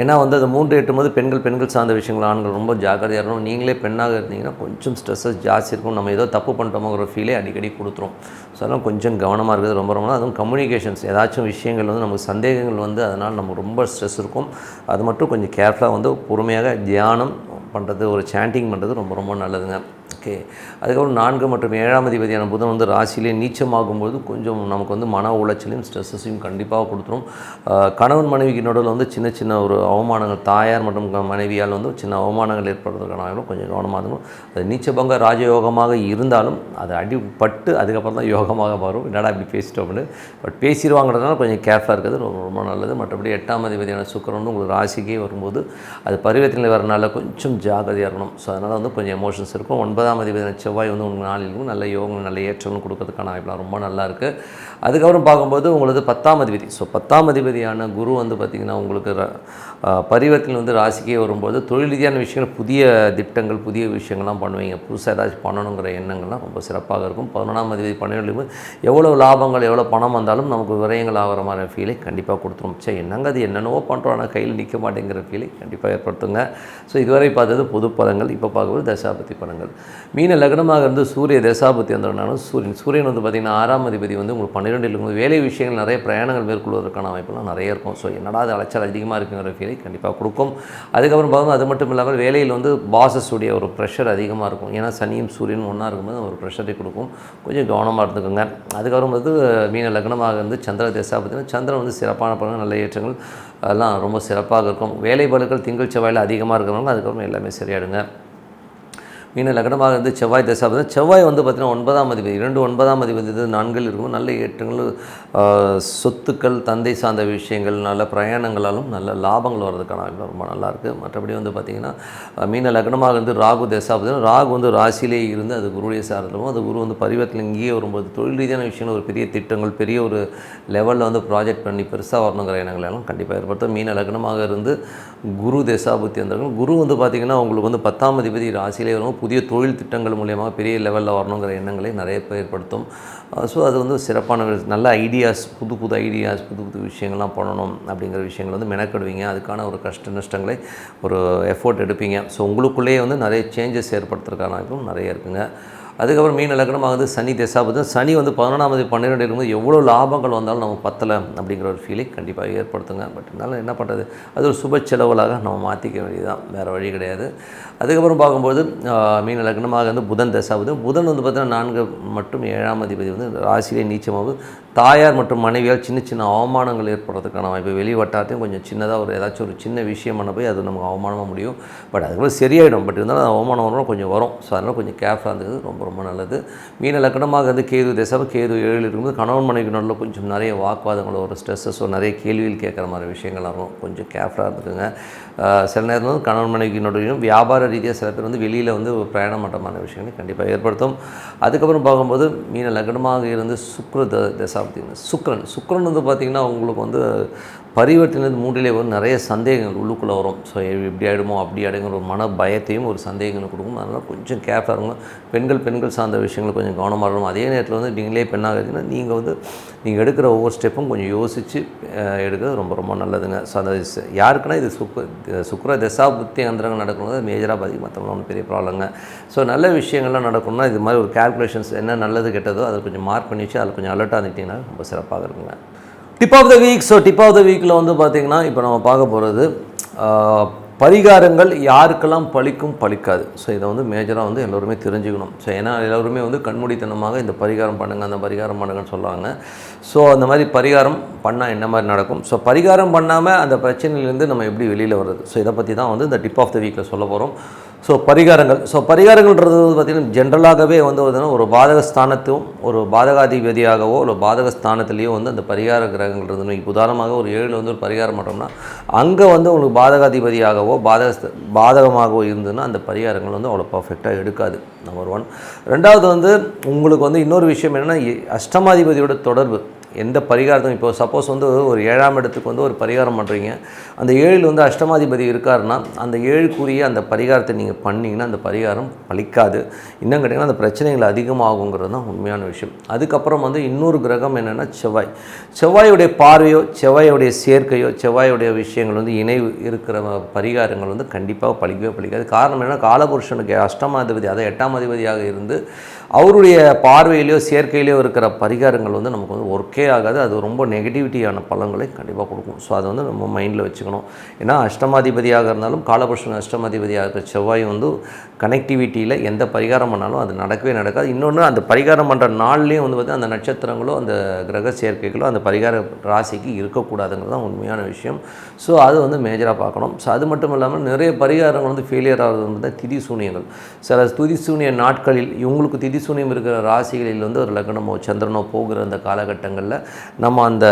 ஏன்னா வந்து அது 3 8 போது பெண்கள் சார்ந்த விஷயங்கள் ஆண்கள் ரொம்ப ஜாக்கிரதையாக இருக்கணும். நீங்களே பெண்ணாக இருந்தீங்கன்னா கொஞ்சம் ஸ்ட்ரெஸ்ஸஸ் ஜாஸ்தி இருக்கும். நம்ம ஏதோ தப்பு பண்ணிட்டோமோங்கிற ஃபீலே அடிக்கடி கொடுத்துரும். ஸோ அதெல்லாம் கொஞ்சம் கவனமாக இருக்கிறது ரொம்ப அதுவும் கம்யூனிகேஷன்ஸ் ஏதாச்சும் விஷயங்கள் வந்து நமக்கு சந்தேகங்கள் வந்து அதனால் நம்ம ரொம்ப ஸ்ட்ரெஸ் இருக்கும். அது மட்டும் கொஞ்சம் கேர்ஃபுல்லாக வந்து பொறுமையாக தியானம் பண்ணுறது ஒரு சாண்டிங் பண்ணுறது ரொம்ப நல்லதுங்க. ஓகே. அதுக்கப்புறம் 4 மற்றும் 7ஆம் அதிபதியான புதன் வந்து ராசியிலே நீச்சமாகும்போது கொஞ்சம் நமக்கு வந்து மன உளைச்சலையும் ஸ்ட்ரெஸ்ஸையும் கண்டிப்பாக கொடுத்துரும். கணவன் மனைவிக்கு நடுவில் வந்து சின்ன ஒரு அவமானங்கள் தாயார் மற்றும் மனைவியால் வந்து சின்ன அவமானங்கள் ஏற்படுறதுக்கான கொஞ்சம் கவனமாக இருக்கும். அது நீச்சபங்க ராஜயோகமாக இருந்தாலும் அது அடிபட்டு அதுக்கப்புறம் தான் யோகமாக மாறும். என்னடா இப்படி பேசிட்டோம் அப்படின்னு பட் பேசிடுவாங்கிறதுனால கொஞ்சம் கேர்ஃபுல்லாக இருக்கிறது ரொம்ப நல்லது. மற்றபடி 8ஆம் அதிபதியான சுக்கிரன் வந்து உங்களுக்கு ராசிக்கே வரும்போது அது பரிவர்த்தனை வரனால கொஞ்சம் ஜாகிரதையாக இருக்கணும். ஸோ அதனால் வந்து கொஞ்சம் எமோஷன்ஸ் இருக்கும். 9ஆம் அதிபதியான செவ்வாய் வந்து உங்களுக்கு 4லும் நல்ல யோகம் நல்ல ஏற்றங்கள் கொடுக்கறதுக்கான வாய்ப்புலாம் ரொம்ப நல்லா இருக்குது. அதுக்கப்புறம் பார்க்கும்போது உங்களுக்கு 10ஆம் அதிபதி. ஸோ 10ஆம் அதிபதியான குரு வந்து பார்த்திங்கன்னா உங்களுக்கு பரிவர்த்தனை வந்து ராசிக்கே வரும்போது தொழில் ரீதியான விஷயங்கள் புதிய திட்டங்கள் புதிய விஷயங்கள்லாம் பண்ணுவீங்க. புதுசாக ஏதாச்சும் பண்ணணுங்கிற எண்ணங்கள்லாம் ரொம்ப சிறப்பாக இருக்கும். 11ஆம் அதிபதி 12 எவ்வளோ லாபங்கள் எவ்வளோ பணம் வந்தாலும் நமக்கு விரயங்கள் ஆகிற மாதிரி ஃபீலை கண்டிப்பாக கொடுத்துரும். சரி என்னங்க அது என்னென்னவோ பண்ணுறோம் ஆனால் கையில் நிற்க மாட்டேங்கிற ஃபீலை கண்டிப்பாக ஏற்படுத்துங்க. ஸோ இதுவரை பார்த்தது பொது பலன்கள். இப்போ பார்க்கும்போது தசாபதி பலன்கள். மீன லக்னமாக இருந்து சூரிய தசாபுத்தி வந்தோம்னாலும் சூரியன் வந்து பார்த்திங்கன்னா 6ஆம் அதிபதி வந்து உங்களுக்கு 12ல் இருக்கும்போது வேலை விஷயங்கள் நிறைய பிரயாணங்கள் மேற்கொள்வதற்கான வாய்ப்புலாம் நிறைய இருக்கும். ஸோ என்னடா அது அலைச்சல் அதிகமாக இருக்குங்கிற ஃபீலை கண்டிப்பாக கொடுக்கும். அதுக்கப்புறம் பார்க்கும்போது அது மட்டும் இல்லாமல் வேலையில் வந்து பாசஸுடைய ஒரு ப்ரெஷர் அதிகமாக இருக்கும். ஏன்னா சனியும் சூரியனும் ஒன்றா இருக்கும்போது ஒரு ப்ரெஷரை கொடுக்கும். கொஞ்சம் கவனமாக இருந்துக்கோங்க. அதுக்கப்புறம் வந்து மீன லக்னமாக இருந்து சந்திர தசாபுத்தினா சந்திரன் வந்து சிறப்பான பலன்கள் நல்ல ஏற்றங்கள் அதெல்லாம் ரொம்ப சிறப்பாக இருக்கும். வேலை பளுக்கள் திங்கள் செவ்வாயில் அதிகமாக இருக்கிறவங்க அதுக்கப்புறம் எல்லாமே சரியாயிடுங்க. மீன லக்னமாக இருந்து செவ்வாய் தசாபதி செவ்வாய் வந்து பார்த்திங்கன்னா 9ஆம் அதிபதி 9ஆம் அதிபதி 4ல் இருக்கும்போது நல்ல ஏற்றங்கள் சொத்துக்கள் தந்தை சார்ந்த விஷயங்கள் நல்ல பிரயாணங்களாலும் நல்ல லாபங்கள் வர்றதுக்கான ரொம்ப நல்லாயிருக்கு. மற்றபடி வந்து பார்த்திங்கன்னா மீன லக்னமாக இருந்து ராகு தசாபதி ராகு வந்து ராசியிலே இருந்து அது குருடைய சாரத்திலும் அது குரு வந்து பரிவர்த்தனை இங்கேயே வரும்போது தொழில் ரீதியான விஷயங்கள் ஒரு பெரிய திட்டங்கள் பெரிய ஒரு லெவலில் வந்து ப்ராஜெக்ட் பண்ணி பெருசாக வரணுங்கிற எண்ணங்கள் எல்லாம் கண்டிப்பாக ஏற்படுத்தும். மீன லக்னமாக இருந்து குரு தசாபுத்தி வந்தார்கள். குரு வந்து பார்த்திங்கன்னா உங்களுக்கு வந்து 10ஆம் அதிபதி ராசியிலே வரும் புதிய தொழில் திட்டங்கள் மூலியமாக பெரிய லெவலில் வரணுங்கிற எண்ணங்களை நிறைய பேர் ஏற்படுத்தும். ஸோ அது வந்து சிறப்பான நல்ல ஐடியாஸ், புது புது ஐடியாஸ், புது புது விஷயங்கள்லாம் பண்ணணும் அப்படிங்கிற விஷயங்கள் வந்து மெனக்கெடுவீங்க. அதுக்கான ஒரு கஷ்ட நஷ்டங்களை ஒரு எஃபோர்ட் எடுப்பீங்க. ஸோ உங்களுக்குள்ளேயே வந்து நிறைய சேஞ்சஸ் ஏற்படுத்துறதுக்கான வாய்ப்பும் நிறைய இருக்குங்க. அதுக்கப்புறம் மீன லக்னமாகுது சனி தசாபுதன். சனி வந்து 11ஆம் 12 இருக்கும்போது எவ்வளோ லாபங்கள் வந்தாலும் நமக்கு பத்தலை அப்படிங்கிற ஒரு ஃபீலிங் கண்டிப்பாக ஏற்படுத்துங்க. பட் இருந்தாலும் என்ன பண்ணுறது, அது ஒரு சுப செலவுகளாக நம்ம மாற்றிக்க வேண்டியதுதான், வேறு வழி கிடையாது. அதுக்கப்புறம் பார்க்கும்போது மீன லக்னமாக வந்து புதன் தசாபுதன். புதன் வந்து பார்த்திங்கன்னா 4 மற்றும் 7ஆம் அதிபதி வந்து ராசியிலே நீச்சமாகுது. தாயார் மற்றும் மனைவியால் சின்ன சின்ன அவமானங்கள் ஏற்படுறதுக்கான வாய்ப்பு. வெளி வட்டாரத்தையும் கொஞ்சம் சின்னதாக ஒரு ஏதாச்சும் ஒரு சின்ன விஷயம் பண்ண போய் அது நமக்கு அவமானமாக முடியும். பட் அதுக்கப்புறம் சரியாயிடும். பட் இருந்தாலும் அவமானம் வரணும் கொஞ்சம் வரும். ஸோ அதனால் கொஞ்சம் கேர்ஃபுல்லாக இருந்தது ரொம்ப ரொம்ப நல்லது. மீன லக்னமாக வந்து கேது தசை, கேது 7 இருக்கும்போது கணவன் மனைவி நடுவில் கொஞ்சம் நிறைய வாக்குவாதங்களோ ஒரு ஸ்ட்ரெஸ்ஸஸோ நிறைய கேள்விகள் கேட்குற மாதிரி விஷயங்கள்லாம் இருக்கும். கொஞ்சம் கேர்ஃபுல்லாக இருந்துக்குங்க. சில நேரம் வந்து கணவன் மனைவிக்கு நடுவிலும் வியாபார ரீதியாக சில பேர் வந்து வெளியில் வந்து பிரயாணம் பண்ணுற விஷயங்களை கண்டிப்பாக ஏற்படுத்தும். அதுக்கப்புறம் பார்க்கும்போது மீன லக்னமாக இருந்து சுக்ர தசா பார்த்திங்கன்னா சுக்ரன் வந்து பார்த்திங்கன்னா உங்களுக்கு வந்து பரிவர்த்தனை 3லே வந்து நிறைய சந்தேகங்கள் உள்ளுக்குள்ளே வரும். ஸோ இப்படி ஆகிடுமோ அப்படி ஆகிடுங்கிற ஒரு மன பயத்தையும் ஒரு சந்தேகங்களை கொடுக்கும். அதனால் கொஞ்சம் கேர்ஃபுல்லாக இருக்கும். பெண்கள் சார்ந்த விஷயங்கள் கொஞ்சம் கவனமாக இருக்கணும். அதே நேரத்தில் வந்து நீங்களே பெண்ணாகிறதுனா நீங்கள் எடுக்கிற ஒவ்வொரு ஸ்டெப்பும் கொஞ்சம் யோசித்து எடுக்கிறது ரொம்ப ரொம்ப நல்லதுங்க. ஸோ அந்த யாருக்குன்னா இது சுக்ர தசா புத்தி அந்தரங்கள் நடக்கணும் மேஜராக பாதிக்கும். மற்றவங்க ஒன்றும் பெரிய ப்ராப்ளங்க. ஸோ நல்ல விஷயங்கள்லாம் நடக்கணும்னா இது மாதிரி ஒரு கால்குலேஷன்ஸ் என்ன நல்லது கெட்டதோ அதை கொஞ்சம் மார்க் பண்ணி வச்சு அதில் கொஞ்சம் அலர்ட்டாக இருந்துட்டிங்கன்னா ரொம்ப சிறப்பாக இருக்குங்க. Tip of the week. So tip of the வீக்கில் வந்து பார்த்திங்கன்னா இப்போ நம்ம பார்க்க போகிறது பரிகாரங்கள் யாருக்கெல்லாம் பலிக்காது. ஸோ இதை வந்து மேஜராக வந்து எல்லோருமே தெரிஞ்சுக்கணும். ஸோ ஏன்னா எல்லோருமே வந்து கண்மூடித்தனமாக இந்த பரிகாரம் பண்ணுங்கள் அந்த பரிகாரம் பண்ணுங்கன்னு சொல்லுவாங்க. ஸோ அந்த மாதிரி பரிகாரம் பண்ணால் என்ன மாதிரி நடக்கும், ஸோ பரிகாரம் பண்ணாமல் அந்த பிரச்சனையிலேருந்து நம்ம எப்படி வெளியில் வர்றது, ஸோ இதை பற்றி தான் வந்து இந்த டிப் ஆஃப் த வீக்கில் சொல்ல போகிறோம். ஸோ பரிகாரங்கள்ன்றது பார்த்திங்கன்னா ஜென்ரலாகவே வந்து ஒரு பாதக ஸ்தானத்தும் ஒரு பாதகாதிபதியாகவோ இல்லை பாதக ஸ்தானத்துலேயோ வந்து அந்த பரிகார கிரகங்கள்ன்றது இப்போ உதாரணமாக ஒரு 7 வந்து ஒரு பரிகாரம் பண்ணுறோம்னா அங்கே வந்து உங்களுக்கு பாதகாதிபதியாகவோ பாதகமாகவோ இருந்ததுன்னா அந்த பரிகாரங்கள் வந்து அவ்வளோ பர்ஃபெக்டாக எடுக்காது. நம்பர் 1. 2வது வந்து உங்களுக்கு வந்து இன்னொரு விஷயம் என்னென்னா அஷ்டமாதிபதியோட தொடர்பு. எந்த பரிகாரத்தும் இப்போ சப்போஸ் வந்து ஒரு 7ஆம் இடத்துக்கு வந்து ஒரு பரிகாரம் பண்ணுறீங்க, அந்த 7 வந்து அஷ்டமாதிபதி இருக்காருன்னா அந்த 7க்குரிய அந்த பரிகாரத்தை நீங்கள் பண்ணிங்கன்னா அந்த பரிகாரம் பலிக்காது. இன்னும் கேட்டிங்கன்னா அந்த பிரச்சனைகள் அதிகமாகுங்கிறது தான் உண்மையான விஷயம். அதுக்கப்புறம் வந்து இன்னொரு கிரகம் என்னென்னா செவ்வாயுடைய பார்வையோ செவ்வாயுடைய சேர்க்கையோ செவ்வாயுடைய விஷயங்கள் வந்து இணைவு இருக்கிற பரிகாரங்கள் வந்து கண்டிப்பாக பலிக்காது. காரணம் என்னென்னா காலபுருஷனுக்கு அஷ்டமாதிபதி அதை 8ஆம் அதிபதியாக இருந்து அவருடைய பார்வையிலையோ சேர்க்கையிலையோ இருக்கிற பரிகாரங்கள் வந்து நமக்கு வந்து ஒர்க்கே ஆகாது. அது ரொம்ப நெகட்டிவிட்டியான பலன்களை கண்டிப்பாக கொடுக்கும். ஸோ அதை வந்து நம்ம மைண்டில் வச்சுக்கணும். ஏன்னா அஷ்டமாதிபதியாக இருந்தாலும் காலபுருஷன் அஷ்டமாதிபதியாக இருக்கிற செவ்வாய் வந்து கனெக்டிவிட்டியில் எந்த பரிகாரம் பண்ணாலும் அது நடக்கவே நடக்காது. இன்னொன்று அந்த பரிகாரம் பண்ணுற நாள்லேயும் வந்து பார்த்திங்கன்னா அந்த நட்சத்திரங்களோ அந்த கிரக சேர்க்கைகளோ அந்த பரிகார ராசிக்கு இருக்கக்கூடாதுங்கிறது தான் உண்மையான விஷயம். ஸோ அது வந்து மேஜராக பார்க்கணும். ஸோ அது மட்டும் இல்லாமல் நிறைய பரிகாரங்கள் வந்து ஃபெயிலியர் ஆகிறது வந்து திதி சூனியங்கள். சில திதி சூனிய நாட்களில் இவங்களுக்கு திதி சூனியம் இருக்கிற ராசிகளில் வந்து ஒரு லக்னமோ சந்திரனோ போகிற அந்த காலகட்டங்களில் நம்ம அந்த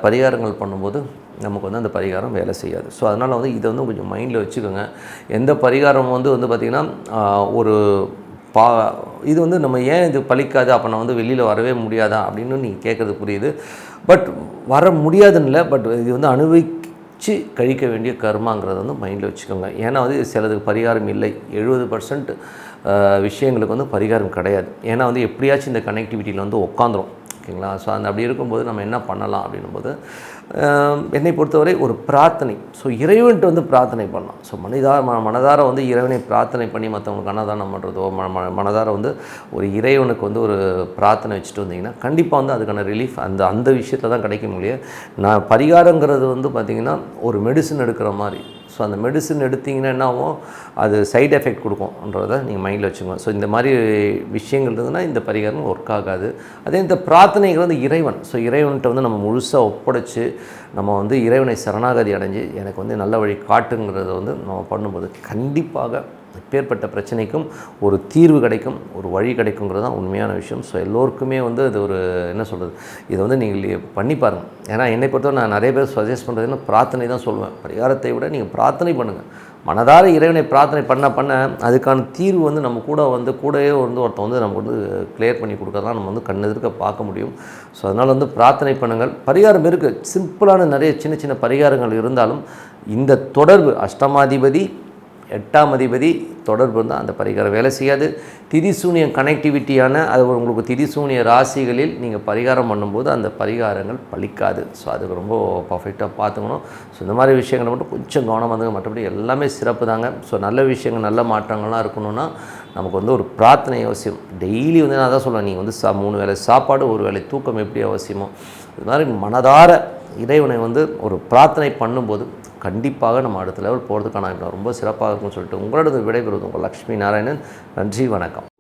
பரிகாரங்கள் பண்ணும்போது நமக்கு வந்து அந்த பரிகாரம் வேலை செய்யாது. ஸோ அதனால் வந்து இதை வந்து கொஞ்சம் மைண்டில் வச்சுக்கோங்க. எந்த பரிகாரம் வந்து பார்த்திங்கன்னா ஒரு இது வந்து நம்ம ஏன் இது பலிக்காது, அப்போ நான் வந்து வெளியில் வரவே முடியாதா அப்படின்னு நீங்கள் கேட்குறது புரியுது. பட் வர முடியாதுன்னு இல்லை, பட் இது வந்து அனுபவிச்சு கழிக்க வேண்டிய கர்மாங்கிறத வந்து மைண்டில் வச்சுக்கோங்க. ஏன்னா வந்து சிலதுக்கு பரிகாரம் இல்லை. 70% விஷயங்களுக்கு வந்து பரிகாரம் கிடையாது. ஏன்னா வந்து எப்படியாச்சும் இந்த கனெக்டிவிட்டியில் வந்து உட்காந்துரும். ஓகேங்களா? ஸோ அப்படி இருக்கும்போது நம்ம என்ன பண்ணலாம் அப்படின்னும்போது என்னை பொறுத்தவரை ஒரு பிரார்த்தனை. ஸோ இறைவன்ட்டு வந்து பிரார்த்தனை பண்ணலாம். ஸோ மனதார வந்து இறைவனை பிரார்த்தனை பண்ணி மற்றவங்களுக்கு அன்னதானம் பண்ணுறதோ மனதார வந்து ஒரு இறைவனுக்கு வந்து ஒரு பிரார்த்தனை வச்சுட்டு வந்தீங்கன்னா கண்டிப்பாக வந்து அதுக்கான ரிலீஃப் அந்த விஷயத்தில் தான் கிடைக்க முடியும். நான் பரிகாரங்கிறது வந்து பார்த்திங்கன்னா ஒரு மெடிசன் எடுக்கிற மாதிரி. ஸோ அந்த மெடிசன் எடுத்திங்கன்னா என்ன ஆகும், அது சைட் எஃபெக்ட் கொடுக்கும்ன்றதை நீங்கள் மைண்டில் வச்சுக்கோங்க. ஸோ இந்த மாதிரி விஷயங்கள் இருந்ததுன்னா இந்த பரிகாரம் ஒர்க் ஆகாது. அதே இந்த பிரார்த்தனைகள் வந்து இறைவன். ஸோ இறைவன்கிட்ட வந்து நம்ம முழுசாக ஒப்படைச்சு நம்ம வந்து இறைவனை சரணாகதி அடைஞ்சு எனக்கு வந்து நல்ல வழி காட்டுங்கிறத வந்து நம்ம பண்ணும்போது கண்டிப்பாக எப்பேற்பட்ட பிரச்சனைக்கும் ஒரு தீர்வு கிடைக்கும், ஒரு வழி கிடைக்குங்கிறது தான் உண்மையான விஷயம். ஸோ எல்லோருக்குமே வந்து அது ஒரு என்ன சொல்கிறது, இதை வந்து நீங்கள் பண்ணி பாருங்கள். ஏன்னா என்னை பொறுத்தவரை நான் நிறைய பேர் சஜஸ்ட் பண்ணுறதுன்னா பிரார்த்தனை தான் சொல்லுவேன். பரிகாரத்தை விட நீங்கள் பிரார்த்தனை பண்ணுங்கள். மனதார இறைவனை பிரார்த்தனை பண்ண அதுக்கான தீர்வு வந்து நம்ம கூடவே வந்து ஒருத்தன் வந்து நமக்கு வந்து கிளியர் பண்ணி கொடுக்கறதான் நம்ம வந்து கண்ணெதிர்க்க பார்க்க முடியும். ஸோ அதனால் வந்து பிரார்த்தனை பண்ணுங்கள். பரிகாரம் இருக்குது, சிம்பிளான நிறைய சின்ன சின்ன பரிகாரங்கள் இருந்தாலும் இந்த தொடர்பு அஷ்டமாதிபதி 8ஆம் அதிபதி தொடர்பு இருந்தால் அந்த பரிகாரம் வேலை செய்யாது. திதிசூனியம் கனெக்டிவிட்டியான அது உங்களுக்கு திதிசூனிய ராசிகளில் நீங்கள் பரிகாரம் பண்ணும்போது அந்த பரிகாரங்கள் பலிக்காது. ஸோ அதுக்கு ரொம்ப பர்ஃபெக்டாக பார்த்துக்கணும். ஸோ இந்த மாதிரி விஷயங்களை மட்டும் கொஞ்சம் கவனமாக இருந்துங்க. மற்றபடி எல்லாமே சிறப்பு தாங்க. ஸோ நல்ல விஷயங்கள் நல்ல மாற்றங்கள்லாம் இருக்கணும்னா நமக்கு ஒரு பிரார்த்தனை அவசியம். டெய்லி நான் தான் சொல்லுவேன், நீங்கள் 3 வேளை சாப்பாடு 1 வேளை தூக்கம் எப்படி அவசியமோ இது மாதிரி மனதார இறைவனை ஒரு பிரார்த்தனை பண்ணும்போது கண்டிப்பாக நம்ம அடுத்த லெவல் போகிறதுக்கான ரொம்ப சிறப்பாக இருக்கும்னு சொல்லிட்டு உங்களோட விடைபெறுவது உங்கள் லக்ஷ்மி நாராயணன். நன்றி, வணக்கம்.